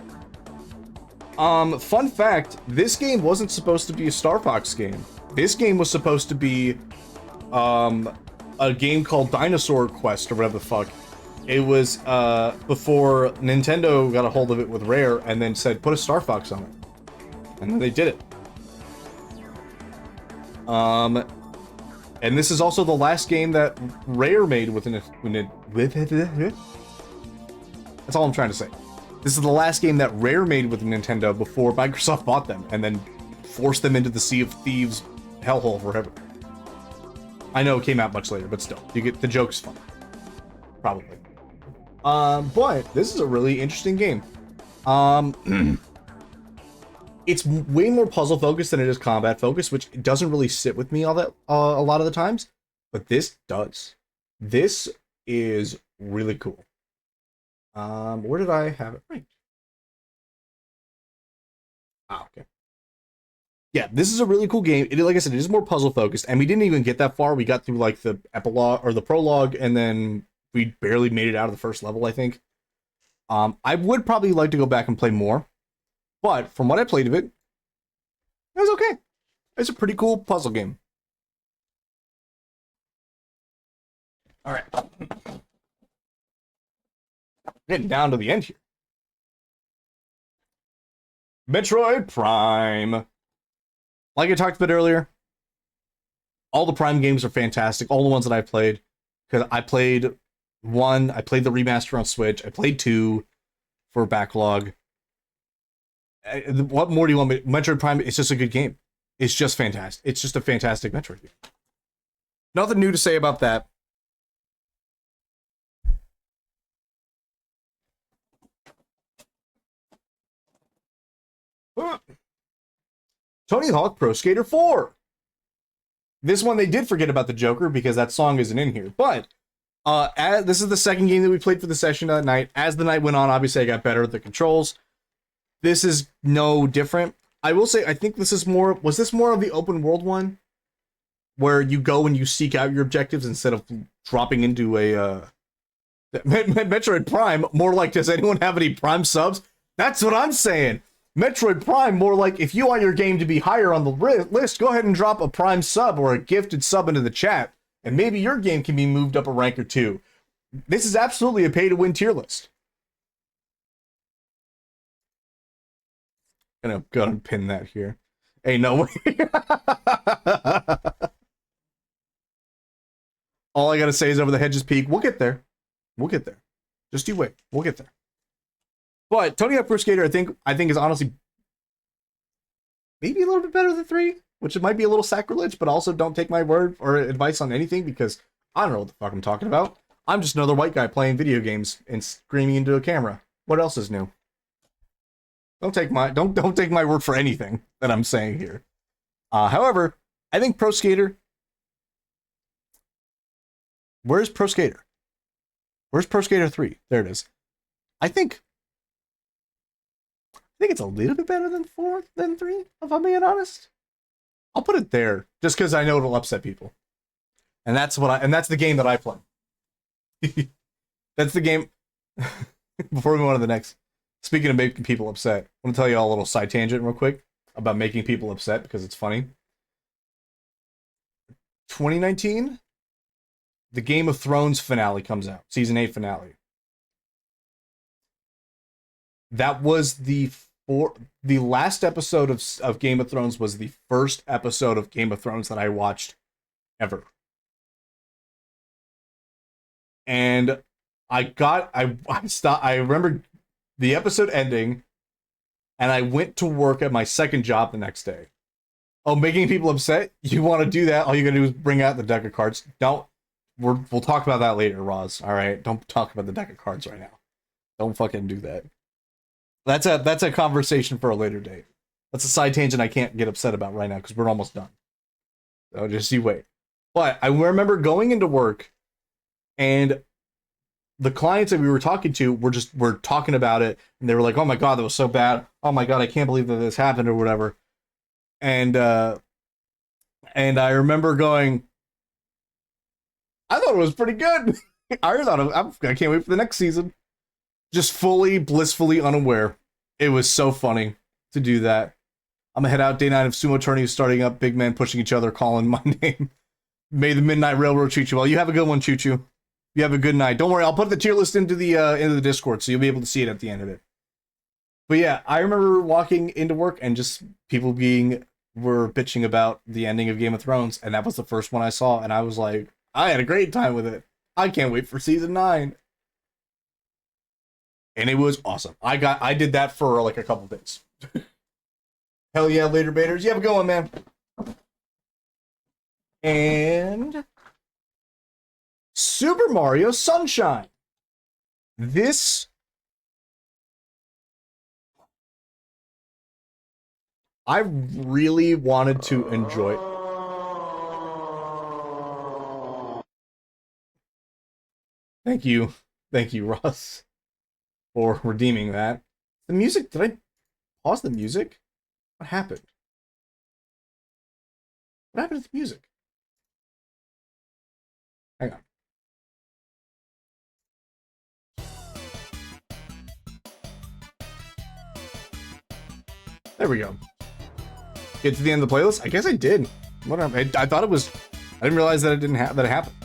Fun fact, this game wasn't supposed to be a Star Fox game. This game was supposed to be a game called Dinosaur Quest or whatever the fuck. It was before Nintendo got a hold of it with Rare and then said put a Star Fox on it. And then they did it. And this is also the last game that Rare made with an that's all I'm trying to say. This is the last game that Rare made with Nintendo before Microsoft bought them and then forced them into the Sea of Thieves hellhole forever. I know it came out much later, but still, you get the joke's fun. Probably. But this is a really interesting game. It's way more puzzle focused than it is combat focused, which doesn't really sit with me all that a lot of the times, but this does. This is really cool. Where did I have it ranked? Ah, okay. Yeah, this is a really cool game. Like I said, it is more puzzle focused, and we didn't even get that far. We got through like the epilogue or the prologue, and then we barely made it out of the first level, I think. I would probably like to go back and play more, but from what I played of it, it was okay. It's a pretty cool puzzle game. All right. Getting down to the end here. Metroid Prime. Like I talked about earlier, all the Prime games are fantastic. All the ones that I played. Because I played 1, I played the remaster on Switch, I played 2 for Backlog. What more do you want me? Metroid Prime, it's just a good game. It's just fantastic. It's just a fantastic Metroid game. Nothing new to say about that. Tony Hawk Pro Skater 4. This one they did forget about the Joker because that song isn't in here. But this is the second game that we played for the session that night. As the night went on, obviously I got better at the controls. This is no different. I will say I think this is more. Was this more of the open world one, where you go and you seek out your objectives instead of dropping into a Metroid Prime? More like, does anyone have any Prime subs? That's what I'm saying. Metroid Prime, more like, if you want your game to be higher on the list, go ahead and drop a Prime sub or a gifted sub into the chat, and maybe your game can be moved up a rank or two. This is absolutely a pay-to-win tier list. I'm gonna pin that here. Hey, no way. All I gotta say is over the hedges peak. We'll get there. We'll get there. Just you wait. We'll get there. But Tony Hawk Pro Skater, I think is honestly maybe a little bit better than 3, which it might be a little sacrilege, but also don't take my word or advice on anything because I don't know what the fuck I'm talking about. I'm just another white guy playing video games and screaming into a camera. What else is new? Don't take my word for anything that I'm saying here. However, I think Pro Skater. Where's Pro Skater? Where's Pro Skater 3? There it is. I think it's a little bit better than 4 than 3, if I'm being honest. I'll put it there just because I know it'll upset people. And that's the game that I play. That's the game. Before we move on to the next. Speaking of making people upset, I want to tell you all a little side tangent real quick. about making people upset because it's funny. 2019, the Game of Thrones finale comes out, season 8 finale. That was the last episode of Game of Thrones was the first episode of Game of Thrones that I watched ever. And I remember the episode ending, and I went to work at my second job the next day. Oh, making people upset? You want to do that? All you gotta do is bring out the deck of cards. We'll talk about that later, Roz. All right, don't talk about the deck of cards right now. Don't fucking do that. That's a conversation for a later date. That's a side tangent I can't get upset about right now because we're almost done. So just you wait. But I remember going into work, and the clients that we were talking to were talking about it, and they were like, "Oh my god, that was so bad. Oh my god, I can't believe that this happened," or whatever. And I remember going, I thought it was pretty good. I can't wait for the next season. Just fully, blissfully unaware. It was so funny to do that. I'm gonna head out. Day 9 of sumo tourney starting up. Big men pushing each other, calling my name. May the Midnight Railroad treat you well. You have a good one, Choo Choo. You have a good night. Don't worry, I'll put the tier list into the Discord, so you'll be able to see it at the end of it. But yeah, I remember walking into work and just people were bitching about the ending of Game of Thrones, and that was the first one I saw, and I was like, I had a great time with it. I can't wait for season 9. And it was awesome. I did that for like a couple days. Hell yeah, later baiters. You have a good one, man. And Super Mario Sunshine. This I really wanted to enjoy. Thank you, Ross, for redeeming that. The music, did I pause the music? What happened? What happened to the music? Hang on. There we go. Get to the end of the playlist? I guess I did. Whatever. I thought it was. I didn't realize that it happened.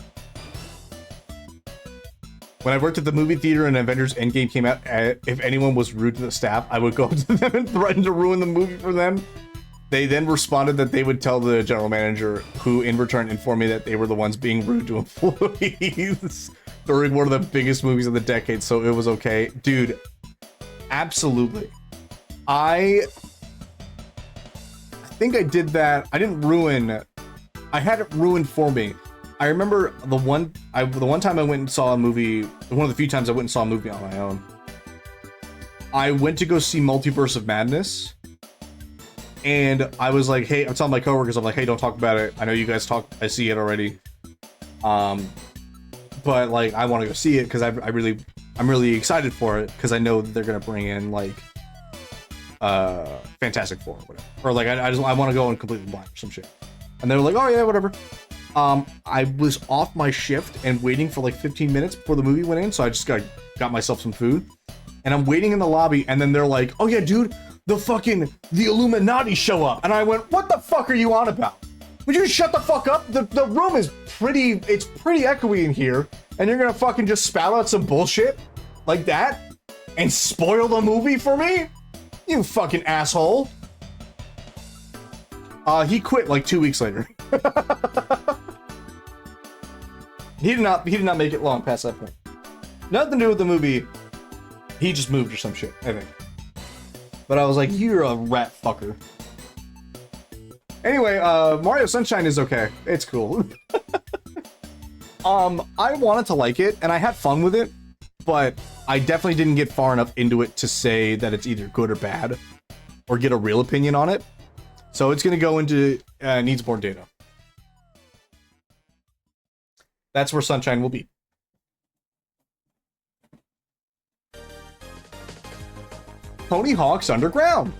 When I worked at the movie theater and Avengers Endgame came out, if anyone was rude to the staff, I would go up to them and threaten to ruin the movie for them. They then responded that they would tell the general manager, who in return informed me that they were the ones being rude to employees during one of the biggest movies of the decade, so it was okay. Dude, absolutely. I think I did that. I didn't ruin. I had it ruined for me. I remember the one time I went and saw a movie, one of the few times I went and saw a movie on my own. I went to go see Multiverse of Madness, and I was like, hey, I'm telling my coworkers, I'm like, hey, don't talk about it. I know you guys talk, I see it already. But like, I want to go see it because I'm really excited for it because I know that they're gonna bring in like Fantastic Four or whatever, or like I want to go in completely blind or some shit. And they were like, oh yeah, whatever. I was off my shift and waiting for like 15 minutes before the movie went in, so I just got myself some food. And I'm waiting in the lobby, and then they're like, oh yeah, dude, the Illuminati show up. And I went, what the fuck are you on about? Would you shut the fuck up? The room is pretty echoey in here, and you're gonna fucking just spout out some bullshit like that and spoil the movie for me? You fucking asshole. He quit like 2 weeks later. He did not make it long past that point. Nothing to do with the movie. He just moved or some shit, I think. But I was like, you're a rat fucker. Anyway, Mario Sunshine is okay. It's cool. I wanted to like it, and I had fun with it, but I definitely didn't get far enough into it to say that it's either good or bad, or get a real opinion on it. So it's gonna go into needs more data. That's where Sunshine will be. Tony Hawk's Underground.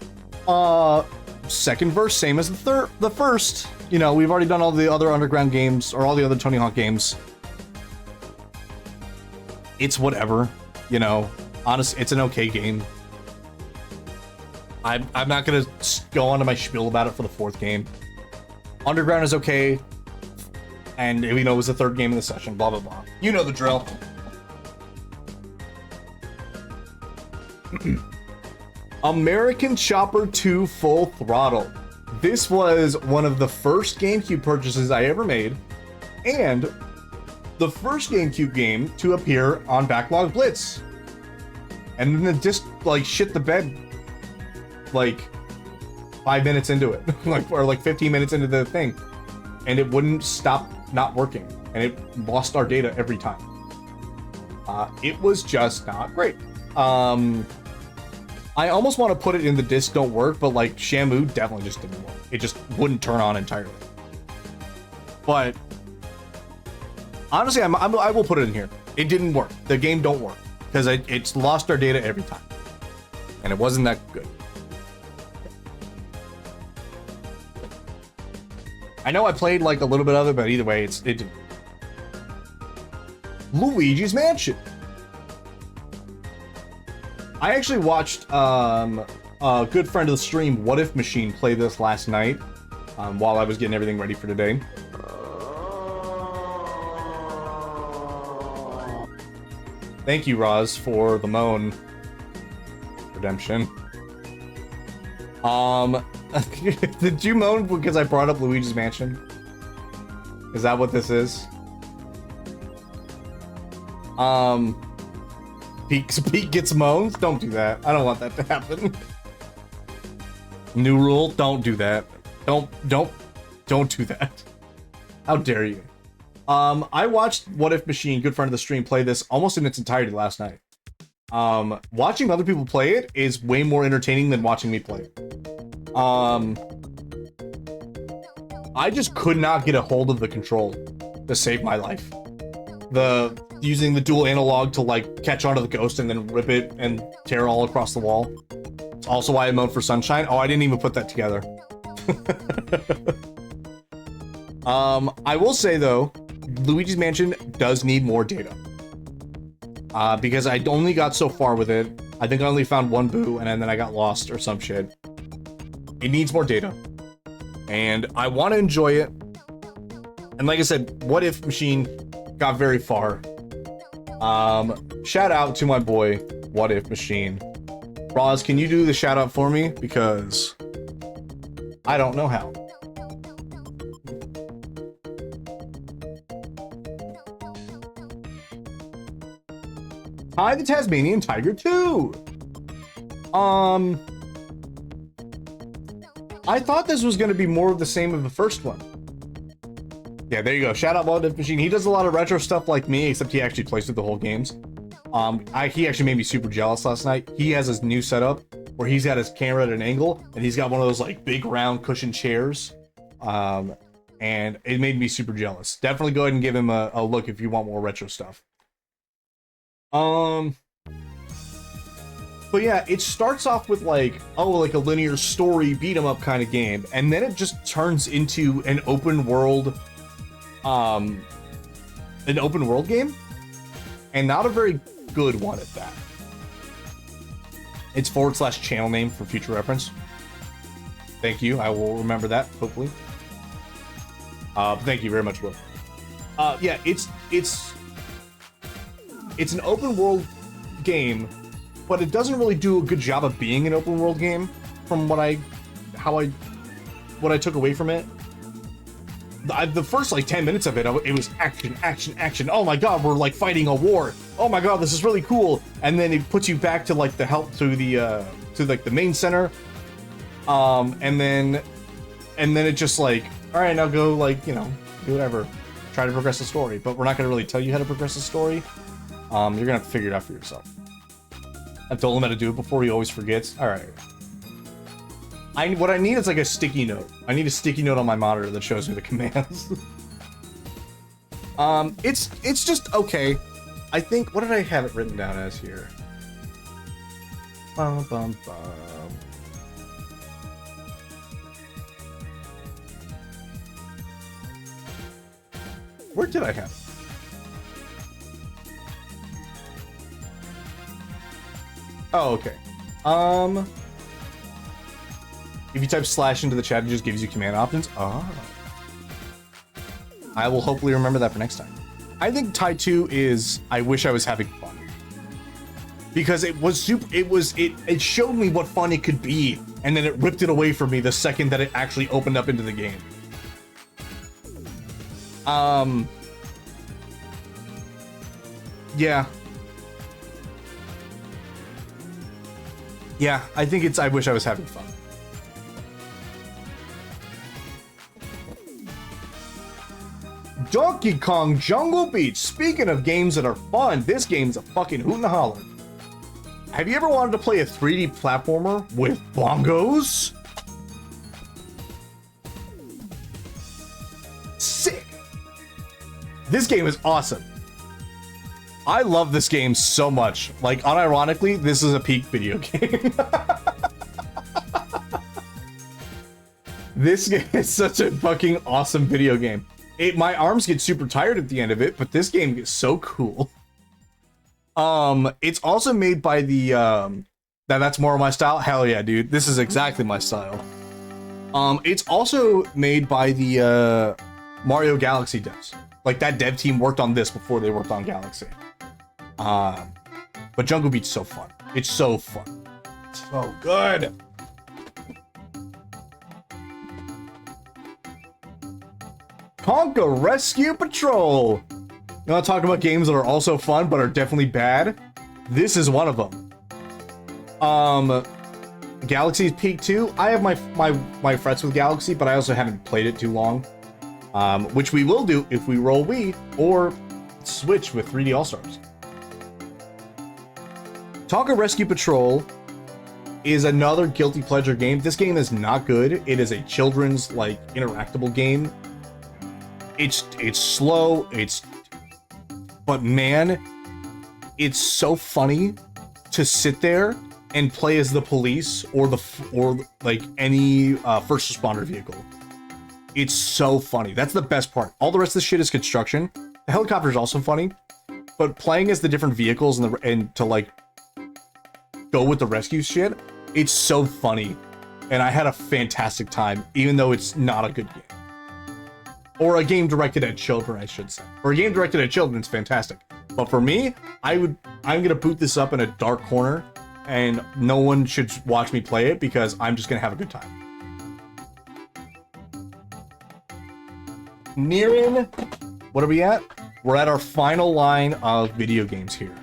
Second verse, same as the first. You know, we've already done all the other Underground games, or all the other Tony Hawk games. It's whatever, you know. Honestly, it's an okay game. I'm not gonna go on to my spiel about it for the 4th game. Underground is okay, and we know it was the 3rd game of the session, blah, blah, blah. You know the drill. American Chopper 2 Full Throttle. This was one of the first GameCube purchases I ever made, and the first GameCube game to appear on Backlog Blitz. And then the disc, like, shit the bed, like, 5 minutes into it. or 15 minutes into the thing. And it wouldn't stop not working. And it lost our data every time. It was just not great. I almost want to put it in the disc don't work, but like Shamu definitely just didn't work. It just wouldn't turn on entirely. But honestly, I will put it in here. It didn't work. The game don't work because it's lost our data every time, and it wasn't that good. I know I played like a little bit of it, but either way, it didn't. Luigi's Mansion. I actually watched a good friend of the stream, What If Machine, play this last night while I was getting everything ready for today. Thank you, Roz, for the moan. Redemption. Did you moan because I brought up Luigi's Mansion? Is that what this is? Pete gets moans? Don't do that. I don't want that to happen. New rule, don't do that. Don't do that. How dare you? I watched What If Machine, good friend of the stream, play this almost in its entirety last night. Watching other people play it is way more entertaining than watching me play it. I just could not get a hold of the control to save my life. Using the dual analog to like catch onto the ghost and then rip it and tear all across the wall. It's also why I moaned for Sunshine. Oh, I didn't even put that together. I will say though, Luigi's Mansion does need more data. Because I only got so far with it. I think I only found one boo and then I got lost or some shit. It needs more data. And I want to enjoy it. And like I said, What If Machine got very far. Shout out to my boy, What If Machine. Roz, can you do the shout out for me? Because I don't know how. Hi, the Tasmanian Tiger 2! I thought this was going to be more of the same of the first one. Yeah, there you go. Shout out What If Machine. He does a lot of retro stuff like me, except he actually plays through the whole games. He actually made me super jealous last night. He has his new setup where he's got his camera at an angle and he's got one of those like big round cushion chairs. And it made me super jealous. Definitely go ahead and give him a look if you want more retro stuff. But yeah, it starts off with like a linear story beat 'em up kind of game, and then it just turns into an open world game, and not a very good one at that. It's / channel name for future reference. Thank you. I will remember that, hopefully. Thank you very much, Will. Yeah, it's an open world game, but it doesn't really do a good job of being an open world game from what I took away from it. The first like 10 minutes of it, it was action, action, action. Oh my god, we're like fighting a war. Oh my god, this is really cool. And then it puts you back to like the help to the main center. And then it just like, all right, now go like, do whatever, try to progress the story. But we're not gonna really tell you how to progress the story. You're gonna have to figure it out for yourself. I've told him how to do it before. He always forgets. All right. What I need is like a sticky note. I need a sticky note on my monitor that shows me the commands. It's just okay. I think, what did I have it written down as here? Bum, bum, bum. Where did I have it? Oh, okay. If you type slash into the chat, it just gives you command options. Oh. I will hopefully remember that for next time. I think tie 2 is I wish I was having fun. Because it was super, it showed me what fun it could be, and then it ripped it away from me the second that it actually opened up into the game. Yeah. Yeah, I think it's I wish I was having fun. Donkey Kong Jungle Beach. Speaking of games that are fun, this game's a fucking hoot and a holler. Have you ever wanted to play a 3D platformer with bongos? Sick. This game is awesome. I love this game so much. Like, unironically, this is a peak video game. This game is such a fucking awesome video game. My arms get super tired at the end of it, but this game is so cool. It's also made by the, that's more of my style. Hell yeah, dude. This is exactly my style. It's also made by the, Mario Galaxy devs. Like, that dev team worked on this before they worked on Galaxy. But Jungle Beach's so fun. It's so fun. So good. Conga Rescue Patrol. You want to talk about games that are also fun but are definitely bad? This is one of them. Galaxy's Peak 2. I have my frets with Galaxy, but I also haven't played it too long. Which we will do if we roll Wii or Switch with 3D All-Stars. Conga Rescue Patrol is another guilty pleasure game. This game is not good. It is a children's like interactable game. It's slow. But man, it's so funny to sit there and play as the police or like any first responder vehicle. It's so funny. That's the best part. All the rest of the shit is construction. The helicopter is also funny, but playing as the different vehicles and to like go with the rescue shit, it's so funny. And I had a fantastic time, even though it's not a good game. Or a game directed at children, I should say. For a game directed at children, it's fantastic. But for me, I'm gonna boot this up in a dark corner, and no one should watch me play it because I'm just gonna have a good time. Nearing, what are we at? We're at our final line of video games here.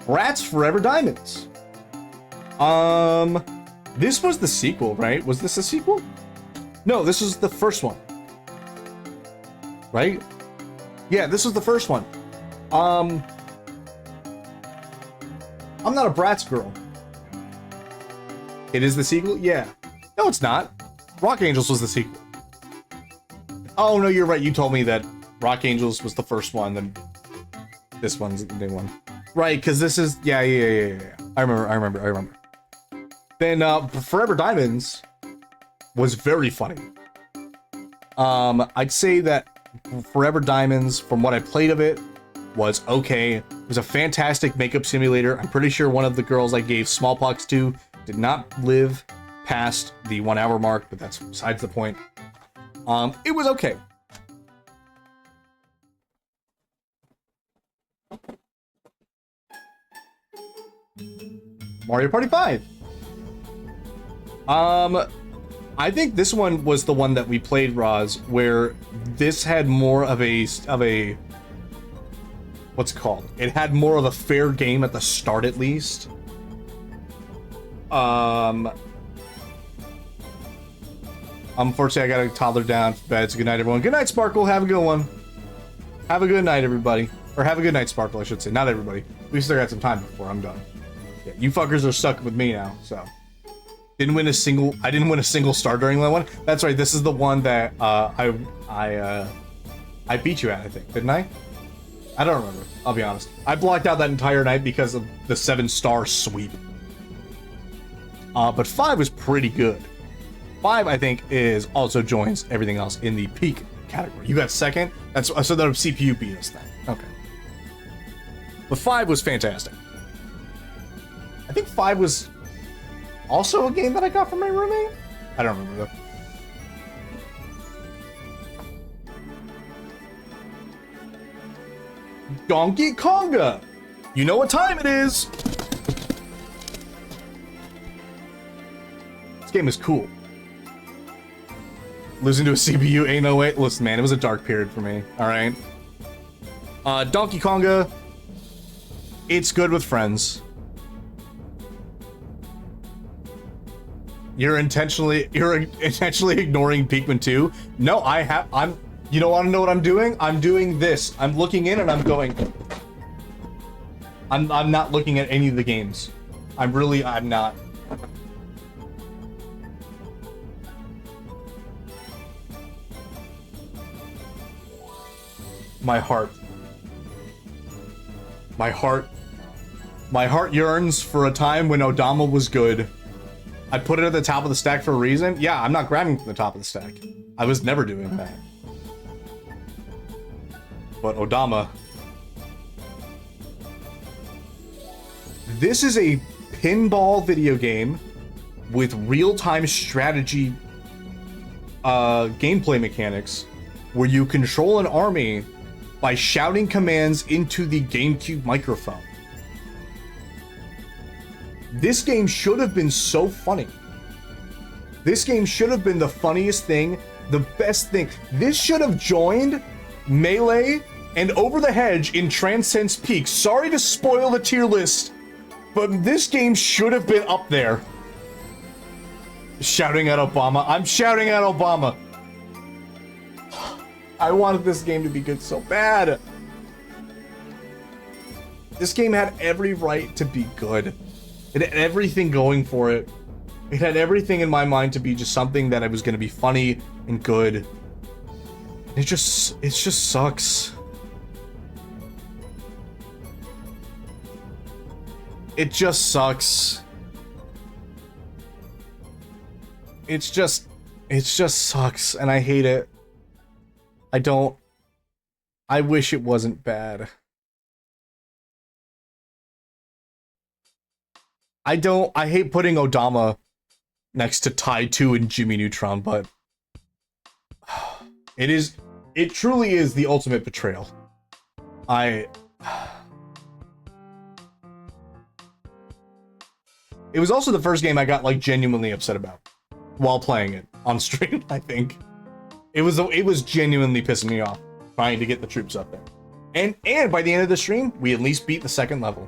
Bratz Forever Diamonds. This was the sequel, right? Was this a sequel? No, this was the first one. Right? Yeah, this was the first one. I'm not a Bratz girl. It is the sequel? Yeah. No, it's not. Rock Angels was the sequel. Oh, no, you're right. You told me that Rock Angels was the first one, then this one's the new one. Right, because this is... Yeah. I remember. Then Forever Diamonds was very funny. I'd say that Forever Diamonds, from what I played of it, was okay. It was a fantastic makeup simulator. I'm pretty sure one of the girls I gave smallpox to did not live past the 1 hour mark, but that's besides the point. It was okay. Mario Party 5. I think this one was the one that we played, Roz, where this had more of a what's it called? It had more of a fair game at the start, at least. Unfortunately, I got a toddler down for bed. So good night, everyone. Good night, Sparkle. Have a good one. Have a good night, everybody. Or have a good night, Sparkle, I should say. Not everybody. We still got some time before I'm done. Yeah, you fuckers are stuck with me now, so. I didn't win a single star during that one. That's right, this is the one that I beat you at, I think, didn't I? I don't remember, I'll be honest. I blocked out that entire night because of the 7-star sweep. But 5 was pretty good. 5, I think, also joins everything else in the peak category. You got second? So that CPU beat us then. Okay. But 5 was fantastic. I think 5 was also a game that I got from my roommate. I don't remember though. Donkey Konga! You know what time it is! This game is cool. Losing to a CPU ain't no way. Listen, man, it was a dark period for me, alright? Donkey Konga, it's good with friends. You're intentionally ignoring Pikmin 2? No, you don't want to know what I'm doing? I'm doing this. I'm looking in and I'm going. I'm not looking at any of the games. I'm not. My heart yearns for a time when Odama was good. I put it at the top of the stack for a reason. Yeah, I'm not grabbing from the top of the stack. I was never doing that. But Odama. This is a pinball video game with real-time strategy gameplay mechanics where you control an army by shouting commands into the GameCube microphone. This game should have been so funny. This game should have been the funniest thing, the best thing. This should have joined Melee and Over the Hedge in Transcend's Peak. Sorry to spoil the tier list, but this game should have been up there. Shouting at Obama. I'm shouting at Obama. I wanted this game to be good so bad. This game had every right to be good. It had everything going for it. It had everything in my mind to be just something that it was going to be funny and good. It just sucks. It just sucks. It just sucks, and I hate it. I wish it wasn't bad. I hate putting Odama next to Tai 2 and Jimmy Neutron, but it truly is the ultimate betrayal. It was also the first game I got like genuinely upset about while playing it on stream, I think. It was genuinely pissing me off trying to get the troops up there. And by the end of the stream, we at least beat the second level.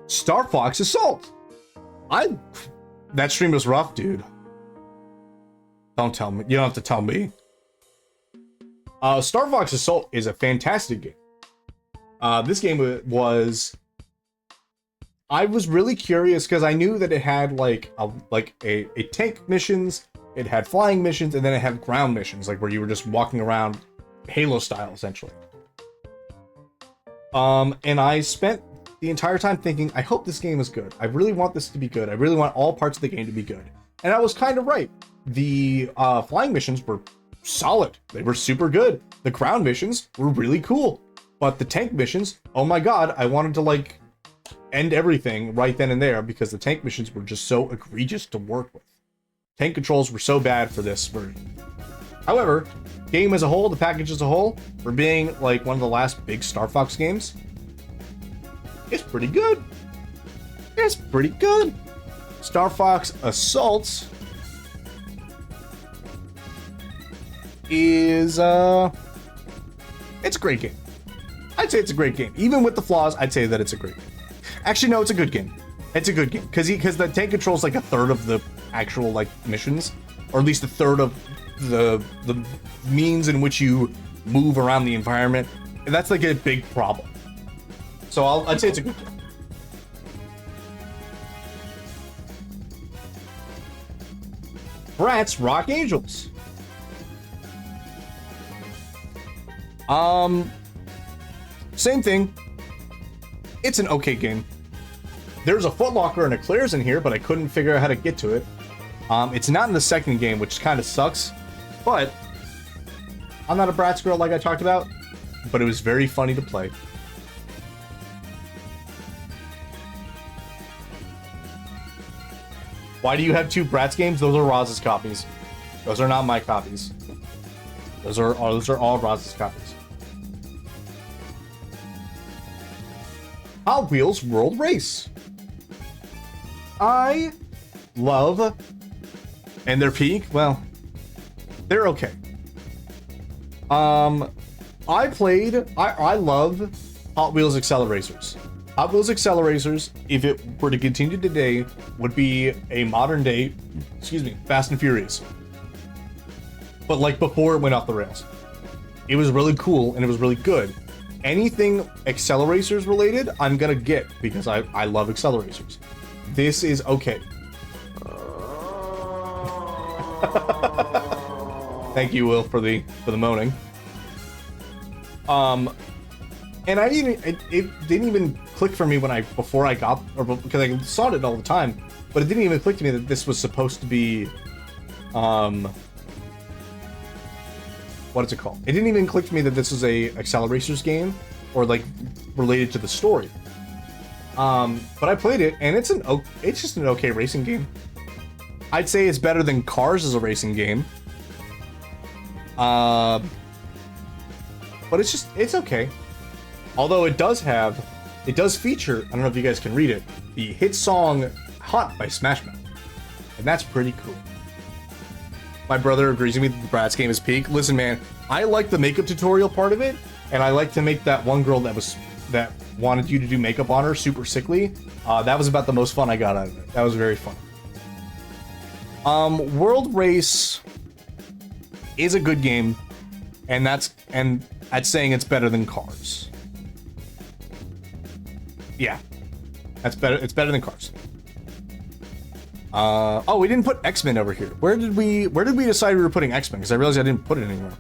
Star Fox Assault. That stream was rough, dude. Don't tell me. You don't have to tell me. Star Fox Assault is a fantastic game. This game was... I was really curious because I knew that it had like a tank missions, it had flying missions, and then it had ground missions, like where you were just walking around Halo style, essentially. And I spent the entire time thinking, I hope this game is good. I really want this to be good. I really want all parts of the game to be good. And I was kind of right. The flying missions were solid. They were super good. The ground missions were really cool. But the tank missions, oh my god, I wanted to like end everything right then and there because the tank missions were just so egregious to work with. Tank controls were so bad for this version. However, game as a whole, the package as a whole, for being like one of the last big Star Fox games, it's pretty good. It's pretty good. Star Fox Assault is it's a great game. I'd say it's a great game. Even with the flaws, I'd say that it's a great game. Actually, no, it's a good game. It's a good game because the tank controls like a third of the actual like missions, or at least a third of the means in which you move around the environment. And that's like a big problem. So I'd say it's a good game. Bratz Rock Angels. Same thing. It's an okay game. There's a Foot Locker and a Claire's in here, but I couldn't figure out how to get to it. It's not in the second game, which kind of sucks, but I'm not a Bratz girl like I talked about, but it was very funny to play. Why do you have 2 Bratz games? Those are Roz's copies. Those are not my copies. Those are all Roz's copies. Hot Wheels World Race. I love, and their peak, well, they're okay. I love Hot Wheels Acceleracers. Hot Wheels Acceleracers, if it were to continue today, would be a modern day, Fast and Furious. But like before it went off the rails. It was really cool and it was really good. Anything Acceleracers related, I'm gonna get because I love Acceleracers. This is okay. Thank you, Will, for the moaning. And it didn't even click for me before I got, or because I saw it all the time, but it didn't even click to me that this was supposed to be, what is it called? It didn't even click to me that this was a Acceleracers game, or like related to the story. But I played it, and it's just an okay racing game. I'd say it's better than Cars as a racing game. But it's okay. Although it does feature, I don't know if you guys can read it, the hit song Hot by Smash Mouth. And that's pretty cool. My brother agrees with me that the Bratz game is peak. Listen, man, I like the makeup tutorial part of it, and I like to make that one girl that wanted you to do makeup on her super sickly. That was about the most fun I got out of it. That was very fun. World Race is a good game, and that's saying it's better than Cars. Yeah, that's better. It's better than Cars. Oh, we didn't put X-Men over here. Where did we decide we were putting X-Men? Because I realized I didn't put it anywhere.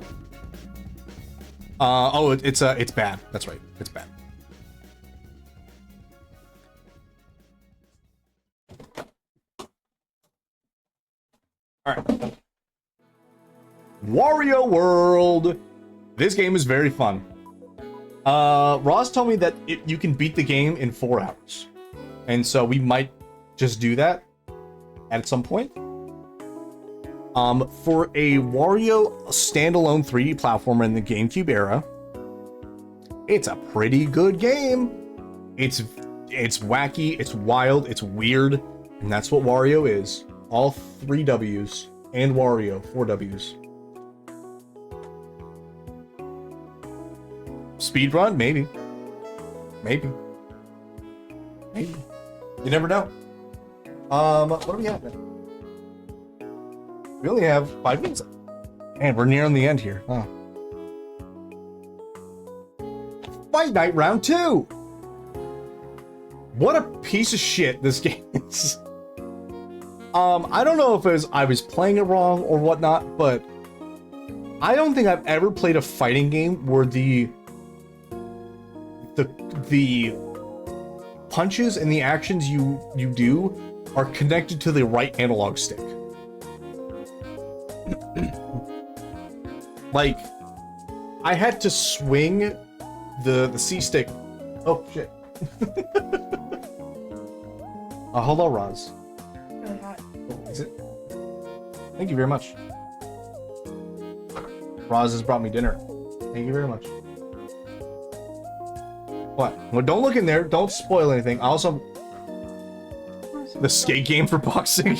Oh, it's bad. That's right. It's bad. All right. Wario World. This game is very fun. Ross told me that you can beat the game in 4 hours. And so we might just do that at some point. For a Wario standalone 3D platformer in the GameCube era, it's a pretty good game. It's wacky, it's wild, it's weird, and that's what Wario is. All 3 W's and Wario 4 W's. Speedrun? Maybe. You never know. What do we have then? We only have 5 minutes. Man, we're nearing the end here. Huh. Fight Night Round 2! What a piece of shit this game is. I don't know if I was playing it wrong or whatnot, but I don't think I've ever played a fighting game where the punches and the actions you do are connected to the right analog stick. Like, I had to swing the C stick. Oh shit. Hello, Roz. Really hot. Oh, is it? Thank you very much. Roz has brought me dinner. Thank you very much. What? Well, don't look in there. Don't spoil anything. I also... The skate game for boxing.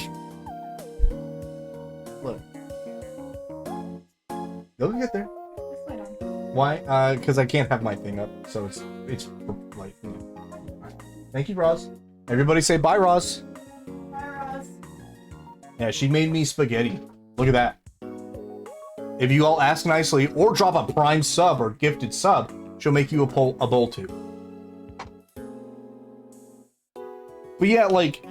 Look. You'll get there. Just lay down. Why? Because I can't have my thing up, so it's like... Thank you, Roz. Everybody say bye, Roz. Bye, Roz. Yeah, she made me spaghetti. Look at that. If you all ask nicely or drop a prime sub or gifted sub, she'll make you a bowl too. But yeah, like,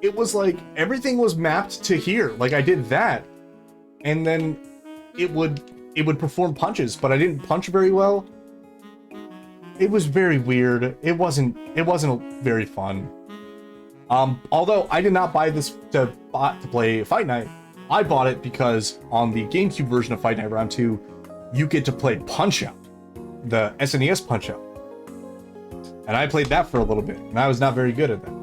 it was like everything was mapped to here. Like I did that, and then it would perform punches, but I didn't punch very well. It was very weird. It wasn't very fun. Although I did not buy this to play Fight Night. I bought it because on the GameCube version of Fight Night Round 2, you get to play Punch-Out, the SNES Punch-Out. And I played that for a little bit, and I was not very good at that.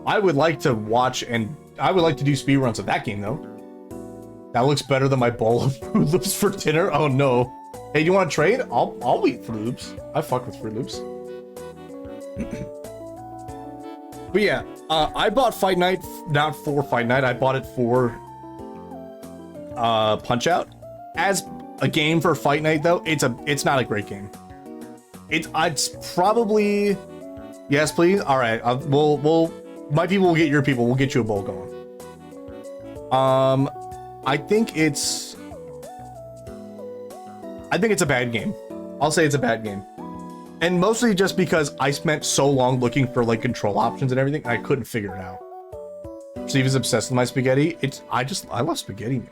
I would like to watch, and I would like to do speedruns of that game, though. That looks better than my bowl of Fruit Loops for dinner. Oh, no. Hey, do you want to trade? I'll eat Fruit Loops. I fuck with Fruit Loops. But yeah, I bought Fight Night, not for Fight Night. I bought it for Punch-Out. As a game for Fight Night, though, it's not a great game. It's probably... Yes, please? Alright, my people will get your people. We'll get you a bowl going. I think it's a bad game. I'll say it's a bad game. And mostly just because I spent so long looking for like control options and everything, and I couldn't figure it out. Steve is obsessed with my spaghetti. I love spaghetti, man.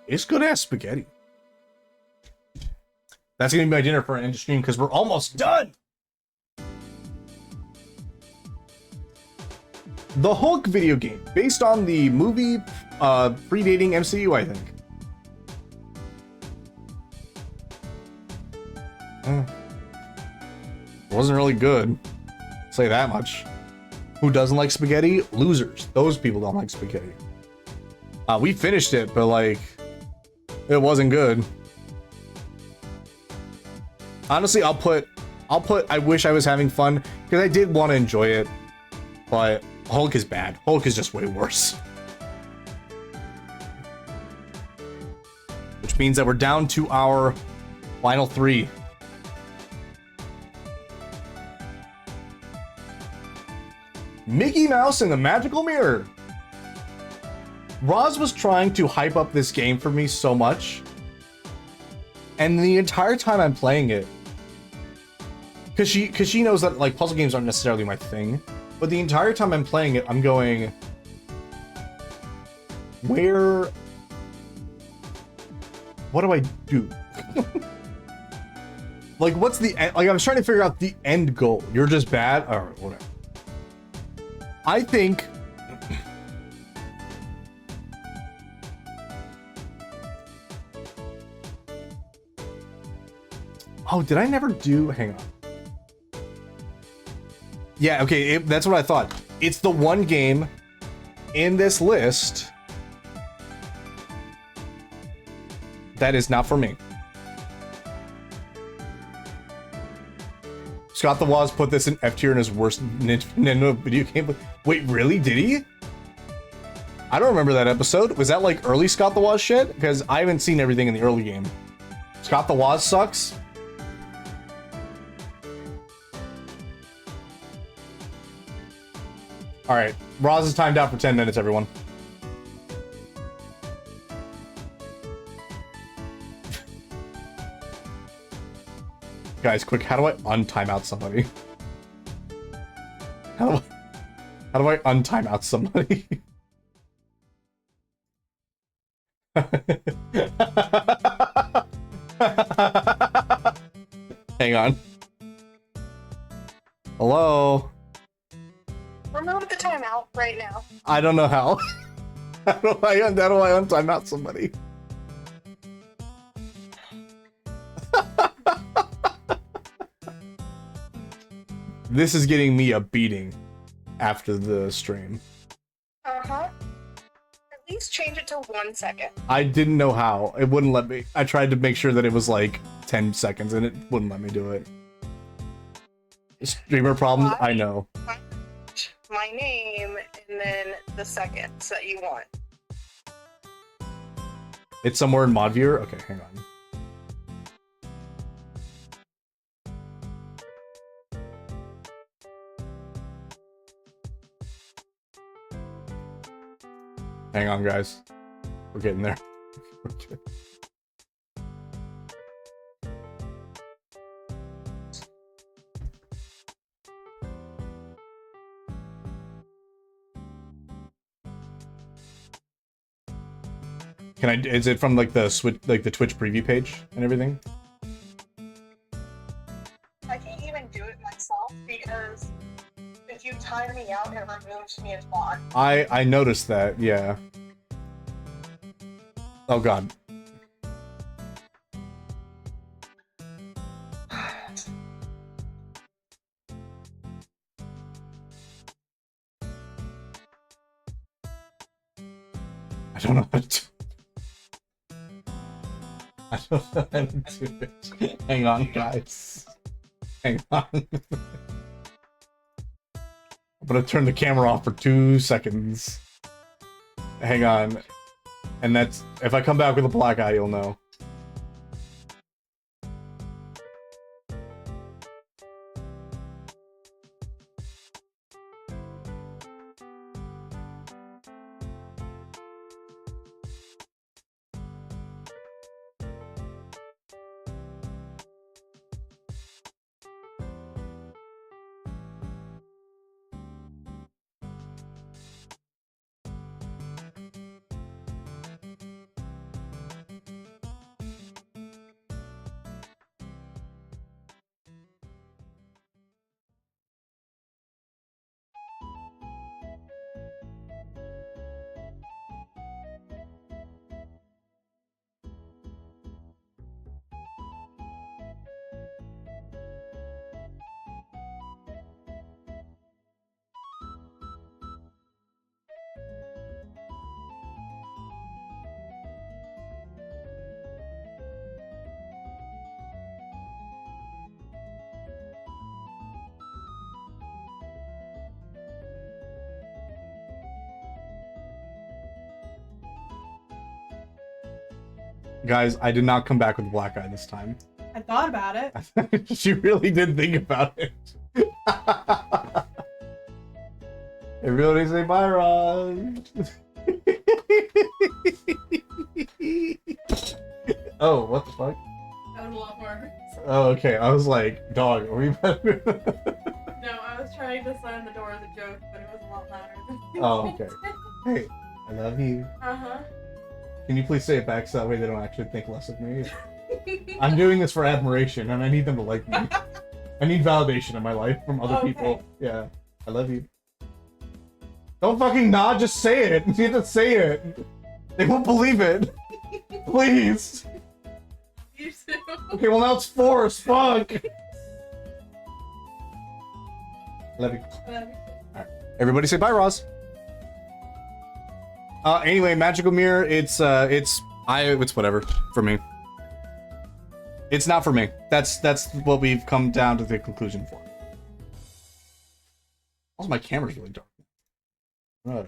It's good ass spaghetti. That's gonna be my dinner for an end of stream because we're almost done. The Hulk video game, based on the movie predating MCU, I think. Wasn't really good. Say that much. Who doesn't like spaghetti? Losers. Those people don't like spaghetti. We finished it, but like, it wasn't good. Honestly, I'll put I wish I was having fun, because I did want to enjoy it, but Hulk is bad. Hulk is just way worse. Which means that we're down to our final 3. Mickey Mouse and the Magical Mirror. Roz was trying to hype up this game for me so much, and the entire time I'm playing it, because she knows that like puzzle games aren't necessarily my thing, but the entire time I'm playing it, I'm going, what do I do? Like, what's the end? Like, I was trying to figure out the end goal. You're just bad, or whatever. I think oh, did I never do? Hang on. Yeah, okay, that's what I thought. It's the one game in this list that is not for me. Scott the Waz put this in F tier in his worst Nintendo video game. Wait, really? Did he? I don't remember that episode. Was that like early Scott the Waz shit? Because I haven't seen everything in the early game. Scott the Waz sucks. All right, Roz is timed out for 10 minutes, everyone. Guys, quick, how do I untime out somebody? How do I untime out somebody? Hang on. Hello? Remove the timeout right now. I don't know how. How do I untime out somebody? This is getting me a beating after the stream. Uh-huh. At least change it to 1 second. I didn't know how. It wouldn't let me. I tried to make sure that it was like 10 seconds and it wouldn't let me do it. Streamer problems, I know. My name and then the seconds that you want. It's somewhere in mod viewer? Okay, hang on. Hang on, guys. We're getting there. Can I? Is it from like the Switch, like the Twitch preview page and everything? I can't even do it myself because if you time me out, it removes me as bot. I noticed that. Yeah. Oh God. I don't know how to do it. I don't know how to do it. Hang on, guys. Hang on. I'm gonna turn the camera off for 2 seconds. Hang on. And that's... If I come back with a black eye, you'll know. Guys, I did not come back with a black eye this time. I thought about it. She really did think about it. Everybody say bye, Ron. Oh, what the fuck? That was a lot more. Oh, okay. I was like, dog, are we better? No, I was trying to slam the door as a joke, but it was a lot louder than Oh, okay. Hey, I love you. Uh-huh. Can you please say it back so that way they don't actually think less of me? I'm doing this for admiration, and I need them to like me. I need validation in my life from other people. Yeah. I love you. Don't fucking nod, just say it. You have to say it. They won't believe it. Please. You too. Okay, well now it's forced. Fuck. Love you. Alright. Everybody say bye, Roz. Anyway, Magical Mirror, it's whatever for me. It's not for me. That's what we've come down to the conclusion for. Also, my camera's really dark. Right.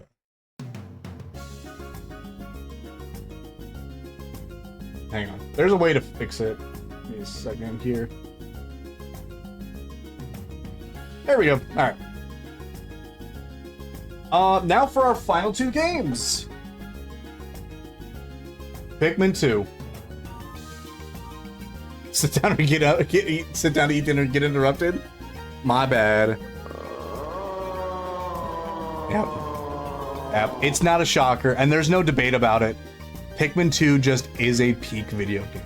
Hang on. There's a way to fix it. Give me a second here. There we go. Alright. Now for our final 2 games. Pikmin 2. Sit down and sit down to eat dinner and get interrupted? My bad. Yep. Yep. It's not a shocker, and there's no debate about it. Pikmin 2 just is a peak video game.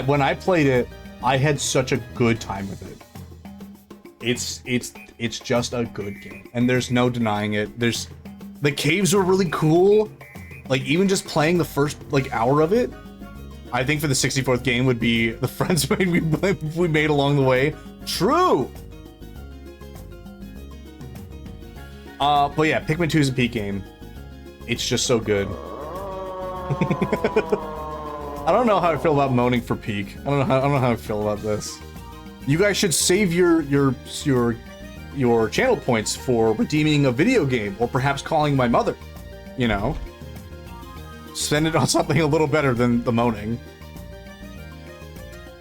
When I played it, I had such a good time with it. It's just a good game, and there's no denying it. The caves were really cool. Like, even just playing the first hour of it, I think for the 64th game would be the friends we made along the way. True. But yeah, Pikmin 2 is a peak game. It's just so good. I don't know how I feel about moaning for peak. I don't know how I feel about this. You guys should save your channel points for redeeming a video game, or perhaps calling my mother. You know, spend it on something a little better than the moaning.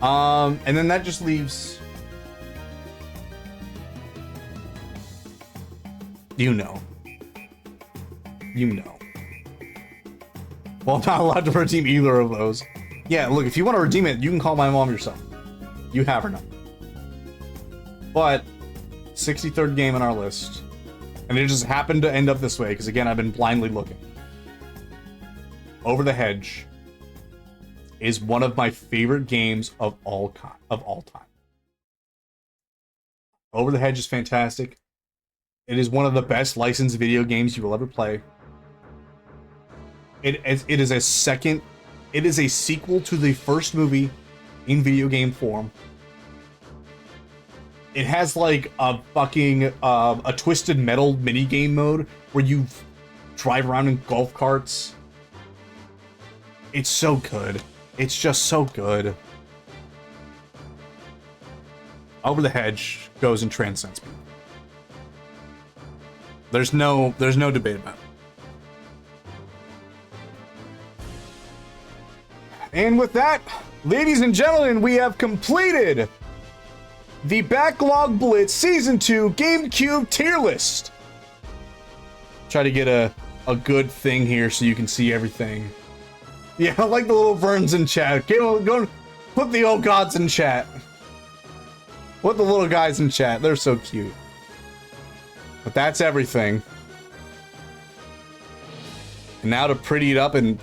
And then that just leaves, you know. Well, I'm not allowed to redeem either of those. Yeah, look, if you want to redeem it, you can call my mom yourself. You have her number. But 63rd game on our list, and it just happened to end up this way because, again, I've been blindly looking. Over the Hedge is one of my favorite games of all time. Over the Hedge is fantastic. It is one of the best licensed video games you will ever play. It is a sequel to the first movie in video game form. It has like a fucking a Twisted Metal minigame mode where you drive around in golf carts. It's so good. It's just so good. Over the Hedge goes and transcends me. There's no debate about it. And with that, ladies and gentlemen, we have completed the Backlog Blitz Season 2 GameCube tier list. Try to get a good thing here so you can see everything. Yeah, I like the little Verns in chat. Go put the old gods in chat. Put the little guys in chat. They're so cute. But that's everything. And now to pretty it up and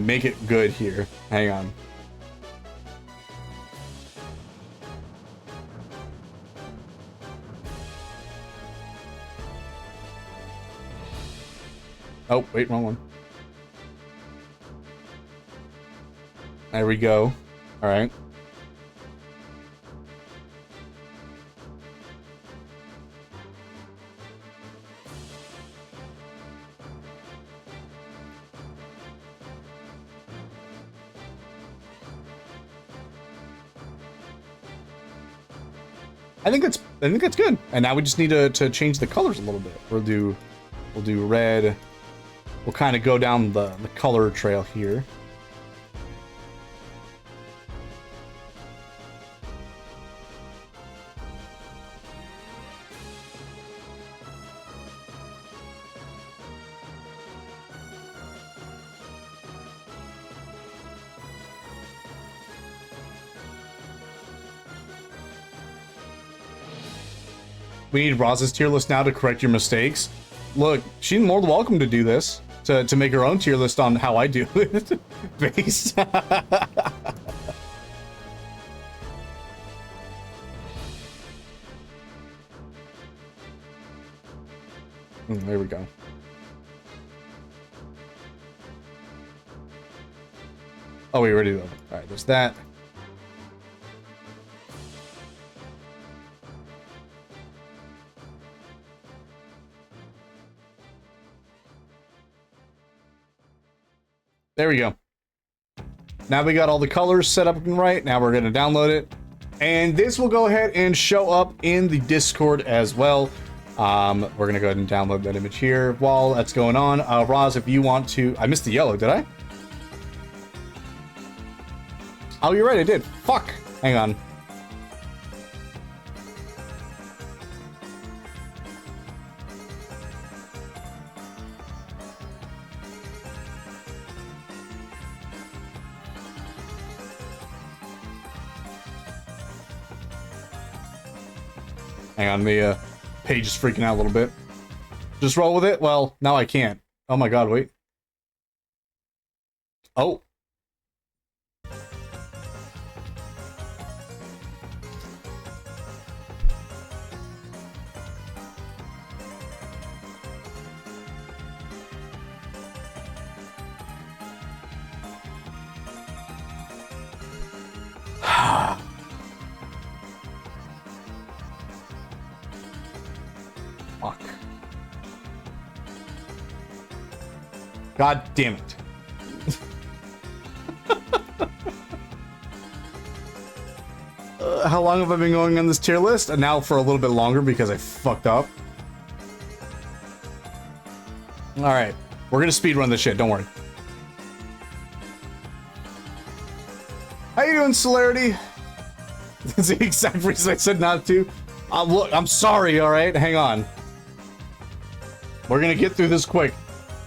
make it good here. Hang on. Oh, wait, wrong one. There we go. All right. I think that's good. And now we just need to change the colors a little bit. We'll do red. We'll kind of go down the color trail here. We need Roz's tier list now to correct your mistakes. Look, she's more than welcome to do this, to make her own tier list on how I do it. Based. There we go. Oh, we already did. All right, there's that. There we go. Now we got all the colors set up and right. Now we're going to download it. And this will go ahead and show up in the Discord as well. We're going to go ahead and download that image here while that's going on. Roz, if you want to... I missed the yellow, did I? Oh, you're right, I did. Fuck. Hang on. Hang on, the page is freaking out a little bit. Just roll with it? Well, now I can't. Oh my god, wait. Oh. Fuck. God damn it. How long have I been going on this tier list? And now for a little bit longer because I fucked up. Alright. We're gonna speedrun this shit, don't worry. How you doing, Celerity? That's the exact reason I said not to. Look, I'm sorry, alright? Hang on. We're gonna get through this quick.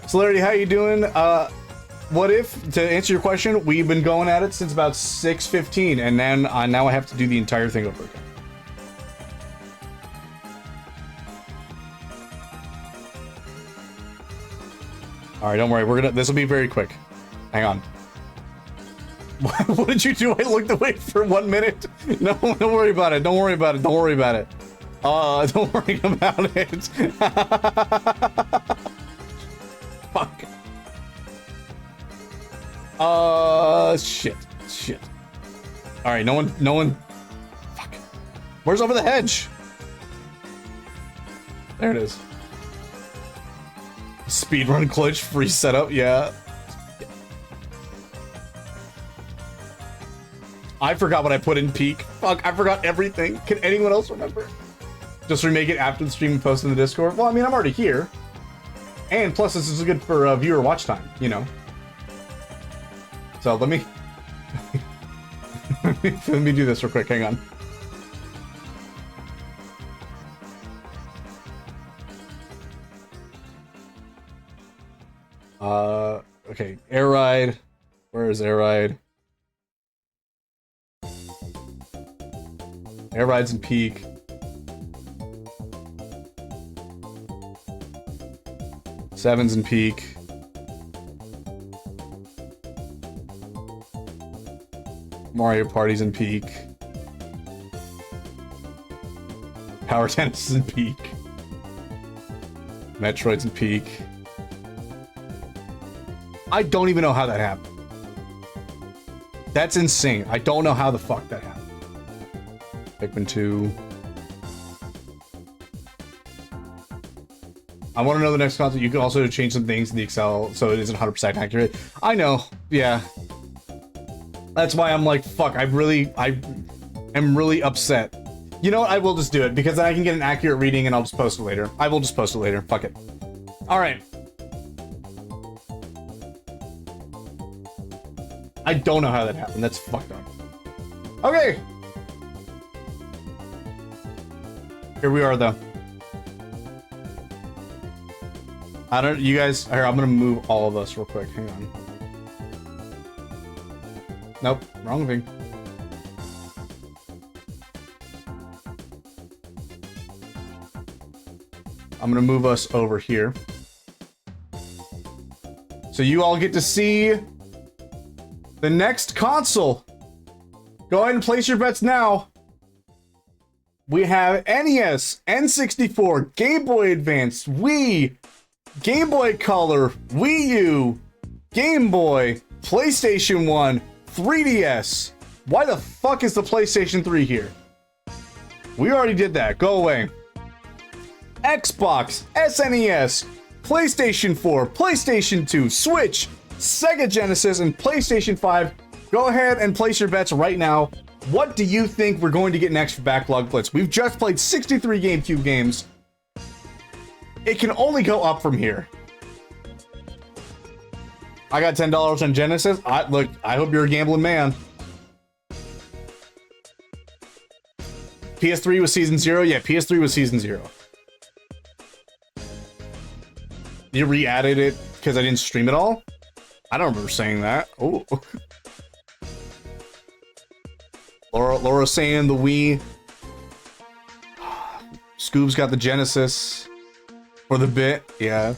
Celerity, how you doing? What if, to answer your question, we've been going at it since about 6:15, and then now I have to do the entire thing over again. Alright, don't worry, this will be very quick. Hang on. What did you do? I looked away for 1 minute. No, don't worry about it. Don't worry about it. Don't worry about it. Don't worry about it. Fuck. Shit. Shit. Alright, no one. Fuck. Where's Over the Hedge? There it is. Speedrun glitch, free setup, yeah. I forgot what I put in peak. Fuck, I forgot everything. Can anyone else remember? Just remake it after the stream and post in the Discord? Well, I mean, I'm already here. And plus, this is good for viewer watch time, you know. So let me... let me do this real quick, hang on. Okay, air ride. Where is air ride? Air rides in peak. Sevens in peak. Mario Party's in peak. Power Tennis is in peak. Metroid's in peak. I don't even know how that happened. That's insane. I don't know how the fuck that happened. Pikmin 2. I want to know the next console. You can also change some things in the Excel so it isn't 100% accurate. I know. Yeah. That's why I'm like, fuck, I am really upset. You know what? I will just do it because then I can get an accurate reading and I'll just post it later. I will just post it later. Fuck it. All right. I don't know how that happened. That's fucked up. Okay. Here we are, though. I don't... You guys... Here, I'm gonna move all of us real quick. Hang on. Nope. Wrong thing. I'm gonna move us over here. So you all get to see... the next console. Go ahead and place your bets now. We have NES, N64, Game Boy Advance, Wii, Game Boy Color, Wii U, Game Boy, PlayStation 1, 3DS. Why the fuck is the PlayStation 3 here? We already did that. Go away. Xbox, SNES, PlayStation 4, PlayStation 2, Switch, Sega Genesis, and PlayStation 5. Go ahead and place your bets right now. What do you think we're going to get next for Backlog Blitz? We've just played 63 GameCube games. It can only go up from here. I got $10 on Genesis. Look, I hope you're a gambling man. PS3 was Season 0? Yeah, PS3 was Season 0. You re-added it because I didn't stream it all? I don't remember saying that. Oh. Laura saying the Wii. Scoob's got the Genesis for the bit. Yeah.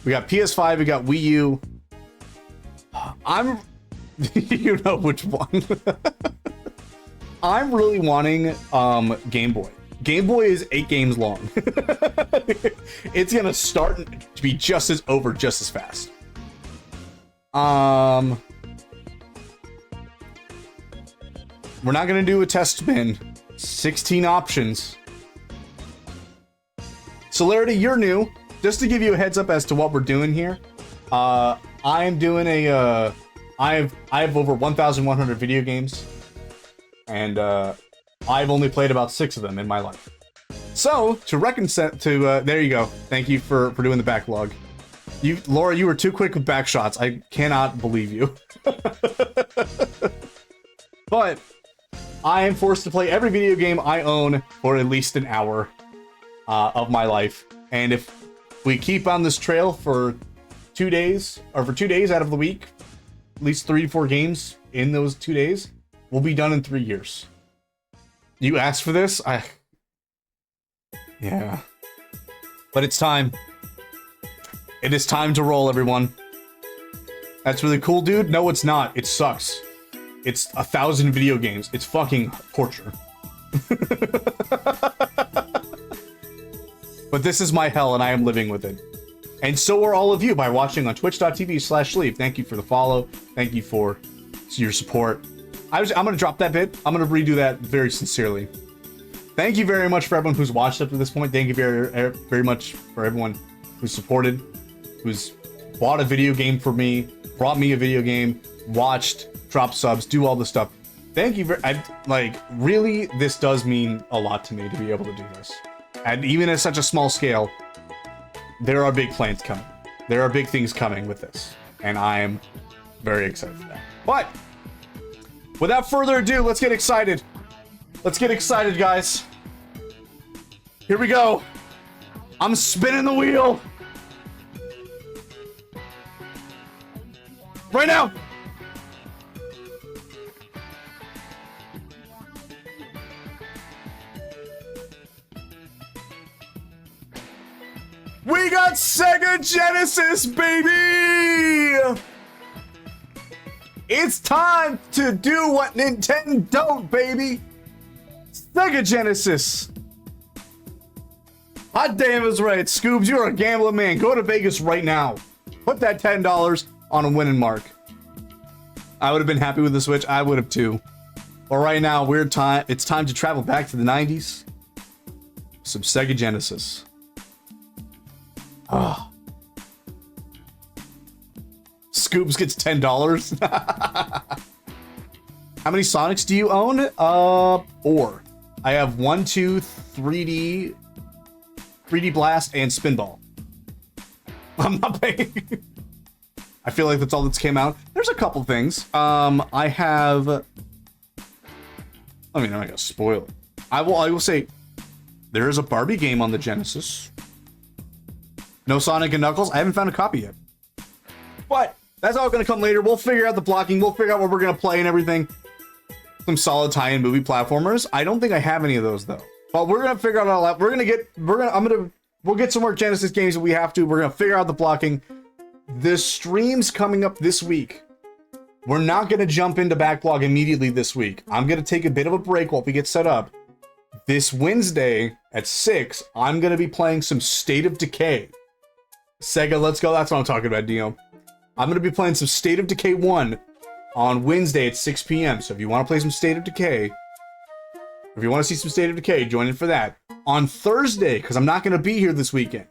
We got PS5, we got Wii U. You know which one. I'm really wanting Game Boy. Game Boy is 8 games long. It's gonna start to be just as over just as fast. We're not gonna do a test spin. 16 options. Celerity, you're new. Just to give you a heads up as to what we're doing here. I am doing a I have over 1,100 video games, and I've only played about 6 of them in my life. So to reconcile, there you go. Thank you for doing the backlog. Laura, you were too quick with back shots. I cannot believe you. But I am forced to play every video game I own for at least an hour of my life. And if we keep on this trail for 2 days, or for 2 days out of the week, at least 3 to 4 games in those 2 days, we'll be done in 3 years. You asked for this? Yeah. But it's time. It is time to roll, everyone. That's really cool, dude. No, it's not. It sucks. It's 1,000 video games. It's fucking torture. But this is my hell, and I am living with it. And so are all of you by watching on twitch.tv/sleep. Thank you for the follow. Thank you for your support. I'm going to drop that bit. I'm going to redo that very sincerely. Thank you very much for everyone who's watched up to this point. Thank you very, very much for everyone who supported. who's bought a video game for me, brought me a video game, watched, dropped subs, do all this stuff. Thank you really, this does mean a lot to me to be able to do this. And even at such a small scale, there are big plans coming. There are big things coming with this. And I'm very excited for that. But, without further ado, let's get excited. Let's get excited, guys. Here we go. I'm spinning the wheel. Right now. We got Sega Genesis, baby! It's time to do what Nintendo don't, baby! Sega Genesis! Hot damn is right, Scoobs, you're a gambling man. Go to Vegas right now. Put that $10 on a winning mark. I would have been happy with the Switch. I would have too. But right now, it's time to travel back to the 90s. Some Sega Genesis. Oh. Scoops gets $10. How many Sonics do you own? 4. I have 1, 2, 3D Blast, and Spinball. I'm not paying. I feel like that's all that's came out. There's a couple things. I have. I mean, I'm not gonna spoil it. I will say, there is a Barbie game on the Genesis. No Sonic and Knuckles. I haven't found a copy yet. But that's all going to come later. We'll figure out the blocking. We'll figure out what we're going to play and everything. Some solid tie-in movie platformers. I don't think I have any of those though. But we're going to figure out all that. We'll get some more Genesis games that we have to. We're going to figure out the blocking. The stream's coming up this week. We're not going to jump into Backlog immediately this week. I'm going to take a bit of a break while we get set up. This Wednesday at 6, I'm going to be playing some State of Decay. Sega, let's go. That's what I'm talking about, Dio. I'm going to be playing some State of Decay 1 on Wednesday at 6 p.m. So if you want to play some State of Decay, if you want to see some State of Decay, join in for that. On Thursday, because I'm not going to be here this weekend,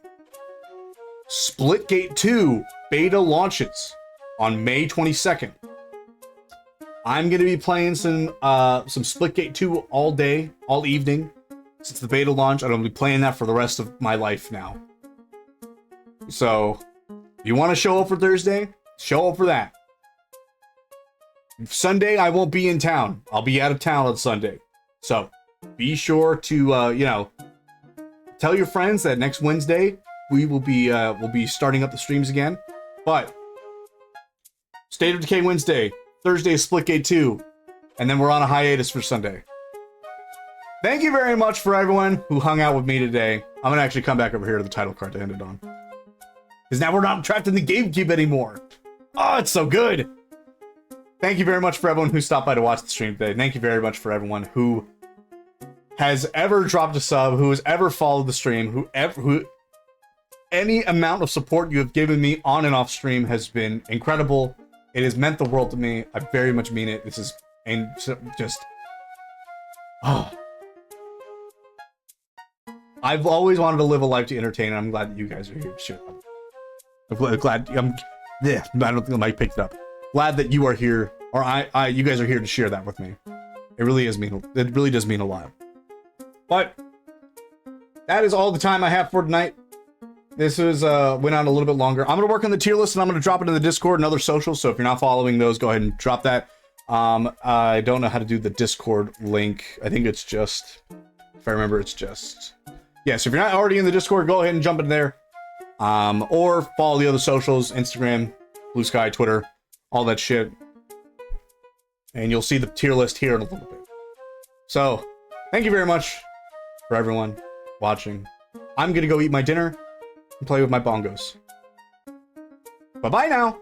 Splitgate 2 beta launches on May 22nd. I'm going to be playing some Splitgate 2 all day, all evening. Since the beta launch, I'm going to be playing that for the rest of my life now. So, if you want to show up for Thursday, show up for that. Sunday, I won't be in town. I'll be out of town on Sunday. So, be sure to, tell your friends that next Wednesday, we'll be starting up the streams again. But, State of Decay Wednesday, Thursday is Splitgate 2, and then we're on a hiatus for Sunday. Thank you very much for everyone who hung out with me today. I'm going to actually come back over here to the title card to end it on. Because now we're not trapped in the GameCube anymore. Oh, it's so good. Thank you very much for everyone who stopped by to watch the stream today. Thank you very much for everyone who has ever dropped a sub, who has ever followed the stream, who any amount of support you have given me on and off stream has been incredible. It has meant the world to me. I very much mean it. This is just... Oh. I've always wanted to live a life to entertain, and I'm glad that you guys are here to share it. I don't think the mic picked it up. Glad that you are here, or you guys are here to share that with me. It really does mean a lot. But that is all the time I have for tonight. This went on a little bit longer. I'm gonna work on the tier list and I'm gonna drop it in the Discord and other socials. So if you're not following those, go ahead and drop that. I don't know how to do the Discord link. I think it's just, if I remember, it's just, yeah. So if you're not already in the Discord, go ahead and jump in there. Or follow the other socials, Instagram, Blue Sky, Twitter, all that shit. And you'll see the tier list here in a little bit. So, thank you very much for everyone watching. I'm gonna go eat my dinner and play with my bongos. Bye-bye now!